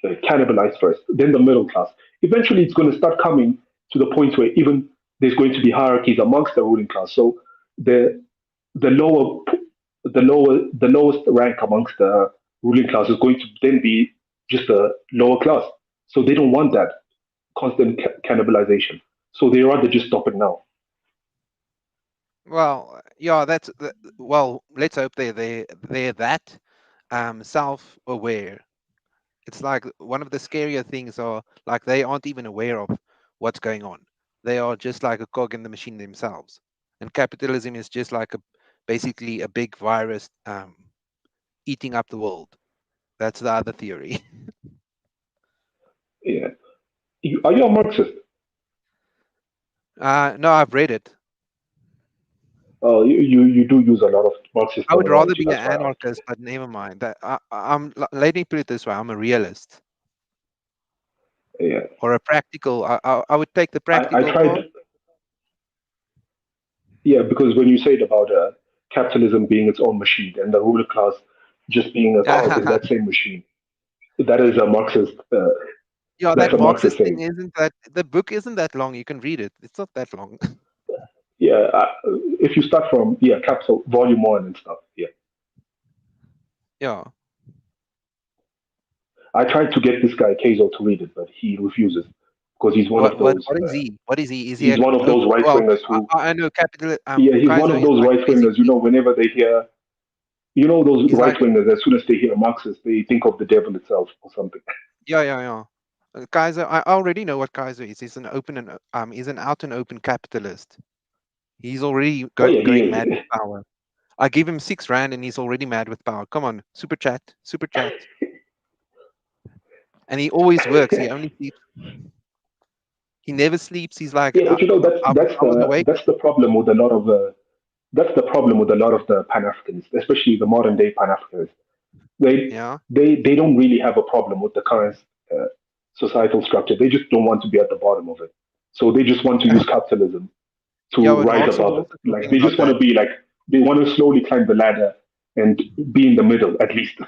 cannibalized first, then the middle class. Eventually, it's going to start coming to the point where even there's going to be hierarchies amongst the ruling class. So the the lower the lowest rank amongst the ruling class is going to then be just a lower class. So they don't want that constant cannibalization. So they rather just stop it now. Well, yeah, well. Let's hope they're that self-aware. It's like one of the scarier things are like they aren't even aware of what's going on. They are just like a cog in the machine themselves. And capitalism is just like basically a big virus eating up the world. That's the other theory. Yeah. Are you a Marxist? No, I've read it. You do use a lot of Marxist I would rather terminology. be an That's why I asked. anarchist, but never mind. Let me put it this way: I'm a realist Yeah. or a practical. I would take the I practical tried. part. Yeah, because when you said about capitalism being its own machine and the ruling class just being a cog in that same machine, that is a Marxist. Yeah, That's that a Marxist Marxist thing saying. isn't that the book isn't that long. You can read it. It's not that long. Yeah, if you start from Capital Volume One and stuff. Yeah, Yeah. I tried to get this guy Kazo to read it, but he refuses because he's one of those. What is he? What is he? Is he He's one of those right well? wingers who. I know capital. Yeah, he's one Kaiser of is those like right wingers. basically Whenever they hear, those he's right like wingers, as soon as they hear Marxist, they think of the devil itself or something. yeah. Kaiser, I already know what Kaiser is. He's an open and he's an out and open capitalist. He's already Oh yeah, he going mad is. with power. I give him 6 rand and he's already mad with power. Come on, super chat, and he always works. He only sleeps. He never sleeps. He's like, Yeah, but I was awake. that's the problem with a lot of that's the problem with a lot of the Pan Africans, especially the modern day Pan Africans. They Yeah, they don't really have a problem with the current uh, societal structure. They just don't want to be at the bottom of it. So they just want to use capitalism yeah. to But rise Marx was above it. also Like talking they about just want that. to be like they want to slowly climb the ladder and be in the middle at least.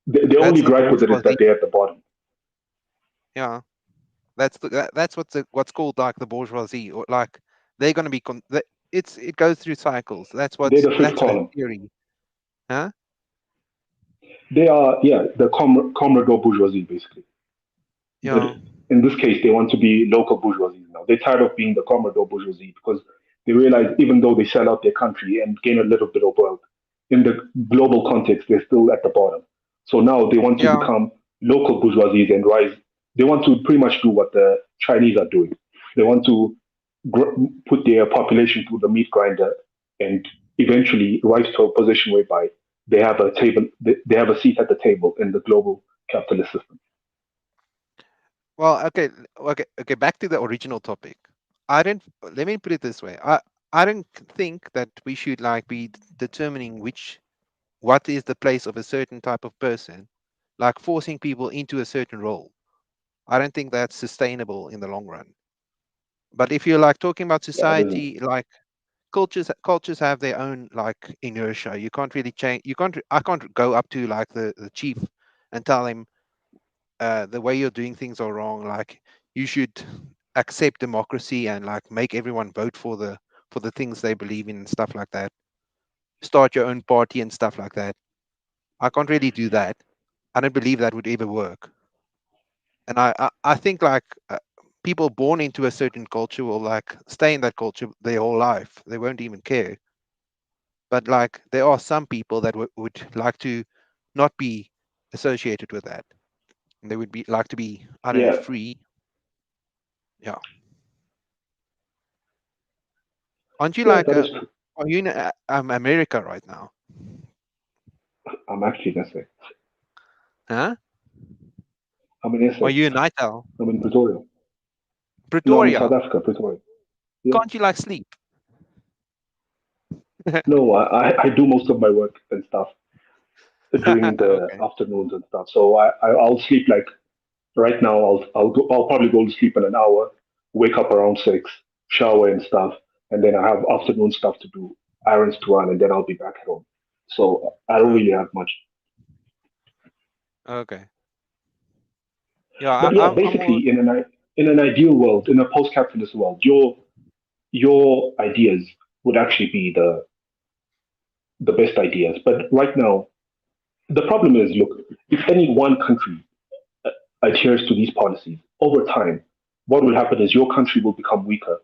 The That's only the gripe with it is that bourgeoisie. they're at the bottom. Yeah, that's what's called like the bourgeoisie, or like they're going to be. It goes through cycles. They're the fifth That's the column. theory, huh? They are the comrade bourgeoisie basically. But Yeah, in this case, they want to be local bourgeoisie now. They're tired of being the Commodore bourgeoisie because they realize even though they sell out their country and gain a little bit of wealth, in the global context, they're still at the bottom. So now they want to yeah. become local bourgeoisies and rise. They want to pretty much do what the Chinese are doing. They want to put their population through the meat grinder and eventually rise to a position whereby they have a seat at the table in the global capitalist system. Well, okay. Back to the original topic. I don't. Let me put it this way. I don't think that we should like be determining what is the place of a certain type of person, like forcing people into a certain role. I don't think that's sustainable in the long run. But if you're like talking about Yeah, it isn't. society, like cultures have their own like inertia. You can't really change. You can't. I can't go up to like the chief and tell him the way you're doing things are wrong. Like you should accept democracy and like make everyone vote for the things they believe in and stuff like that. Start your own party and stuff like that. I can't really do that. I don't believe that would ever work. And I think like people born into a certain culture will like stay in that culture their whole life. They won't even care. But like there are some people that would like to not be associated with that. And they would be like to be, I don't know, Yeah, free. Yeah. Aren't you yeah, like that is true. are you in America right now? I'm actually in SA. Huh? I'm in SA. Are you in Nightowl? I'm in Pretoria. No, I'm in South Pretoria? Africa, Pretoria. Yeah. Can't you like sleep? No, I do most of my work and stuff during the Okay. afternoons and stuff. So I'll sleep like right now. I'll probably go to sleep in an hour, wake up around 6, shower and stuff, and then I have afternoon stuff to do, errands to run, and then I'll be back at home. So I don't really have much. Okay. Yeah, But yeah, I'm all, basically, in an ideal world, in a post-capitalist world, your ideas would actually be the best ideas. But right now, the problem is, look, if any one country adheres to these policies over time, what will happen is your country will become weaker,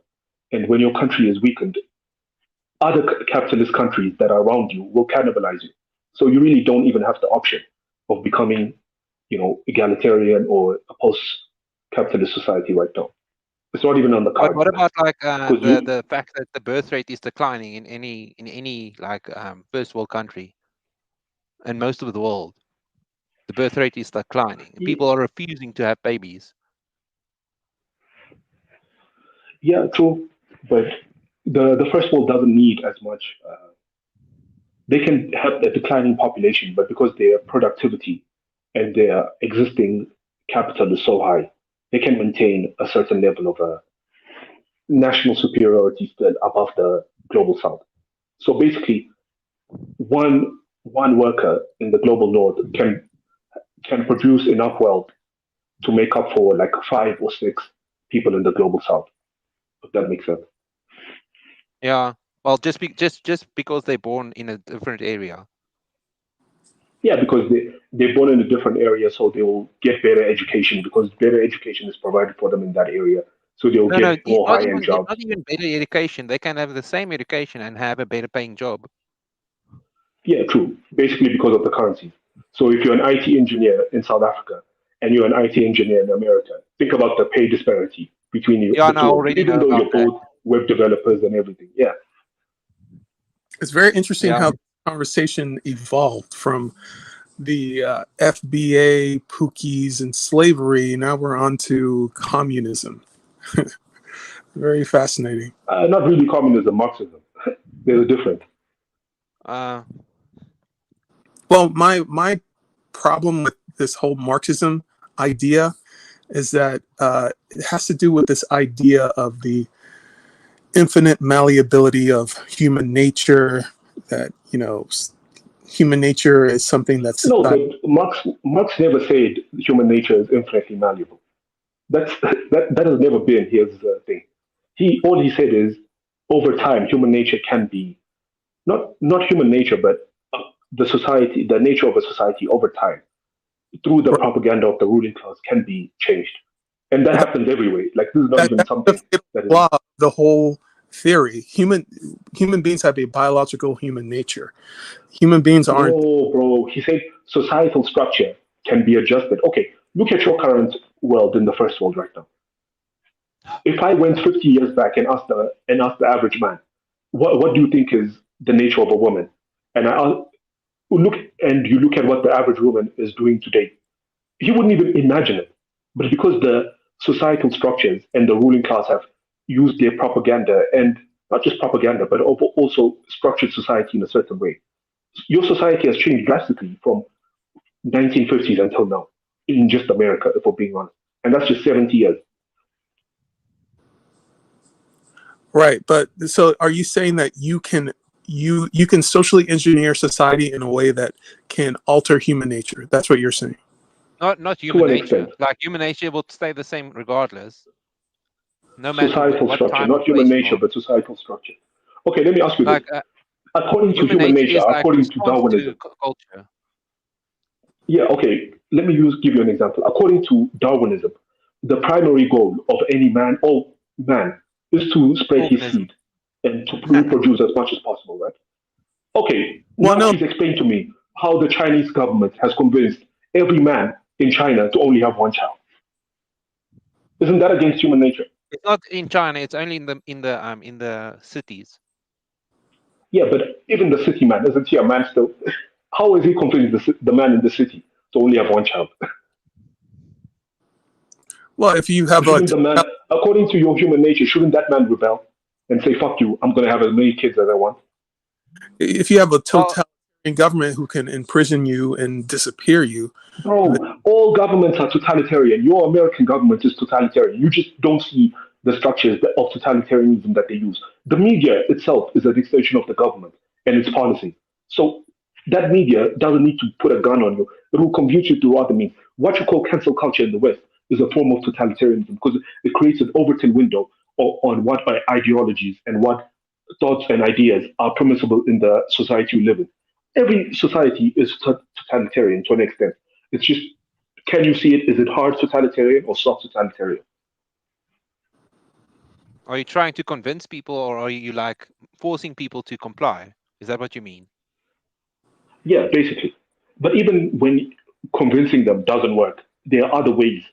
and when your country is weakened, other capitalist countries that are around you will cannibalize you. So you really don't even have the option of becoming, egalitarian or a post-capitalist society right now. It's not even on the but cards what about like because the fact that the birth rate is declining in any like first world country and most of the world? The birth rate is declining. People are refusing to have babies. yeah, true, but the first world doesn't need as much. They can have a declining population, but because their productivity and their existing capital is so high, they can maintain a certain level of national superiority still above the global south. So basically, one worker in the global north can produce enough wealth to make up for like 5 or 6 people in the global south. If that makes sense. Yeah. Well, just because they're born in a different area. Yeah, because they're born in a different area, so they will get better education because better education is provided for them in that area. So they will No, no, get more high end jobs. not even better education. They can have the same education and have a better paying job. Yeah, true. Basically, because of the currency. So if you're an IT engineer in South Africa and you're an IT engineer in America, think about the pay disparity between you, Yeah, the and I two of you, already even know though about you're that. both web developers and everything. Yeah. It's very interesting Yeah. how the conversation evolved from the FBA, pookies, and slavery. Now we're on to communism. Very fascinating. Not really communism, Marxism. There's a difference. Uh, Well, my problem with this whole Marxism idea is that it has to do with this idea of the infinite malleability of human nature. That human nature is something that's No, but Marx never said human nature is infinitely malleable. That's that has never been his thing. He all he said is over time human nature can be not human nature, but the nature of a society over time through the propaganda of the ruling class can be changed, and that happens everywhere. Like this is not even that's the something fatal that is. flaw of the whole theory. Human beings have a biological human nature. Human beings aren't. No, bro. He said societal structure can be adjusted. Okay, look at your current world in the first world right now. If I went 50 years back and asked the average man, what do you think is the nature of a woman? And you look at what the average woman is doing today, he wouldn't even imagine it. But because the societal structures and the ruling class have used their propaganda and not just propaganda, but also structured society in a certain way, your society has changed drastically from 1950s until now in just America, if we're being honest. And that's just 70 years. Right, but so are you saying that you can socially engineer society in a way that can alter human nature? That's what you're saying. not To human an nature. extent. Like human nature will stay the same regardless. no matter Societal what structure, time not or human place you nature, are. but societal structure. Okay, let me ask you this. Like According to human human nature nature, is like according to response to Darwinism, culture. yeah, okay, let me give you an example. According to Darwinism, the primary goal of any man, all man, is to spread his Organism. seed and to reproduce as much as possible, right? Okay, Well, now no, please explain to me how the Chinese government has convinced every man in China to only have one child. Isn't that against human nature? It's not in China. It's only in the cities. Yeah, but even the city man, isn't he a man still? How is he convincing the man in the city to only have one child? well, if you have a Shouldn't the man, according to your human nature, shouldn't that man rebel and say, fuck you, I'm going to have as many kids as I want? if you have a Well, totalitarian government who can imprison you and disappear you, Bro, all governments are totalitarian. Your American government is totalitarian. You just don't see the structures of totalitarianism that they use. The media itself is an extension of the government and its policies. So that media doesn't need to put a gun on you. It will convince you through other means. What you call cancel culture in the West is a form of totalitarianism because it creates an Overton window on what are ideologies and what thoughts and ideas are permissible in the society you live in. Every society is totalitarian to an extent. It's just, can you see it? Is it hard totalitarian or soft totalitarian? are you trying to convince people, or are you like forcing people to comply? Is that what you mean? Yeah, basically. But even when convincing them doesn't work, there are other ways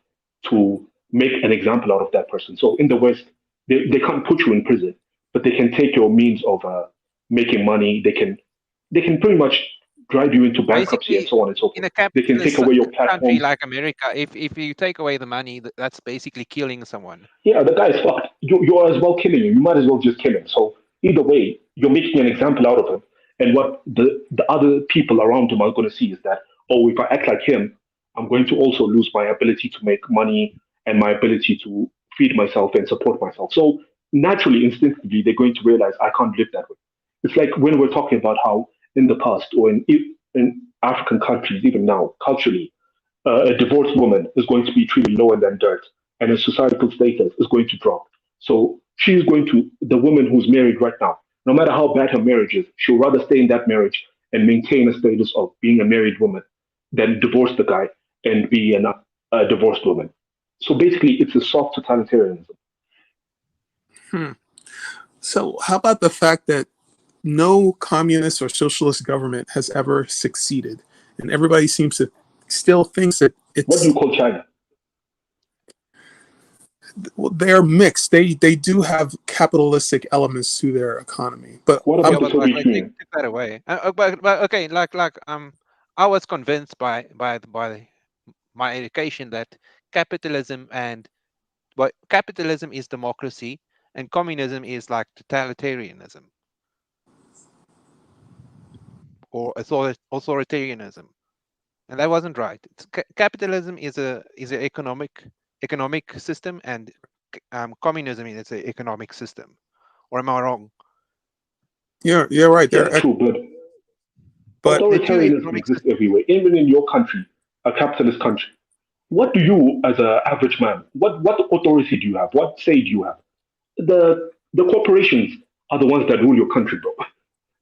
to make an example out of that person. So in the West, they can't put you in prison, but they can take your means of making money. They can pretty much drive you into bankruptcy and Basically, so on and so in forth. a They can take capitalist away your country platforms. like America, if you take away the money, that's basically killing someone. Yeah, the guy is fucked. You're as well killing him. You might as well just kill him. So either way, you're making an example out of him. And what the other people around him are going to see is that, oh, if I act like him, I'm going to also lose my ability to make money and my ability to feed myself and support myself. So naturally, instinctively, they're going to realize I can't live that way. It's like when we're talking about how in the past or in African countries, even now, culturally, a divorced woman is going to be treated lower than dirt, and her societal status is going to drop. So she's going to, the woman who's married right now, no matter how bad her marriage is, she'll rather stay in that marriage and maintain a status of being a married woman than divorce the guy and be a divorced woman. So basically, it's a soft totalitarianism. so how about the fact that no communist or socialist government has ever succeeded, and everybody seems to still thinks that What do you it's call China? well, they're mixed. They do have capitalistic elements to their economy, but What Yeah, about the but like Soviet they Union? took that away. But okay, I was convinced by my education that capitalism and capitalism is democracy and communism is like totalitarianism or authoritarianism, and that wasn't right. Capitalism is an economic system, and communism is an economic system. Or am I wrong? you're right. Yeah, They're true, but but The two authoritarianism economic exists systems. everywhere, even in your country, a capitalist country. What do you, as an average man, what authority do you have? What say do you have? The corporations are the ones that rule your country, bro.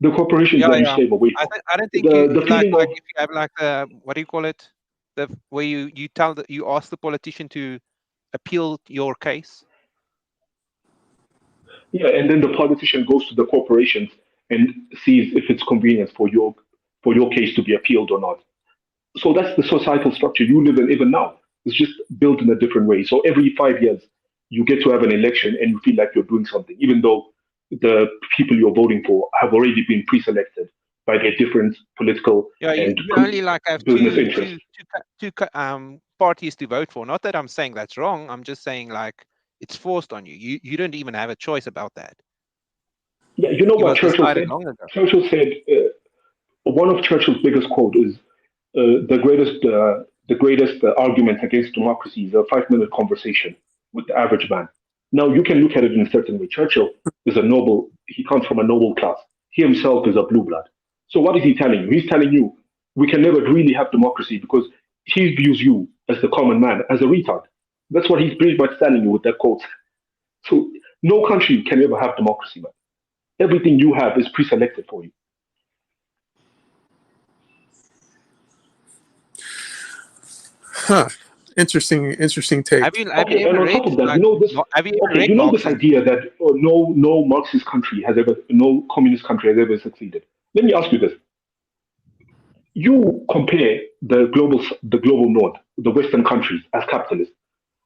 The corporations Yeah, that you yeah. stay away from. I don't think The you feeling of, like if you have like what do you call it? The where you ask the politician to appeal your case. yeah, and then the politician goes to the corporations and sees if it's convenient for your case to be appealed or not. So that's the societal structure you live in even now. It's just built in a different way. So every 5 years, you get to have an election and you feel like you're doing something, even though the people you're voting for have already been pre-selected by their different political Yeah, and you only like have business interests. parties to vote for. Not that I'm saying that's wrong. I'm just saying like it's forced on you. You don't even have a choice about that. Yeah, you know It what was Churchill decided said? long ago. Churchill said one of Churchill's biggest quote is the greatest argument against democracy is a 5 minute conversation with the average man. Now you can look at it in a certain way. Churchill is a noble. He comes from a noble class. He himself is a blue blood. So what is he telling you? He's telling you we can never really have democracy because he views you as the common man as a retard. That's what he's pretty much telling you with that quote. So no country can ever have democracy, man. Everything you have is pre-selected for you. Huh. Interesting take. Have you Okay, and ever on top read of that, like have you ever read you know this Marxism? idea that no Marxist country has ever, no communist country has ever succeeded. Let me ask you this: you compare the global north, the Western countries as capitalists.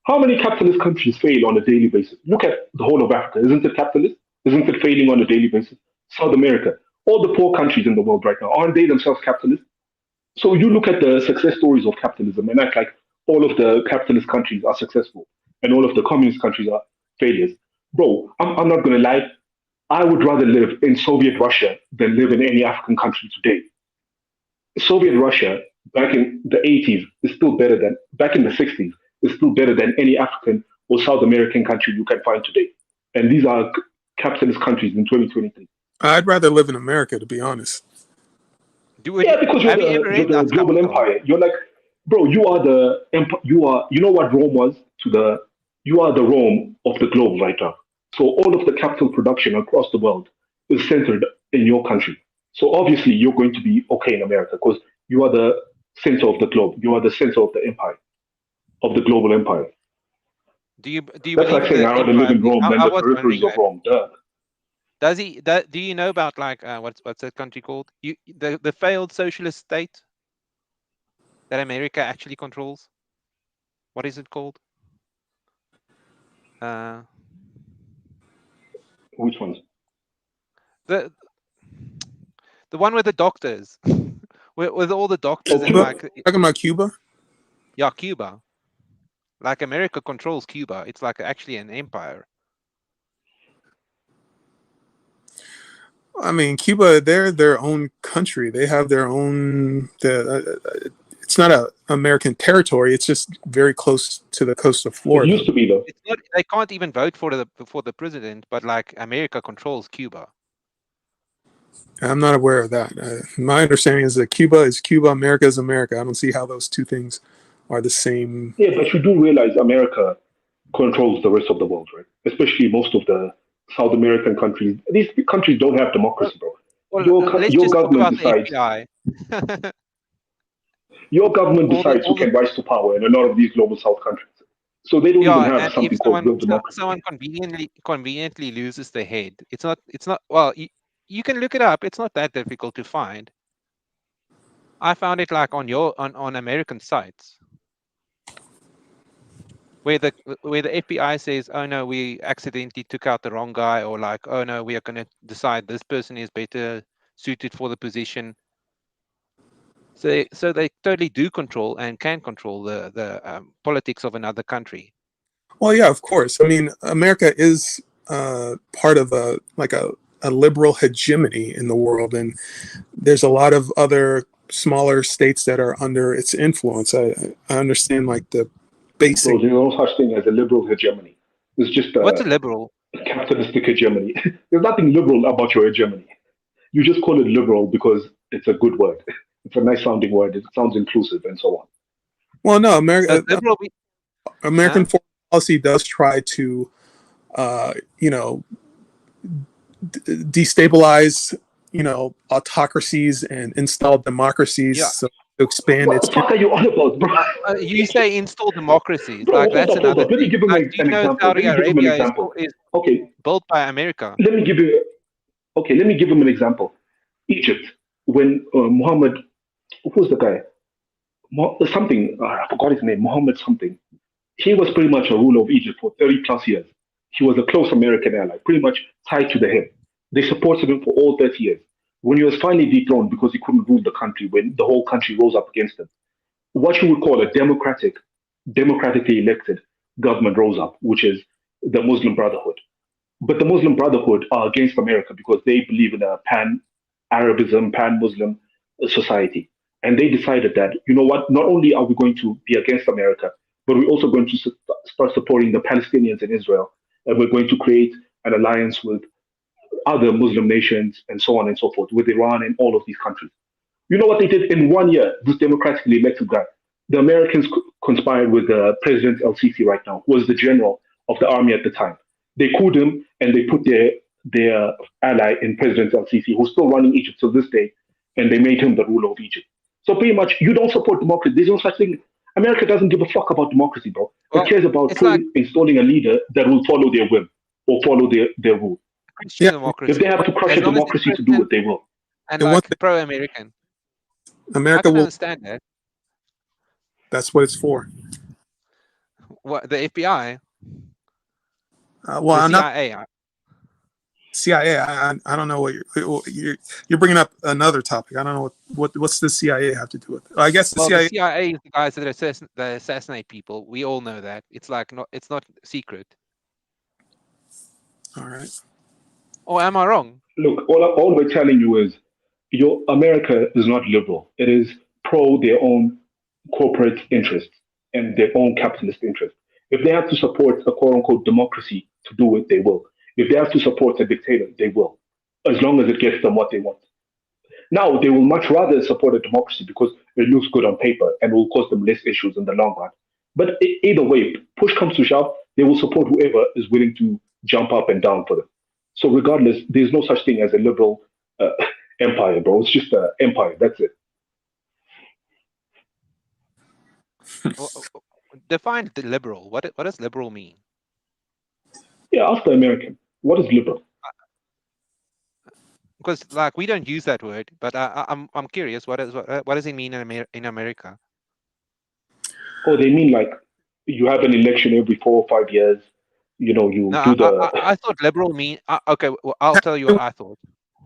How many capitalist countries fail on a daily basis? Look at the whole of Africa. Isn't it capitalist? Isn't it failing on a daily basis? South America, all the poor countries in the world right now, aren't they themselves capitalist? So you look at the success stories of capitalism and act like all of the capitalist countries are successful and all of the communist countries are failures. Bro, I'm not going to lie. I would rather live in Soviet Russia than live in any African country today. Soviet Russia back in the 80s is still better than, back in the 60s, is still better than any African or South American country you can find today. And these are capitalist countries in 2023. I'd rather live in America, to be honest. Yeah, because Have you ever you're read the Das global Kapital? empire. You're like, bro, you are the you know what Rome was to the, you are the Rome of the globe right now. So all of the capital production across the world is centered in your country. So obviously you're going to be okay in America because you are the center of the globe. You are the center of the empire, of the global empire. Do you That's believe like in saying the I rather live empire in thing? Rome than I the was peripheries wondering of that. Rome. Duh. Do you know about like what's that country called? The failed socialist state that America actually controls? What is it called? Which ones? The one with the doctors. with all the doctors and Cuba? like Talking about Cuba? yeah, Cuba. Like America controls Cuba. It's like actually an empire. I mean, Cuba, they're their own country. They have their own. It's not a American territory. It's just very close to the coast of It Florida. used to be though. It's not. They can't even vote for the president, but like America controls Cuba. I'm not aware of that. My understanding is that Cuba is Cuba, America is America. I don't see how those two things are the same. Yeah, but you do realize America controls the rest of the world, right? Especially most of the South American countries. These countries don't have democracy, bro. Well, let's Your just talk government about the decides. FBI. Your government all decides who the can rise to power in a lot of these global South countries. So they don't even yeah, have and if something called real democracy. someone conveniently loses their head, it's not well. You can look it up. It's not that difficult to find. I found it like on American sites where the FBI says, "Oh no, we accidentally took out the wrong guy," or like, "Oh no, we are going to decide this person is better suited for the position." So they totally do control and can control the politics of another country. Well, yeah, of course. I mean, America is part of a liberal hegemony in the world, and there's a lot of other smaller states that are under its influence. I understand like the basic. So there's no such thing as a liberal hegemony. It's just What's a liberal? capitalistic hegemony. There's nothing liberal about your hegemony. You just call it liberal because it's a good word. It's a nice sounding word. It sounds inclusive and so on. Well, no, American foreign policy does try to, destabilize, autocracies and install democracies. Yeah. So to expand What its. the fuck are you on about, bro? You say install democracies. Bro, like that's hold another up. Let me thing. give him Like, an do you know example. Saudi Let me give him an Arabia example. is Okay. built by America? Let me give him an example. Egypt, when Muhammad, who's the guy? Something, I forgot his name, Muhammad something. He was pretty much a ruler of Egypt for 30 plus years. He was a close American ally, pretty much tied to the hip. They supported him for all 30 years. When he was finally dethroned because he couldn't rule the country, when the whole country rose up against him, what you would call a democratically elected government rose up, which is the Muslim Brotherhood. But the Muslim Brotherhood are against America because they believe in a pan-Arabism, pan-Muslim society. And they decided that, you know what, not only are we going to be against America, but we're also going to start supporting the Palestinians in Israel. And we're going to create an alliance with other Muslim nations and so on and so forth, with Iran and all of these countries. You know what they did in 1 year, this democratically elected guy? The Americans conspired with President El Sisi right now, who was the general of the army at the time. They cooled him and they put their ally in President al-Sisi, who's still running Egypt till this day, and they made him the ruler of Egypt. So pretty much, you don't support democracy. There's no such thing. America doesn't give a fuck about democracy, bro. It Well, cares about it's like installing a leader that will follow their whim or follow their rule. Christian Yeah, If democracy. they have to crush As a long as it's democracy to do Christian it, they will. and and one like thing, pro-American, I America can will. understand that. That's what it's for. What the FBI, Well, the I'm not CIA. CIA. I don't know what you're bringing up another topic. I don't know what's the CIA have to do with it. I guess the Well, the CIA. CIA is the guys that assassinate people. We all know that. It's like it's not secret. All right. Or am I wrong? Look, all we're telling you is your America is not liberal. It is pro their own corporate interests and their own capitalist interests. If they have to support a quote unquote democracy to do it, they will. If they have to support a dictator, they will, as long as it gets them what they want. Now, they will much rather support a democracy because it looks good on paper and will cause them less issues in the long run. But either way, push comes to shove, they will support whoever is willing to jump up and down for them. So, regardless, there's no such thing as a liberal uh, empire, bro. It's just an empire. That's it. Define the liberal. What does liberal mean? Yeah, ask the American. What is liberal? Because like we don't use that word, but I'm curious. What does it mean in America? Oh, they mean like you have an election every 4 or 5 years. You know, you No, do I thought liberal mean. Okay, well, I'll tell you what I thought.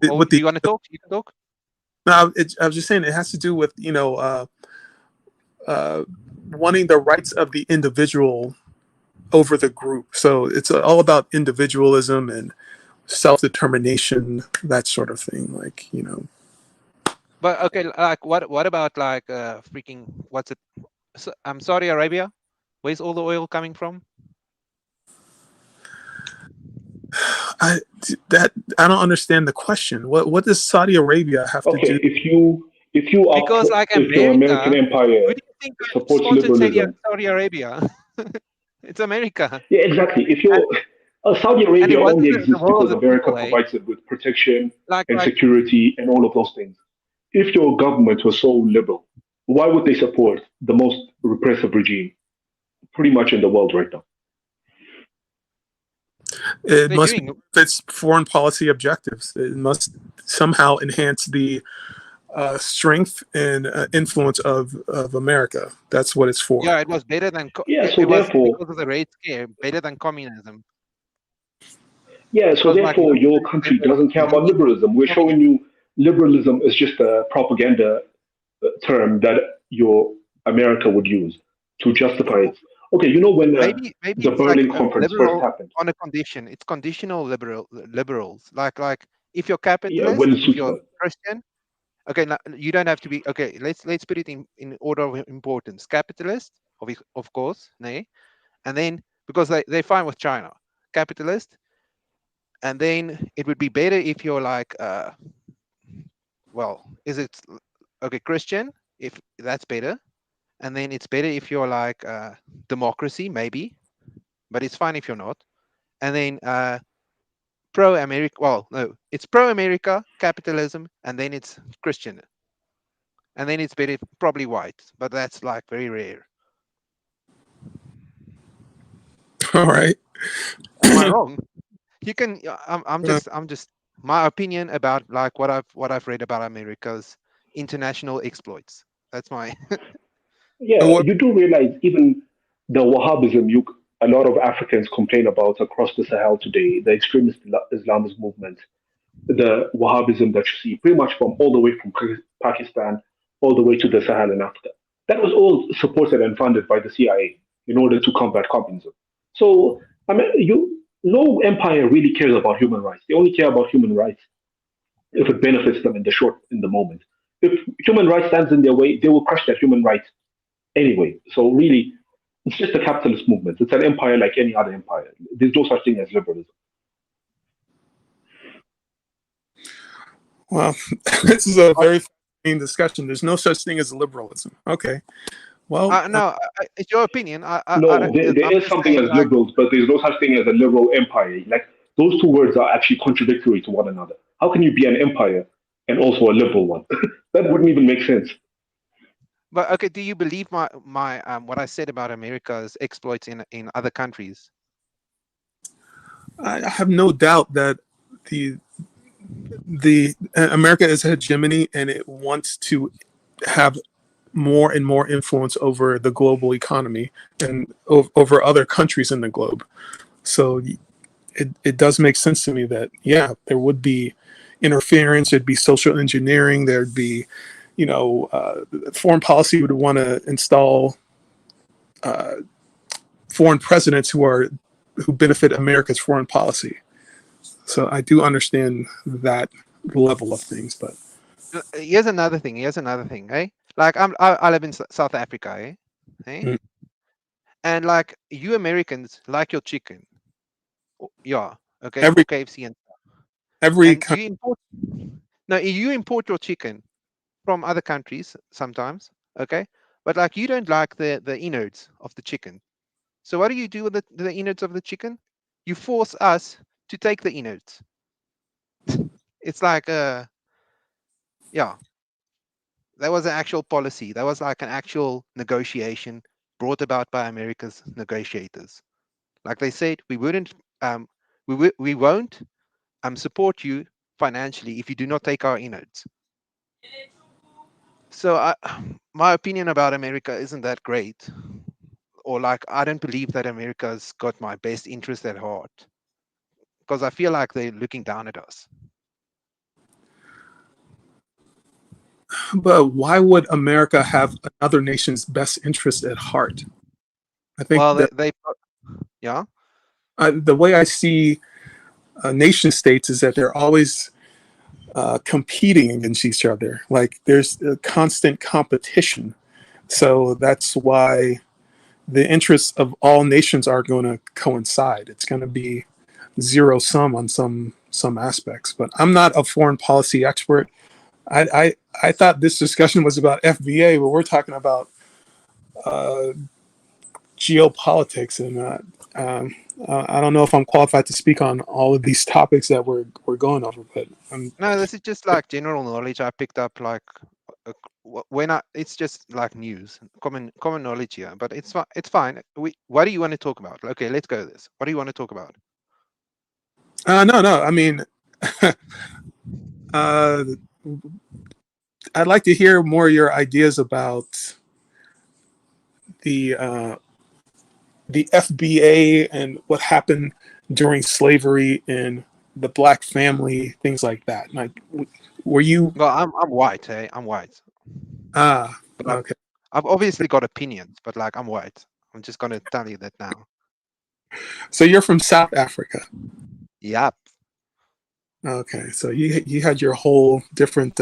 Oh, With do the you want to talk? You can talk. no, I was just saying it has to do with wanting the rights of the individual over the group. So it's all about individualism and self-determination, that sort of thing. Like But okay, like what about like freaking what's it? I'm Saudi Arabia. Where's all the oil coming from? I don't understand the question. What does Saudi Arabia have to okay. do? If Because like if your American America, empire who do you think supports sponsored liberalism, Saudi Arabia? It's America, yeah, exactly. If and, you're Saudi and it Arabia wasn't only the exists will of because the America people, eh? provides it with protection and Like security and all of those things. If your government was so liberal, why would they support the most repressive regime pretty much in the world right now? It they're must be doing. its foreign policy objectives. It must somehow enhance the strength and influence of America. That's what it's for. Yeah, it was better than Yeah, it, so it was therefore, because of the Red Scare, better than communism. yeah, so Because like therefore, your country doesn't care about liberalism. We're showing you liberalism is just a propaganda term that your America would use to justify it. Okay, you know when maybe the it's like Berlin Conference first liberal happened? on a condition. It's conditional liberals. Like if you're Yeah, when capitalist, it if suits you're them. Christian, okay, now, you don't have to be okay. Let's put it in order of importance. Capitalist, of course, nay, and then because they're fine with China, capitalist, and then it would be better if you're like well, is it okay Christian? If that's better, and then it's better if you're like democracy, maybe, but it's fine if you're not. And then pro America. Well, no, it's pro America capitalism, and then it's Christian, and then it's better probably white, but that's like very rare. All right. Am I wrong? You can. I'm just my opinion about like what I've read about America's international exploits. That's my. Yeah, you do realize even the Wahhabism a lot of Africans complain about across the Sahel today, the extremist Islamist movement, the Wahhabism that you see pretty much from all the way from Pakistan all the way to the Sahel in Africa. That was all supported and funded by the CIA in order to combat communism. So, I mean, no empire really cares about human rights. They only care about human rights if it benefits them in the moment. If human rights stands in their way, they will crush that human right anyway. So really, it's just a capitalist movement. It's an empire like any other empire. There's no such thing as liberalism. Well, this is a very fascinating discussion. There's no such thing as liberalism. Okay. Well, No, it's your opinion. I No, don't, there I'm is just something saying as like, liberals, but there's no such thing as a liberal empire. Like those two words are actually contradictory to one another. How can you be an empire and also a liberal one? That wouldn't even make sense. but okay, do you believe my what I said about America's exploits in other countries? I have no doubt that the America is hegemony and it wants to have more and more influence over the global economy and over other countries in the globe. So it does make sense to me that, yeah, there would be interference, there'd be social engineering, there'd be, foreign policy would want to install uh, foreign presidents who benefit America's foreign policy. So I do understand that level of things, but Here's another thing. Here's another thing. Eh? Like I live in South Africa. Eh? Eh? mm, And like you Americans like your chicken. Yeah. Okay. For every KFC every and country, you import. No, you import your chicken from other countries sometimes. Okay. But like you don't like the innards of the chicken. So what do you do with the innards of the chicken? You force us to take the innards. It's like yeah, that was an actual policy. That was like an actual negotiation brought about by America's negotiators. Like they said, we wouldn't we won't support you financially if you do not take our innards. So my opinion about America isn't that great. Or like I don't believe that America's got my best interest at heart. Because I feel like they're looking down at us. but why would America have another nation's best interest at heart? I think Well, that they yeah. the way I see nation states is that they're always competing against each other. Like there's a constant competition. So that's why the interests of all nations are going to coincide. It's going to be zero sum on some aspects. But I'm not a foreign policy expert. I thought this discussion was about FBA, but we're talking about uh, geopolitics, and I don't know if I'm qualified to speak on all of these topics that we're going over. But No, this is just like general knowledge I picked up like when I it's just like news, common knowledge here, but it's fine. What do you want to talk about? Okay, let's go this. What do you want to talk about? no, I mean, uh, I'd like to hear more of your ideas about the uh, the FBA and what happened during slavery in the black family, things like that. Like, were you? Well, I'm white, hey, I'm white. But Okay. I've obviously got opinions, but like I'm white. I'm just gonna tell you that now. So you're from South Africa. Yep. Okay, so you had your whole different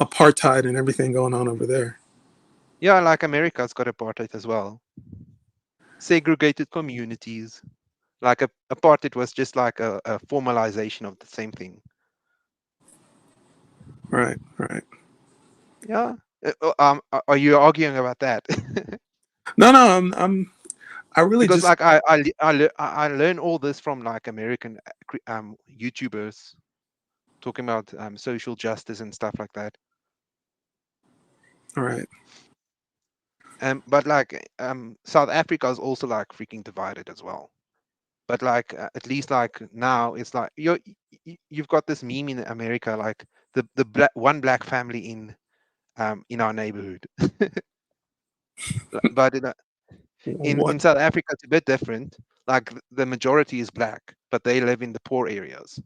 apartheid and everything going on over there. Yeah, like America's got apartheid as well. Segregated communities. Like apartheid was just like a formalization of the same thing. Right. Yeah. Are you arguing about that? No, I really Because just like I learn all this from like American YouTubers talking about social justice and stuff like that. right. But like South Africa is also like freaking divided as well. But like at least like now it's like you've got this meme in America like the one black family in our neighborhood. But in What? South Africa it's a bit different. Like the majority is black, but they live in the poor areas.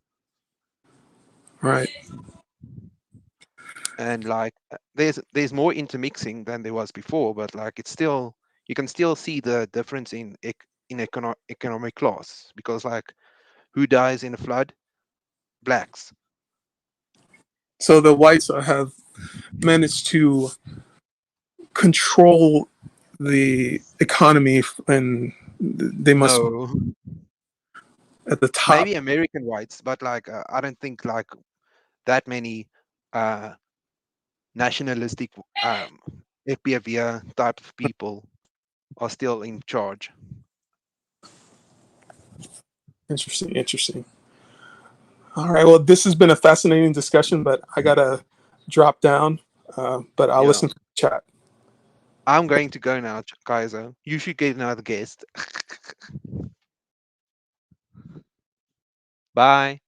Right. And like there's more intermixing than there was before, but like it's still you can still see the difference in economic class because like who dies in a flood? Blacks. So the whites have managed to control the economy, and they must No, at the top. maybe American whites, but like I don't think like that many nationalistic FBA type of people are still in charge. Interesting. All right. Well, this has been a fascinating discussion, but I gotta drop down. But I'll Yeah. listen to the chat. I'm going to go now, Kaiser. You should get another guest. Bye.